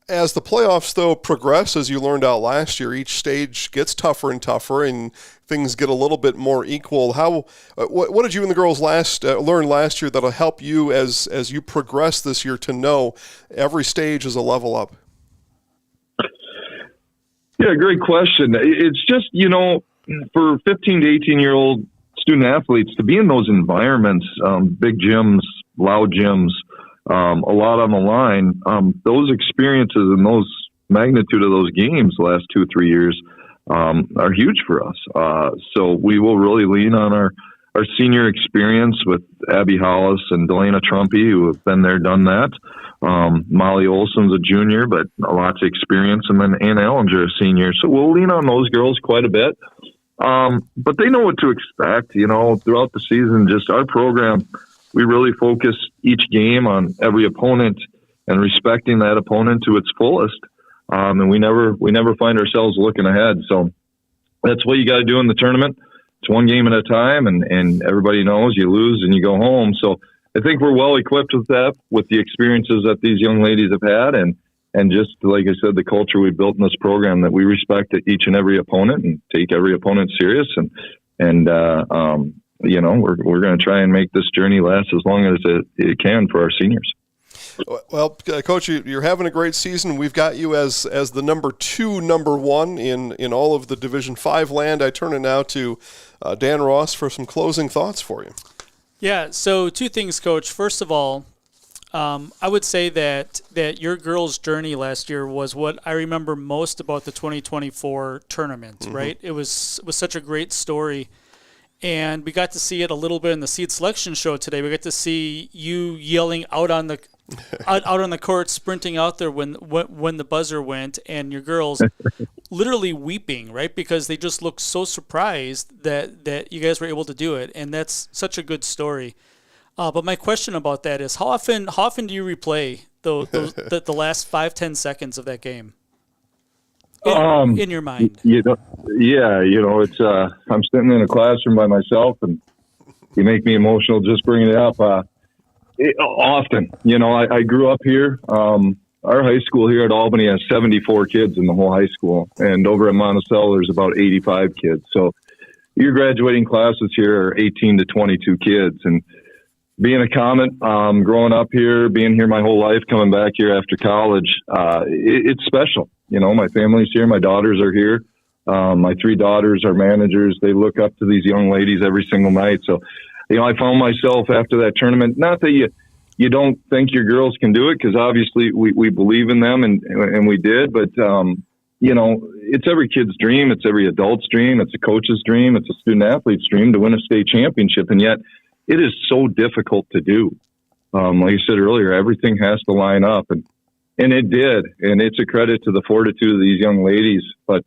As the playoffs, though, progress, as you learned out last year, each stage gets tougher and tougher, and things get a little bit more equal. What did you and the girls learn last year that'll help you as you progress this year to know every stage is a level up? Yeah, great question. It's just, for 15 to 18-year-old student athletes to be in those environments, big gyms, loud gyms, a lot on the line, those experiences and those magnitude of those games the last 2-3 years are huge for us. So we will really lean on our senior experience with Abby Hollis and Delana Trumpy, who have been there, done that. Molly Olson's a junior, but lots of experience, and then Ann Ellinger, a senior. So we'll lean on those girls quite a bit. But they know what to expect, throughout the season. Just our program, we really focus each game on every opponent and respecting that opponent to its fullest. And we never find ourselves looking ahead. So that's what you got to do in the tournament. It's one game at a time, and everybody knows you lose and you go home. So I think we're well equipped with that, with the experiences that these young ladies have had, and just like I said, the culture we built in this program, that we respect each and every opponent and take every opponent serious. And we're going to try and make this journey last as long as it can for our seniors. Well, Coach, you're having a great season. We've got you as the number 1 in all of the Division 5 land. I turn it now to Dan Ross for some closing thoughts for you. Yeah, so 2 things, Coach. First of all, I would say that your girls' journey last year was what I remember most about the 2024 tournament, right? It was such a great story. And we got to see it a little bit in the seed selection show today. We got to see you yelling out on the out on the court, sprinting out there when the buzzer went, and your girls literally weeping, right? Because they just looked so surprised that you guys were able to do it, and that's such a good story. But my question about that is, how often do you replay the last 5-10 seconds of that game in your mind? It's I'm sitting in a classroom by myself, and you make me emotional just bringing it up. Often, I grew up here. Our high school here at Albany has 74 kids in the whole high school, and over at Monticello there's about 85 kids. So your graduating classes here are 18 to 22 kids, and being a Comet, growing up here, being here my whole life, coming back here after college, it's special. My family's here. My daughters are here. My 3 daughters are managers. They look up to these young ladies every single night. So, I found myself after that tournament, not that you don't think your girls can do it, because obviously we believe in them and we did, but, it's every kid's dream. It's every adult's dream. It's a coach's dream. It's a student athlete's dream to win a state championship. And yet it is so difficult to do. Like you said earlier, everything has to line up, and it did. And it's a credit to the fortitude of these young ladies. But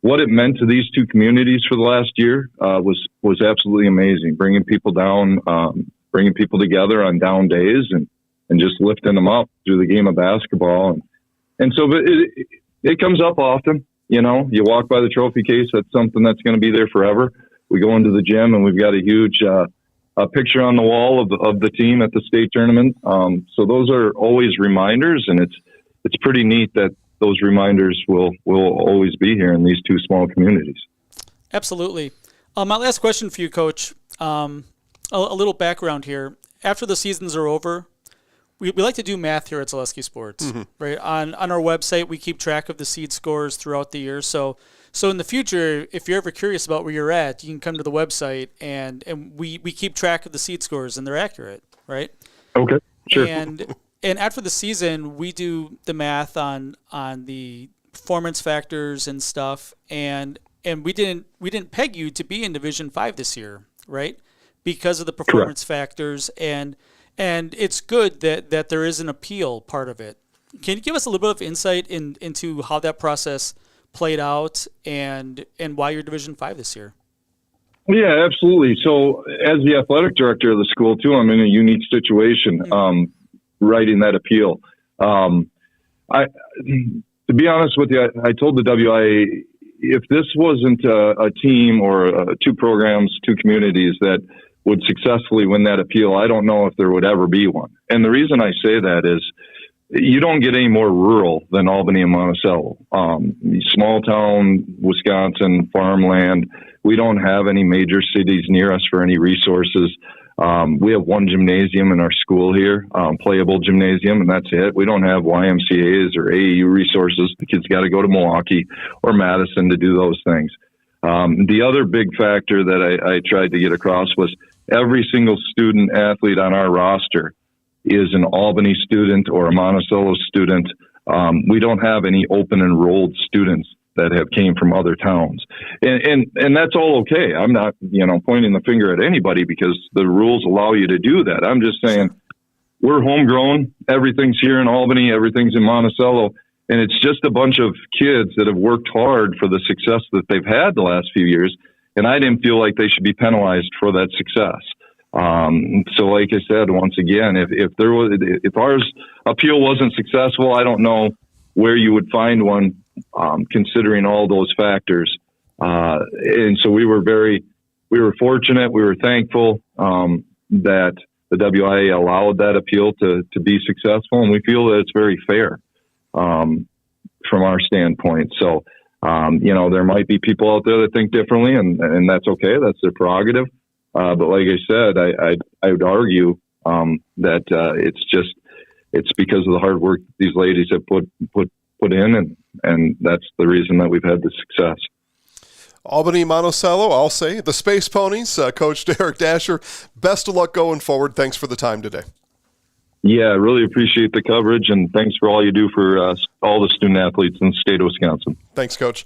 what it meant to these 2 communities for the last year was absolutely amazing. Bringing people down, bringing people together on down days, and just lifting them up through the game of basketball. And so it comes up often. You walk by the trophy case. That's something that's going to be there forever. We go into the gym, and we've got a huge a picture on the wall of the team at the state tournament. So those are always reminders, and it's pretty neat that those reminders will always be here in these 2 small communities. Absolutely. My last question for you, Coach, a little background here. After the seasons are over, we like to do math here at Zaleski Sports, right? On our website, we keep track of the seed scores throughout the year. So in the future, if you're ever curious about where you're at, you can come to the website, and we keep track of the seed scores, and they're accurate, right? Okay, sure. And after the season, we do the math on the performance factors and stuff, and we didn't peg you to be in Division 5 this year, right? Because of the performance factors, and it's good that there is an appeal part of it. Can you give us a little bit of insight into how that process played out and why you're Division 5 this year? Yeah, absolutely. So as the athletic director of the school too, I'm in a unique situation, writing that appeal. To be honest with you, I told the WIA, if this wasn't a team or 2 programs, 2 communities that would successfully win that appeal, I don't know if there would ever be one. And the reason I say that is you don't get any more rural than Albany and Monticello. Small town, Wisconsin, farmland. We don't have any major cities near us for any resources. We have 1 gymnasium in our school here, playable gymnasium, and that's it. We don't have YMCAs or AAU resources. The kids got to go to Milwaukee or Madison to do those things. The other big factor that I tried to get across was every single student athlete on our roster is an Albany student or a Monticello student. We don't have any open enrolled students that have came from other towns. And that's all okay. I'm not, pointing the finger at anybody because the rules allow you to do that. I'm just saying we're homegrown. Everything's here in Albany. Everything's in Monticello. And it's just a bunch of kids that have worked hard for the success that they've had the last few years. And I didn't feel like they should be penalized for that success. So like I said, once again, if our appeal wasn't successful, I don't know where you would find one, considering all those factors. And so we were fortunate. We were thankful, that the WIA allowed that appeal to be successful. And we feel that it's very fair, from our standpoint. So, there might be people out there that think differently, and that's okay. That's their prerogative. But like I said, I would argue that it's just it's because of the hard work these ladies have put in, and that's the reason that we've had the success. Albany, Monticello, I'll say, the Space Ponies, Coach Derik Doescher, best of luck going forward. Thanks for the time today. Yeah, I really appreciate the coverage, and thanks for all you do for all the student athletes in the state of Wisconsin. Thanks, Coach.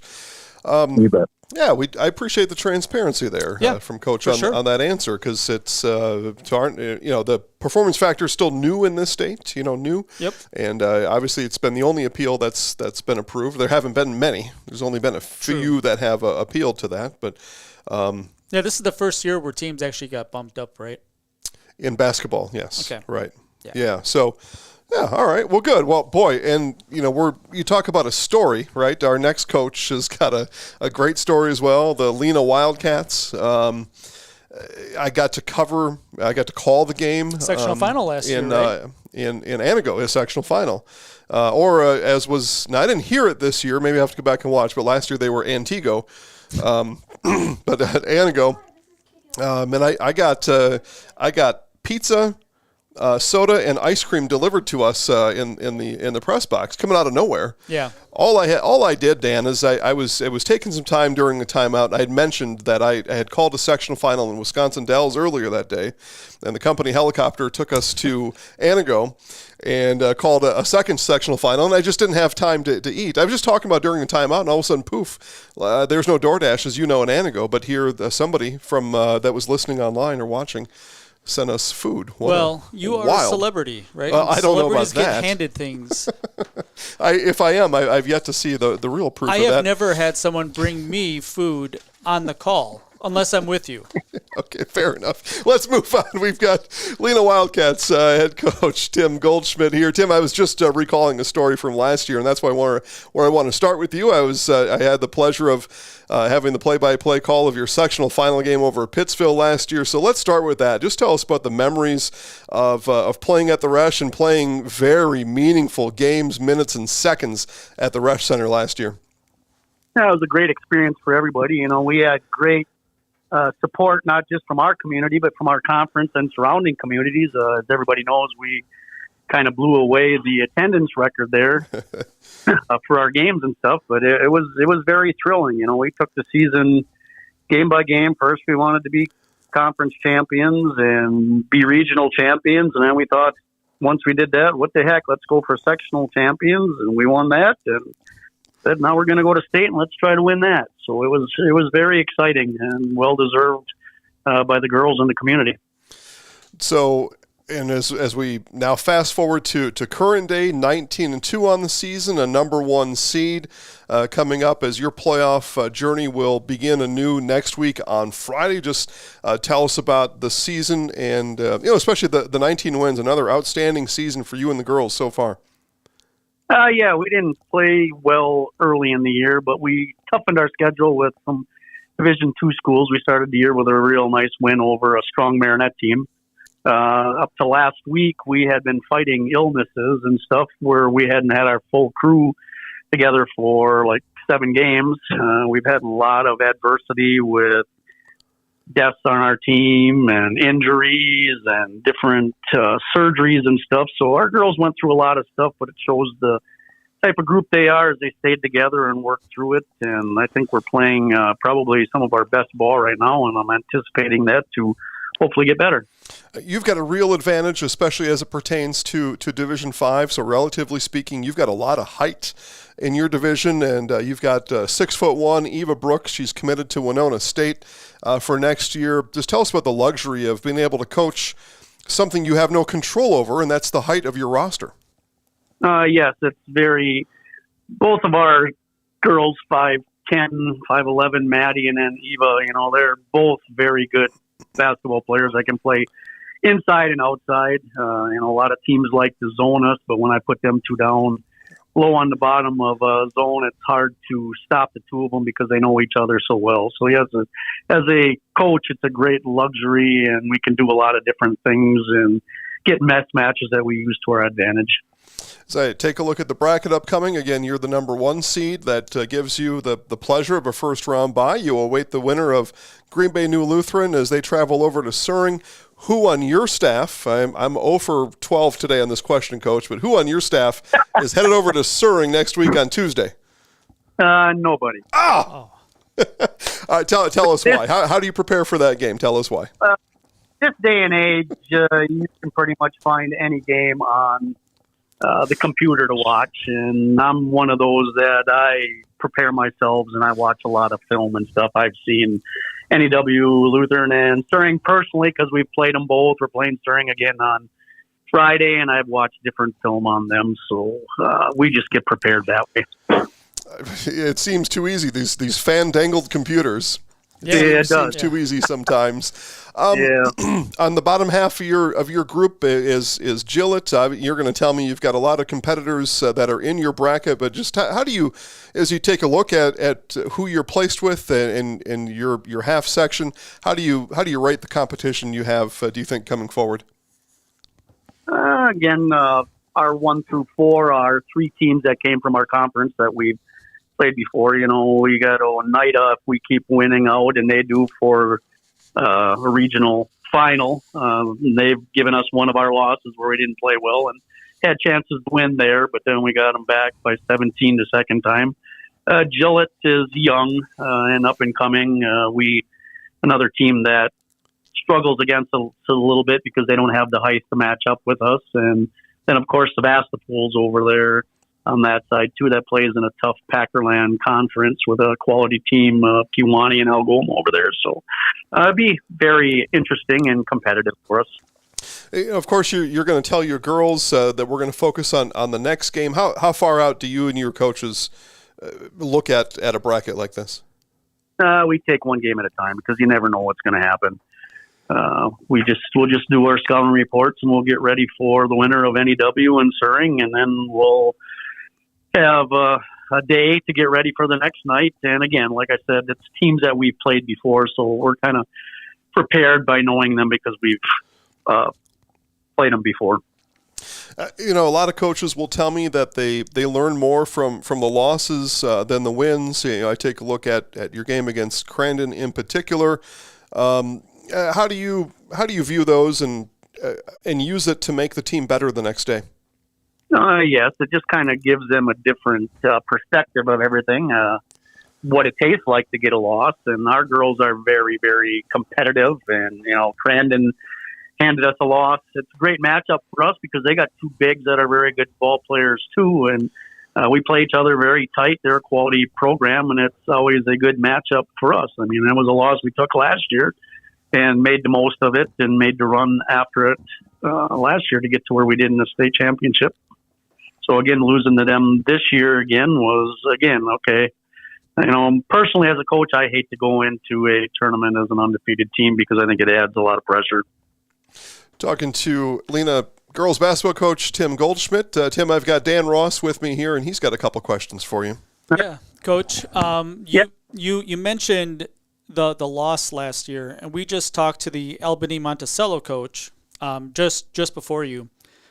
You bet. Yeah, I appreciate the transparency there from Coach on that answer, because it's the performance factor is still new in this state. New. Yep. And obviously, it's been the only appeal that's been approved. There haven't been many. There's only been a few that have appealed to that. But this is the first year where teams actually got bumped up, right? In basketball, yes. Okay. Right. Yeah. So. Yeah, all right. Well, good. Well, boy, and you talk about a story, right? Our next coach has got a great story as well. The Lena Wildcats. I got to call the game. Sectional final last year, right? In Anago, a sectional final. I didn't hear it this year. Maybe I have to go back and watch. But last year they were Antigo. But at Anago, and I got pizza, soda and ice cream delivered to us in the press box, coming out of nowhere. Yeah. All I did, Dan, is I was taking some time during the timeout. I had mentioned that I had called a sectional final in Wisconsin Dells earlier that day, and the company helicopter took us to Anago and called a second sectional final, and I just didn't have time to eat. I was just talking about during the timeout, and all of a sudden, poof, there's no DoorDash, as you know, in Anago, but here somebody from that was listening online or watching sent us food. You are a celebrity, right? I don't know about that. Celebrities get handed things. I've yet to see the real proof of that. I have never had someone bring me food on the call, unless I'm with you. Okay, fair enough. Let's move on. We've got Lena Wildcats head coach Tim Goldschmidt here. Tim, I was just recalling a story from last year, and that's why I want to start with you. I had the pleasure of having the play-by-play call of your sectional final game over at Pittsville last year. So let's start with that. Just tell us about the memories of playing at the Resch and playing very meaningful games, minutes, and seconds at the Resch Center last year. Yeah, it was a great experience for everybody. We had great support, not just from our community, but from our conference and surrounding communities. As everybody knows, we kind of blew away the attendance record there for our games and stuff. But it was very thrilling. We took the season game by game. First, we wanted to be conference champions and be regional champions, and then we thought, once we did that, what the heck? Let's go for sectional champions, and we won that. And said, now we're going to go to state and let's try to win that. So it was very exciting and well deserved by the girls in the community. So, and as we now fast forward to current day, 19-2 on the season, a number one seed coming up as your playoff journey will begin anew next week on Friday. Just tell us about the season and especially the 19 wins, another outstanding season for you and the girls so far. Yeah, we didn't play well early in the year, but we toughened our schedule with some Division II schools. We started the year with a real nice win over a strong Marinette team. Up to last week, we had been fighting illnesses and stuff where we hadn't had our full crew together for like 7 games. We've had a lot of adversity with deaths on our team and injuries and different surgeries and stuff. So our girls went through a lot of stuff, but it shows the type of group they are as they stayed together and worked through it. And I think we're playing probably some of our best ball right now, and I'm anticipating that to hopefully get better. You've got a real advantage, especially as it pertains to Division 5. So relatively speaking, you've got a lot of height in your division, and you've got 6'1" Eva Brooks. She's committed to Winona State for next year. Just tell us about the luxury of being able to coach something you have no control over, and that's the height of your roster. Yes, it's very. Both of our girls, 5'10", 5'11", Maddie, and then Eva. They're both very good basketball players. I can play inside and outside. A lot of teams like to zone us, but when I put them two down low on the bottom of a zone, it's hard to stop the two of them because they know each other so well. So yes, as a coach, it's a great luxury, and we can do a lot of different things and get matches that we use to our advantage. So take a look at the bracket upcoming. Again, you're the number one seed. That gives you the pleasure of a first-round bye. You await the winner of Green Bay New Lutheran as they travel over to Suring. who on your staff, I'm 0 for 12 today on this question, Coach, but who on your staff is headed over to Suring next week on Tuesday? Nobody. Oh! All right, tell us why. How do you prepare for that game? Tell us why. This day and age, you can pretty much find any game on the computer to watch, and I'm one of those that I prepare myself and I watch a lot of film and stuff. I've seen NEW, Lutheran, and Suring personally because we've played them both. We're playing Suring again on Friday, and I've watched different film on them, so we just get prepared that way. It seems too easy, these fan-dangled computers. It does. Too easy sometimes. On the bottom half of your group is Gillett. You're going to tell me you've got a lot of competitors that are in your bracket, but just how do you, as you take a look at who you're placed with in your half section, how do you rate the competition you have? Do you think coming forward? Again, our 1 through 4 are 3 teams that came from our conference that we've played before. We got Oneida if we keep winning out, and they do for a regional final. They've given us one of our losses where we didn't play well and had chances to win there, but then we got them back by 17 the second time. Gillett is young and up and coming. Another team that struggles against us a little bit because they don't have the height to match up with us. And then, of course, Sevastopol's over there on that side, too, that plays in a tough Packerland conference with a quality team, Kewanee and Algoma over there. So it'd be very interesting and competitive for us. Of course, you're going to tell your girls that we're going to focus on the next game. How far out do you and your coaches look at a bracket like this? We take one game at a time because you never know what's going to happen. We'll just do our scouting reports and we'll get ready for the winner of NEW and Suring, and then we'll have a day to get ready for the next night. And again, like I said, it's teams that we've played before, so we're kind of prepared by knowing them because we've played them before. A lot of coaches will tell me that they learn more from the losses than the wins. I take a look at your game against Crandon in particular. How do you view those and use it to make the team better the next day? Yes, it just kind of gives them a different perspective of everything, what it tastes like to get a loss. And our girls are very, very competitive. And, Crandon handed us a loss. It's a great matchup for us because they got 2 bigs that are very good ball players, too. And we play each other very tight. They're a quality program, and it's always a good matchup for us. I mean, that was a loss we took last year and made the most of it and made the run after it last year to get to where we did in the state championship. So, again, losing to them this year was, okay. Personally, as a coach, I hate to go into a tournament as an undefeated team because I think it adds a lot of pressure. Talking to Lena girls basketball coach Tim Goldschmidt. Tim, I've got Dan Ross with me here, and he's got a couple questions for you. Yeah, Coach. You mentioned the loss last year, and we just talked to the Albany Monticello coach just before you.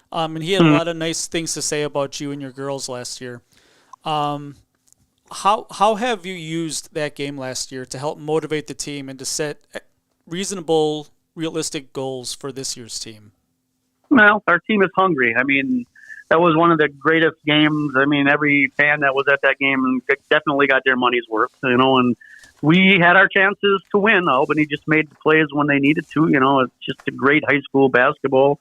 And he had a lot of nice things to say about you and your girls last year. How have you used that game last year to help motivate the team and to set reasonable, realistic goals for this year's team? Well, our team is hungry. I mean, that was one of the greatest games. I mean, every fan that was at that game definitely got their money's worth, and we had our chances to win. Albany just made the plays when they needed to. It's just a great high school basketball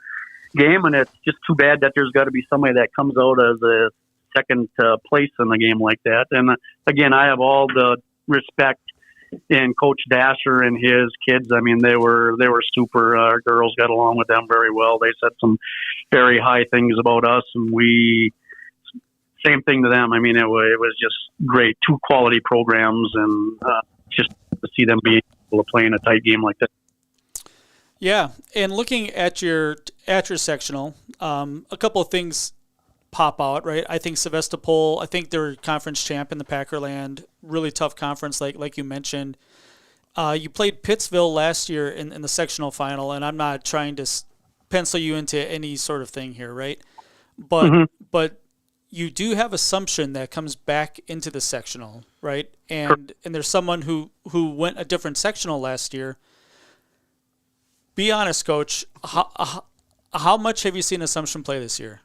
game, and it's just too bad that there's got to be somebody that comes out as a second place in a game like that. And again, I have all the respect in Coach Doescher and his kids. I mean, they were super. Our girls got along with them very well. They said some very high things about us, and same thing to them. I mean, it was just great. 2 quality programs, and just to see them be able to play in a tight game like that. Yeah, and looking at your sectional, a couple of things pop out, right? I think Sevastopol, I think they're conference champ in the Packerland, really tough conference, like you mentioned. You played Pittsville last year in the sectional final, and I'm not trying to pencil you into any sort of thing here, right? But you do have Assumption that comes back into the sectional, right? And there's someone who went a different sectional last year. Be honest, Coach. How much have you seen Assumption play this year?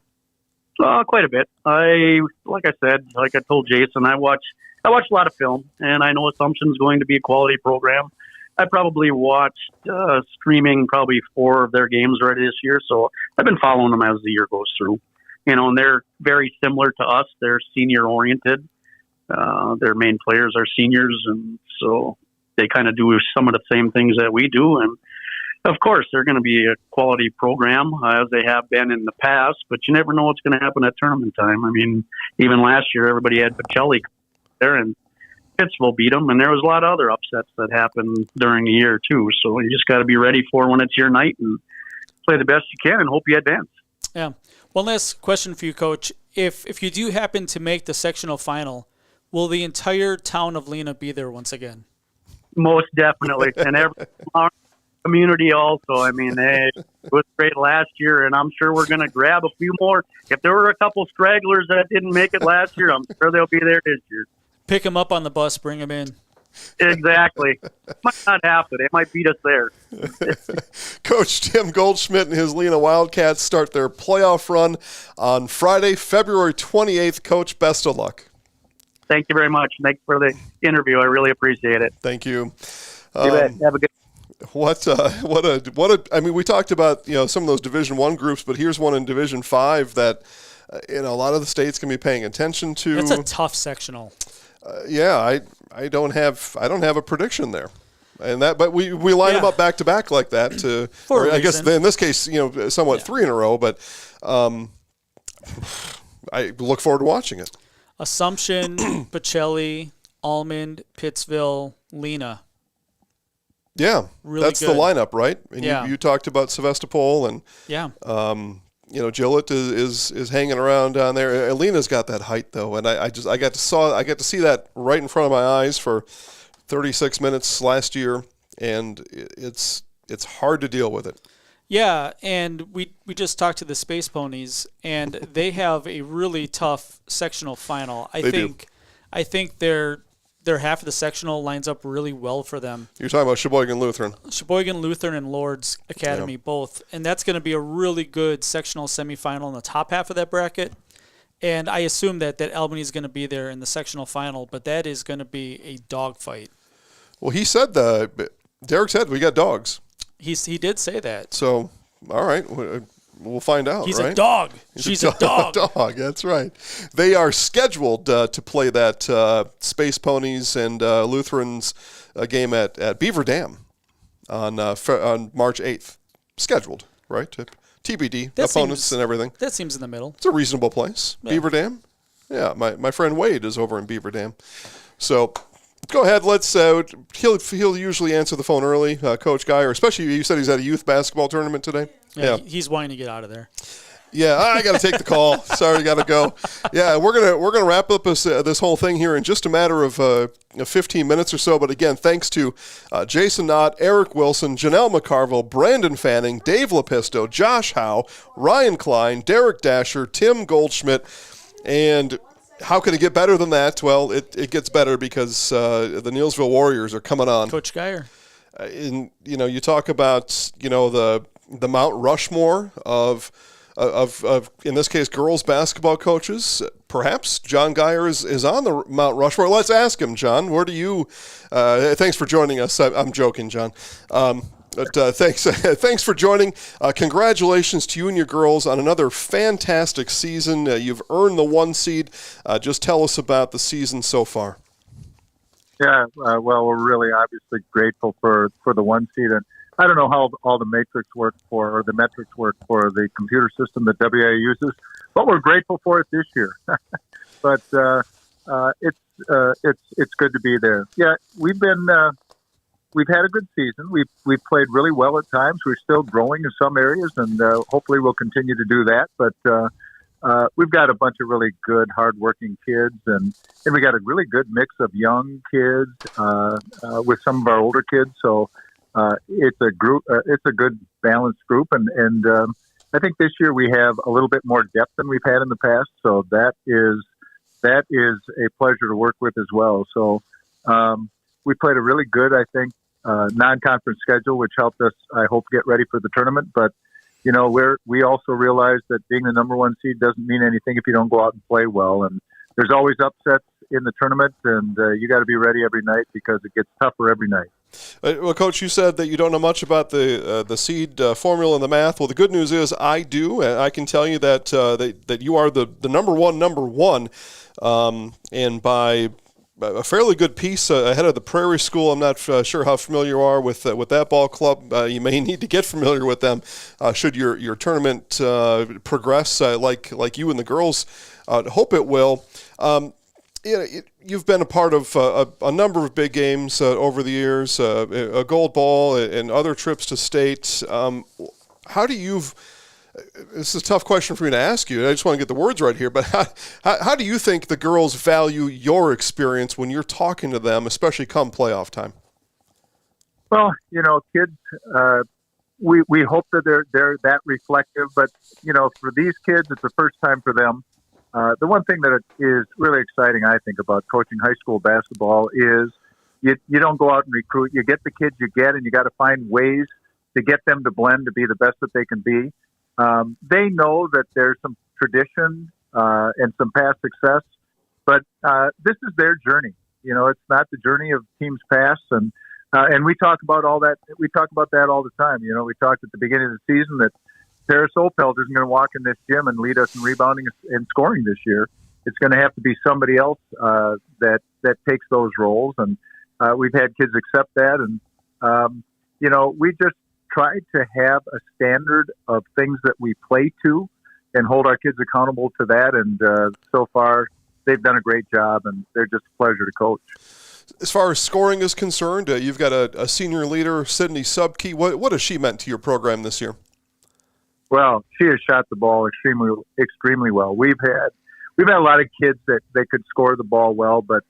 Quite a bit. Like I told Jason, I watch a lot of film, and I know Assumption's going to be a quality program. I probably watched streaming probably 4 of their games already this year, so I've been following them as the year goes through. And they're very similar to us. They're senior oriented. Their main players are seniors, and so they kind of do some of the same things that we do. And of course, they're going to be a quality program as they have been in the past, but you never know what's going to happen at tournament time. I mean, even last year, everybody had Pacelli there, and Pittsville beat them, and there was a lot of other upsets that happened during the year too. So you just got to be ready for when it's your night and play the best you can and hope you advance. Yeah. One last question for you, Coach. If you do happen to make the sectional final, will the entire town of Lena be there once again? Most definitely, and every community also. I mean, it was great last year, and I'm sure we're going to grab a few more. If there were a couple stragglers that didn't make it last year, I'm sure they'll be there this year. Pick them up on the bus, bring them in. Exactly. Might not have to. They might beat us there. Coach Tim Goldschmidt and his Lena Wildcats start their playoff run on Friday, February 28th. Coach, best of luck. Thank you very much. Thanks for the interview. I really appreciate it. Thank you. You bet. Have a good. I mean, we talked about some of those Division I groups, but here's one in Division 5 that a lot of the states can be paying attention to. That's a tough sectional. I don't have a prediction there, but we line them up back to back like that I guess in this case somewhat 3 in a row, but I look forward to watching it. Assumption, Pacelli, Almond, Pittsville, Lena. Yeah, really that's good. The lineup, right? And yeah. you talked about Sevastopol and Gillett is hanging around down there. Lena's got that height though, and I got to see that right in front of my eyes for 36 minutes last year, and it's hard to deal with it. Yeah, and we just talked to the Space Ponies, and they have a really tough sectional final. I think their half of the sectional lines up really well for them. You're talking about Sheboygan Lutheran. Sheboygan Lutheran and Lourdes Academy both. And that's going to be a really good sectional semifinal in the top half of that bracket. And I assume that Albany is going to be there in the sectional final, but that is going to be a dogfight. Well, he said Derik said we got dogs. He did say that. So, all right, we'll find out. He's right? a dog. She's a dog. Dog. That's right. They are scheduled to play that Space Ponies and Lutherans game at Beaver Dam on March 8th. Scheduled, right? TBD, opponents and everything. That seems in the middle. It's a reasonable place. Yeah. Beaver Dam. Yeah, my friend Wade is over in Beaver Dam. So go ahead. Let's. He'll usually answer the phone early, Coach Gaier. Especially you said he's at a youth basketball tournament today. Yeah, he's wanting to get out of there. Yeah, I got to take the call. Sorry, got to go. Yeah, we're gonna wrap up this whole thing here in just a matter of 15 minutes or so. But again, thanks to Jason Knott, Eric Wilson, Janel McCarville, Brandon Fanning, Dave Lepisto, Josh Howe, Ryan Klein, Derik Doescher, Tim Goldschmidt, and how can it get better than that? Well, it gets better because the Neillsville Warriors are coming on. Coach Gaier. You talk about the Mount Rushmore of in this case girls basketball coaches. Perhaps John Gaier is on the Mount Rushmore. Let's ask him, John. Where do you? Thanks for joining us. I'm joking, John. But thanks for joining. Congratulations to you and your girls on another fantastic season. You've earned the 1 seed. Just tell us about the season so far. Yeah, well, we're really obviously grateful for the 1 seed. And I don't know how all the metrics work for the computer system that WA uses, but we're grateful for it this year. But it's good to be there. Yeah, we've had a good season. We've played really well at times. We're still growing in some areas, and hopefully we'll continue to do that. But we've got a bunch of really good, hardworking kids, and we got a really good mix of young kids with some of our older kids. So it's a group. It's a good balanced group, and I think this year we have a little bit more depth than we've had in the past. So that is a pleasure to work with as well. So we played a really good, I think, non-conference schedule, which helped us, I hope, get ready for the tournament. But, you know, we also realize that being the number one seed doesn't mean anything if you don't go out and play well. And there's always upsets in the tournament, and you got to be ready every night because it gets tougher every night. Well, Coach, you said that you don't know much about the seed formula and the math. Well, the good news is I do, and I can tell you that that you are the number one, and by a fairly good piece ahead of the Prairie School. I'm not sure how familiar you are with that ball club. You may need to get familiar with them should your tournament progress like you and the girls hope it will. You've been a part of a number of big games over the years, a gold ball and other trips to state. How do you? This is a tough question for me to ask you. I just want to get the words right here. But how do you think the girls value your experience when you're talking to them, especially come playoff time? Well, you know, kids, we hope that they're that reflective. But, you know, for these kids, it's the first time for them. The one thing that is really exciting, I think, about coaching high school basketball is you don't go out and recruit. You get the kids you get, and you got to find ways to get them to blend to be the best that they can be. They know that there's some tradition and some past success, but this is their journey. You know, it's not the journey of teams past, and we talk about all that. We talk about that all the time. You know, we talked at the beginning of the season that Paris Opelt isn't going to walk in this gym and lead us in rebounding and scoring this year. It's going to have to be somebody else that takes those roles, and we've had kids accept that. And you know, we just tried to have a standard of things that we play to and hold our kids accountable to that. And so far, they've done a great job, and they're just a pleasure to coach. As far as scoring is concerned, you've got a senior leader, Sydney Subkey. What has she meant to your program this year? Well, she has shot the ball extremely well. We've had a lot of kids that could score the ball well, but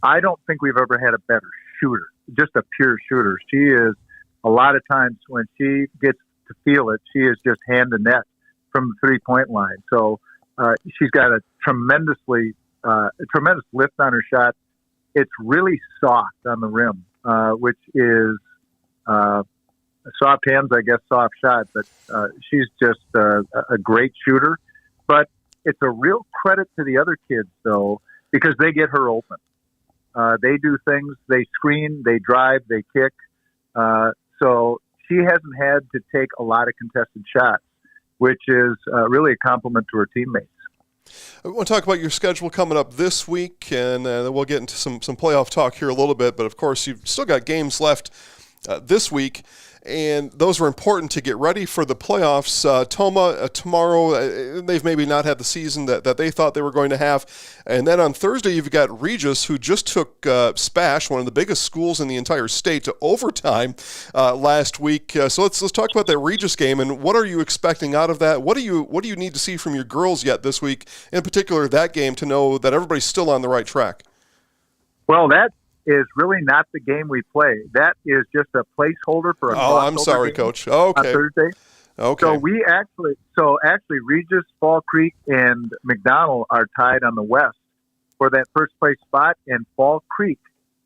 I don't think we've ever had a better shooter, just a pure shooter. She is, a lot of times when she gets to feel it, she is just hand to net from the 3-point line. So she's got a tremendous lift on her shot. It's really soft on the rim, which is soft hands, I guess, soft shot. But she's just a great shooter. But it's a real credit to the other kids, though, because they get her open. They do things, they screen, they drive, they kick. So she hasn't had to take a lot of contested shots, which is really a compliment to her teammates. I want to talk about your schedule coming up this week, and then we'll get into some playoff talk here a little bit. But, of course, you've still got games left this week, and those are important to get ready for the playoffs. Toma, tomorrow, they've maybe not had the season that they thought they were going to have. And then on Thursday, you've got Regis, who just took SPASH, one of the biggest schools in the entire state, to overtime last week. So let's talk about that Regis game, and what are you expecting out of that? What do you need to see from your girls yet this week, in particular that game, to know that everybody's still on the right track? Well, that is really not the game we play. That is just a placeholder for a I'm sorry, Coach. Okay. On Thursday. Okay. So actually Regis, Fall Creek, and McDonald are tied on the west for that first place spot, and Fall Creek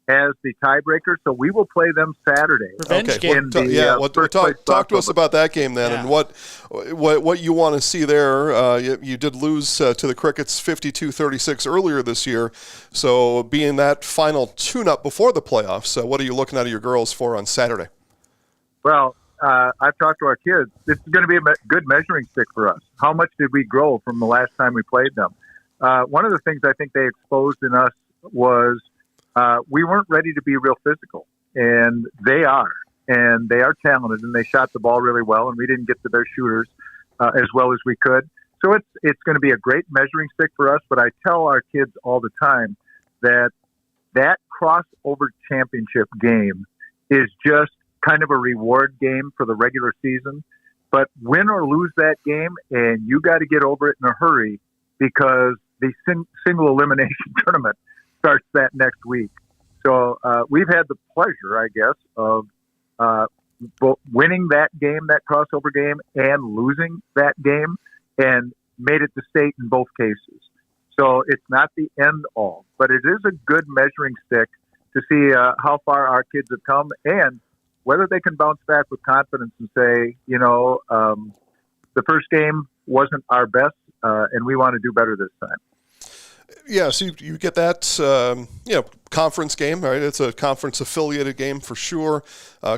has the tiebreaker. So we will play them Saturday. Revenge game. Talk to us about that game then, and what you want to see there. You did lose to the Crickets 52-36 earlier this year. So being that final tune-up before the playoffs, what are you looking at your girls for on Saturday? Well, I've talked to our kids. This is going to be a good measuring stick for us. How much did we grow from the last time we played them? One of the things I think they exposed in us was we weren't ready to be real physical, and they are talented, and they shot the ball really well, and we didn't get to their shooters as well as we could. So it's going to be a great measuring stick for us, but I tell our kids all the time that crossover championship game is just kind of a reward game for the regular season, but win or lose that game, and you got to get over it in a hurry, because the single elimination tournament starts that next week. So we've had the pleasure, I guess, of both winning that game, that crossover game, and losing that game, and made it to state in both cases. So it's not the end all, but it is a good measuring stick to see how far our kids have come and whether they can bounce back with confidence and say, the first game wasn't our best, and we want to do better this time. Yeah, so you get that, conference game, right? It's a conference-affiliated game for sure.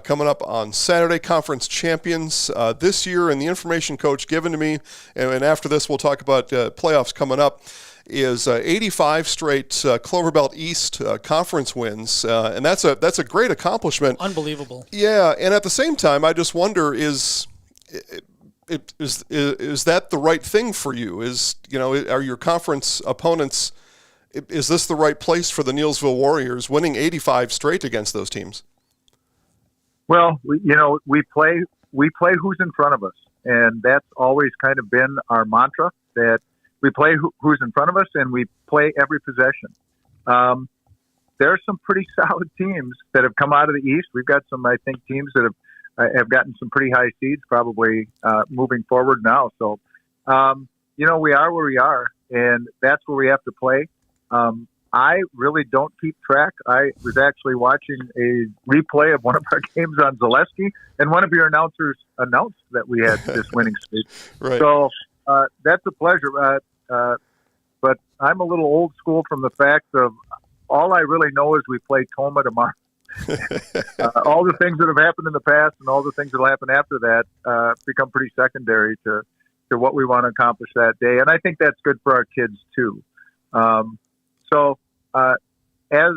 Coming up on Saturday, conference champions this year, and the information coach given to me, and after this we'll talk about playoffs coming up, is 85 straight Clover Belt East conference wins, and that's a great accomplishment. Unbelievable. Yeah, and at the same time, I just wonder is that the right thing for you? Are your conference opponents? Is this the right place for the Neillsville Warriors, winning 85 straight against those teams? Well, we play who's in front of us, and that's always kind of been our mantra, that we play who's in front of us, and we play every possession. There are some pretty solid teams that have come out of the East. We've got some, I think, teams that have gotten some pretty high seeds probably moving forward now. So, we are where we are, and that's where we have to play. I really don't keep track. I was actually watching a replay of one of our games on Zaleski, and one of your announcers announced that we had this winning streak. Right. So that's a pleasure. But I'm a little old school from the fact of all I really know is we play Toma tomorrow. All the things that have happened in the past and all the things that will happen after that become pretty secondary to what we want to accomplish that day. And I think that's good for our kids too. So as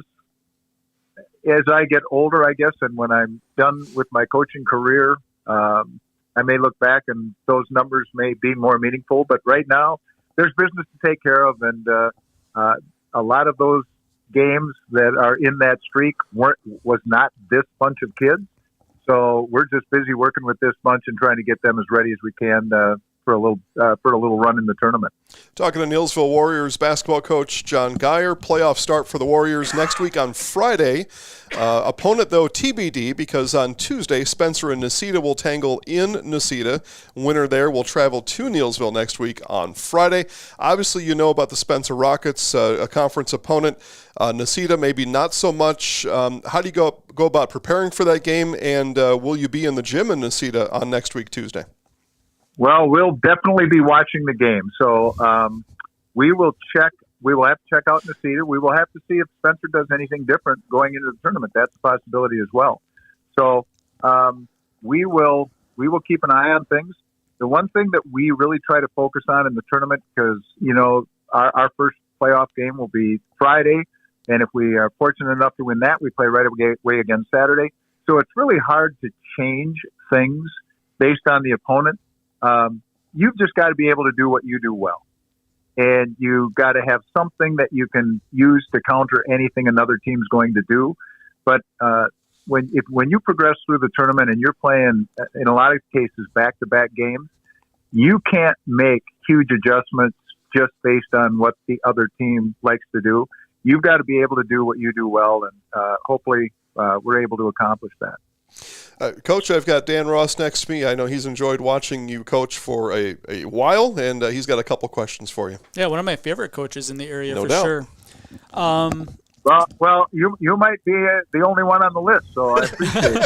I get older, I guess, and when I'm done with my coaching career, I may look back and those numbers may be more meaningful. But right now, there's business to take care of, and a lot of those games that are in that streak was not this bunch of kids. So we're just busy working with this bunch and trying to get them as ready as we can for a little run in the tournament. Talking to Neillsville Warriors basketball coach John Gaier. Playoff start for the Warriors next week on Friday. Opponent, though, TBD, because on Tuesday, Spencer and Necedah will tangle in Necedah. Winner there will travel to Neillsville next week on Friday. Obviously, you know about the Spencer Rockets, a conference opponent. Necedah, maybe not so much. How do you go about preparing for that game, and will you be in the gym in Necedah on next week, Tuesday? Well, we'll definitely be watching the game. So we will check. We will have to check out Necedah. We will have to see if Spencer does anything different going into the tournament. That's a possibility as well. So we will keep an eye on things. The one thing that we really try to focus on in the tournament, because our first playoff game will be Friday, and if we are fortunate enough to win that, we play right away again Saturday. So it's really hard to change things based on the opponent. You've just got to be able to do what you do well. And you've got to have something that you can use to counter anything another team's going to do. But when you progress through the tournament and you're playing, in a lot of cases, back-to-back games, you can't make huge adjustments just based on what the other team likes to do. You've got to be able to do what you do well, and hopefully we're able to accomplish that. Coach, I've got Dan Ross next to me. I know he's enjoyed watching you coach for a while, and he's got a couple questions for you. Yeah, one of my favorite coaches in the area, no for doubt. sure. Well, you might be the only one on the list, so I appreciate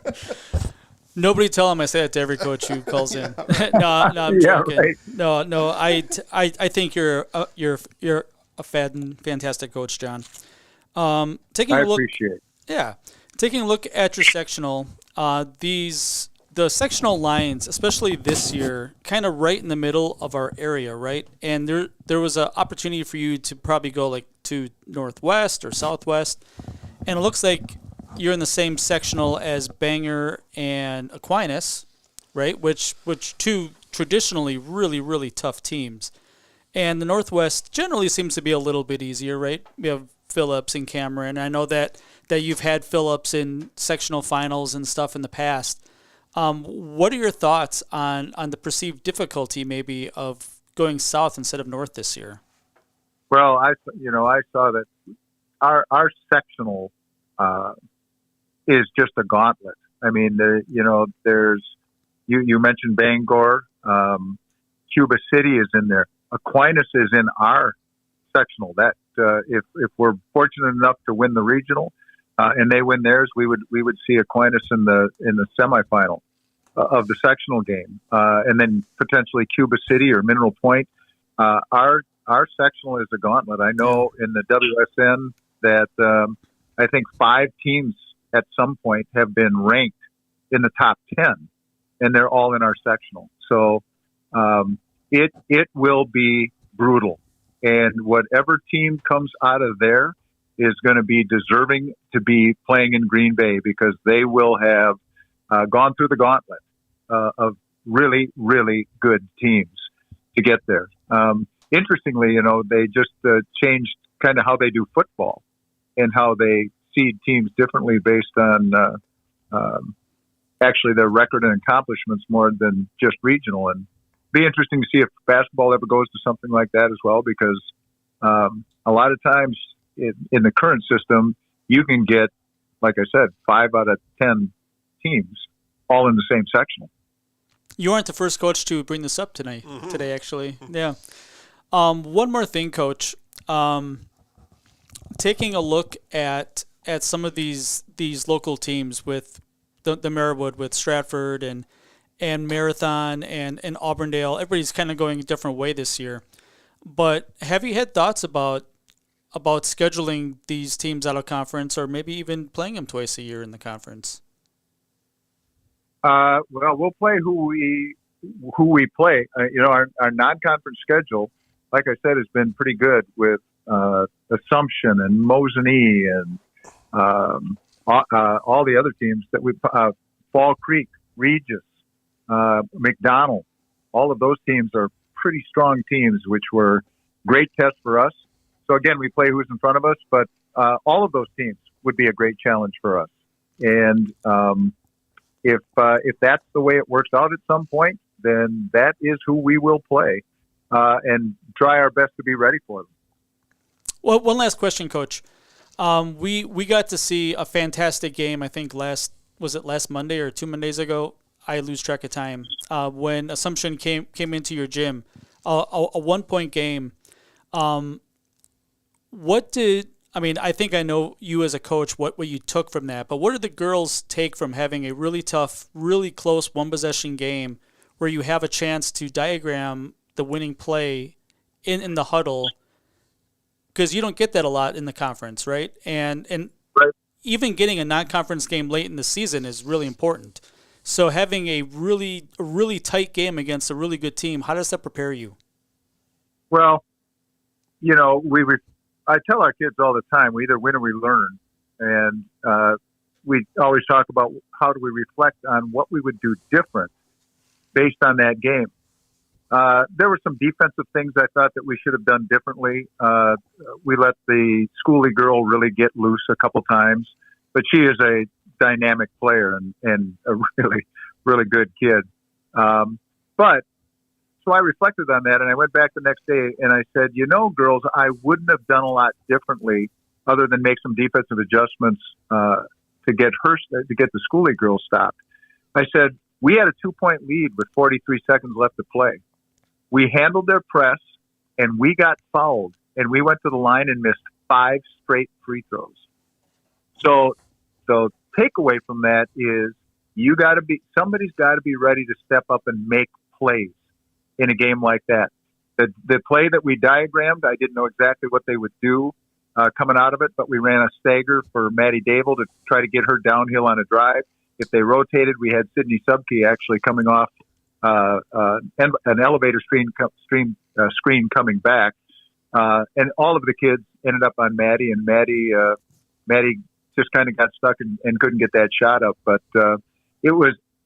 it. Nobody tell him I say that to every coach who calls in. No, I'm joking. Right. No. I think you're a fantastic coach, John. Taking a look, appreciate it. Yeah. Taking a look at your sectional, the sectional lines, especially this year, kind of right in the middle of our area, right? And there was an opportunity for you to probably go like to northwest or southwest, and it looks like you're in the same sectional as Bangor and Aquinas, right? Which two traditionally really, really tough teams. And the Northwest generally seems to be a little bit easier, right? We have Phillips and Cameron. I know that you've had Phillips in sectional finals and stuff in the past. What are your thoughts on the perceived difficulty maybe of going south instead of north this year? Well, I saw that our sectional is just a gauntlet. I mean, there's you mentioned Bangor, Cuba City is in there. Aquinas is in our sectional. That if we're fortunate enough to win the regional and they win theirs, we would see Aquinas in the semifinal of the sectional game, and then potentially Cuba City or Mineral Point. Our sectional is a gauntlet. I know in the WSN that I think 5 teams at some point have been ranked in the top 10, and they're all in our sectional. So it will be brutal, and whatever team comes out of there is going to be deserving to be playing in Green Bay, because they will have gone through the gauntlet of really, really good teams to get there. Interestingly, they just changed kind of how they do football and how they seed teams differently based on actually their record and accomplishments more than just regional. And be interesting to see if basketball ever goes to something like that as well, because a lot of times in the current system, you can get, like I said, 5 out of 10 teams all in the same sectional. You aren't the first coach to bring this up today, actually. Yeah. One more thing, Coach. Taking a look at some of these local teams with the Marywood, with Stratford and Marathon and Auburndale, everybody's kind of going a different way this year. But have you had thoughts about scheduling these teams out of conference, or maybe even playing them twice a year in the conference? Well, we'll play who we play. Our non-conference schedule, like I said, has been pretty good with Assumption and Mosinee and all the other teams that we Fall Creek, Regis, McDonald. All of those teams are pretty strong teams, which were great tests for us. So again, we play who's in front of us, but all of those teams would be a great challenge for us. And if that's the way it works out at some point, then that is who we will play and try our best to be ready for them. Well, one last question, Coach. We got to see a fantastic game, I think last Monday or 2 Mondays ago? I lose track of time. When Assumption came into your gym, a 1-point game. I think I know you as a coach, what you took from that, but what did the girls take from having a really tough, really close one-possession game where you have a chance to diagram the winning play in the huddle? Because you don't get that a lot in the conference, right? And right. Even getting a non-conference game late in the season is really important. So having a really tight game against a really good team, how does that prepare you? Well, I tell our kids all the time, we either win or we learn. And we always talk about how do we reflect on what we would do different based on that game. There were some defensive things I thought that we should have done differently. We let the schoolie girl really get loose a couple times, but she is a dynamic player and a really, really good kid. So I reflected on that, and I went back the next day and I said, girls, I wouldn't have done a lot differently other than make some defensive adjustments to get the schoolie girl stopped. I said, we had a 2-point lead with 43 seconds left to play. We handled their press, and we got fouled, and we went to the line and missed 5 straight free throws. So takeaway from that is somebody's got to be ready to step up and make plays in a game like that. The play that we diagrammed, I didn't know exactly what they would do coming out of it, but we ran a stagger for Maddie Dable to try to get her downhill on a drive. If they rotated, we had Sydney Subke actually coming off an elevator screen coming back, and all of the kids ended up on Maddie, and Maddie just kind of got stuck and couldn't get that shot up. But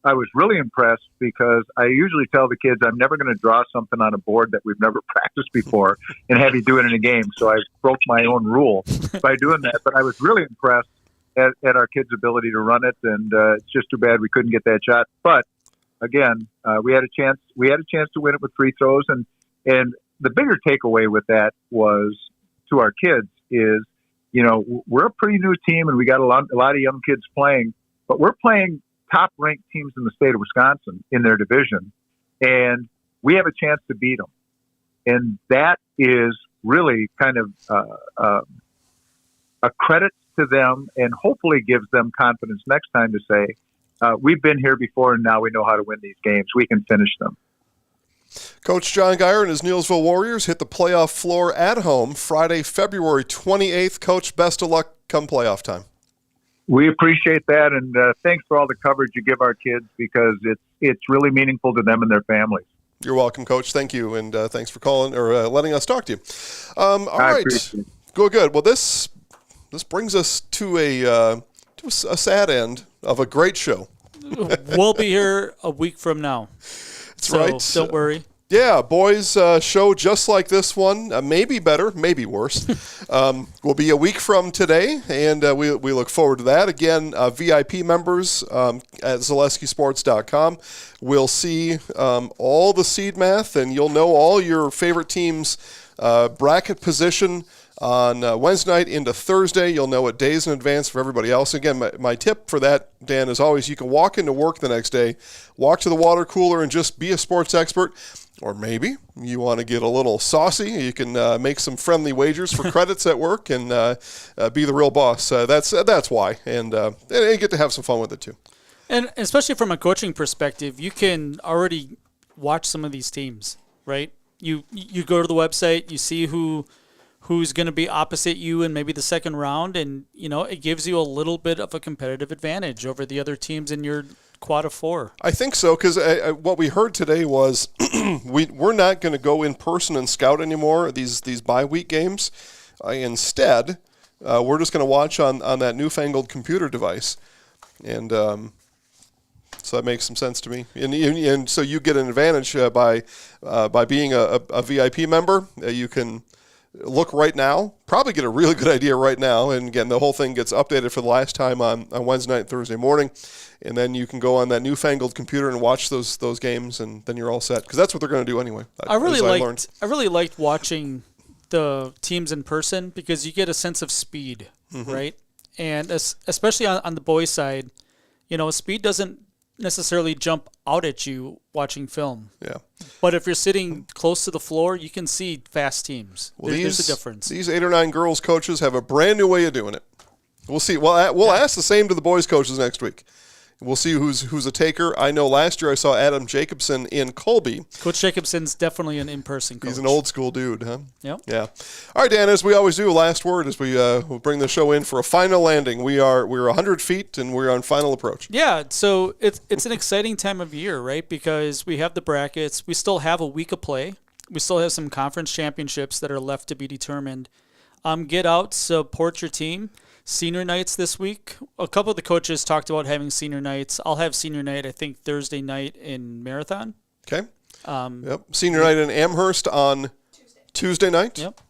I was really impressed because I usually tell the kids I'm never going to draw something on a board that we've never practiced before and have you do it in a game. So I broke my own rule by doing that. But I was really impressed at our kids' ability to run it, and it's just too bad we couldn't get that shot. But again, we had a chance. We had a chance to win it with free throws, and the bigger takeaway with that was to our kids is, we're a pretty new team, and we got a lot of young kids playing, but we're playing top-ranked teams in the state of Wisconsin in their division, and we have a chance to beat them. And that is really kind of a credit to them, and hopefully gives them confidence next time to say, we've been here before and now we know how to win these games. We can finish them. Coach John Gaier and his Neillsville Warriors hit the playoff floor at home Friday, February 28th. Coach, best of luck come playoff time. We appreciate that, and thanks for all the coverage you give our kids, because it's really meaningful to them and their families. You're welcome, Coach. Thank you, and thanks for calling or letting us talk to you. All right, good. Well, this brings us to a sad end of a great show. We'll be here a week from now. That's right. Don't worry. Yeah, boys show just like this one, maybe better, maybe worse. Will be a week from today, and we look forward to that. Again, VIP members at ZaleskiSports.com will see all the seed math, and you'll know all your favorite teams' bracket position on Wednesday night into Thursday. You'll know it days in advance for everybody else. Again, my tip for that, Dan, is always you can walk into work the next day, walk to the water cooler and just be a sports expert. Or maybe you want to get a little saucy. You can make some friendly wagers for credits at work and be the real boss. That's why. And you get to have some fun with it too. And especially from a coaching perspective, you can already watch some of these teams, right? You go to the website, you see who's going to be opposite you in maybe the second round, and it gives you a little bit of a competitive advantage over the other teams in your quad of four. I think so, because what we heard today was we're not going to go in person and scout anymore these bye week games. Instead, we're just going to watch on that newfangled computer device, and so that makes some sense to me. And so you get an advantage by being a VIP member. You can look right now, probably get a really good idea right now. And again, the whole thing gets updated for the last time on Wednesday night and Thursday morning. And then you can go on that newfangled computer and watch those games, and then you're all set. Because that's what they're going to do anyway. I really liked watching the teams in person, because you get a sense of speed, right? And especially on the boys' side, speed doesn't necessarily jump out at you watching film. Yeah. But if you're sitting close to the floor, you can see fast teams. There's a difference. These 8 or 9 girls coaches have a brand new way of doing it. We'll see. We'll ask the same to the boys coaches next week. We'll see who's a taker. I know last year I saw Adam Jacobson in Colby. Coach Jacobson's definitely an in-person coach. He's an old school dude, huh? Yep. Yeah. All right, Dan, as we always do, last word as we we'll bring the show in for a final landing. We're 100 feet, and we're on final approach. Yeah, so it's an exciting time of year, right? Because we have the brackets. We still have a week of play. We still have some conference championships that are left to be determined. Get out, support your team. Senior nights this week. A couple of the coaches talked about having senior nights. I'll have senior night, I think, Thursday night in Marathon. Okay. Yep. Senior night in Amherst on Tuesday night. Yep.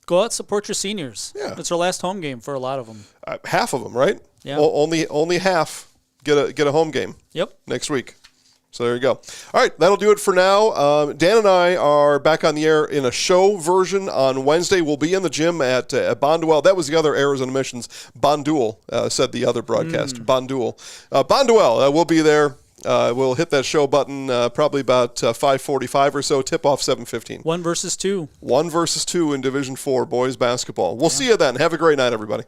Go out, support your seniors. Yeah. It's our last home game for a lot of them. Half of them, right? Yeah. Only half get a home game. Yep. Next week. So there you go. All right, that'll do it for now. Dan and I are back on the air in a show version on Wednesday. We'll be in the gym at Bonduel. That was the other Arizona Missions. Bonduel, said the other broadcast. Bonduel. Bonduel, we'll be there. We'll hit that show button probably about 5:45 or so. Tip off 7:15. 1 versus 2. 1 versus 2 in Division 4 boys basketball. We'll see you then. Have a great night, everybody.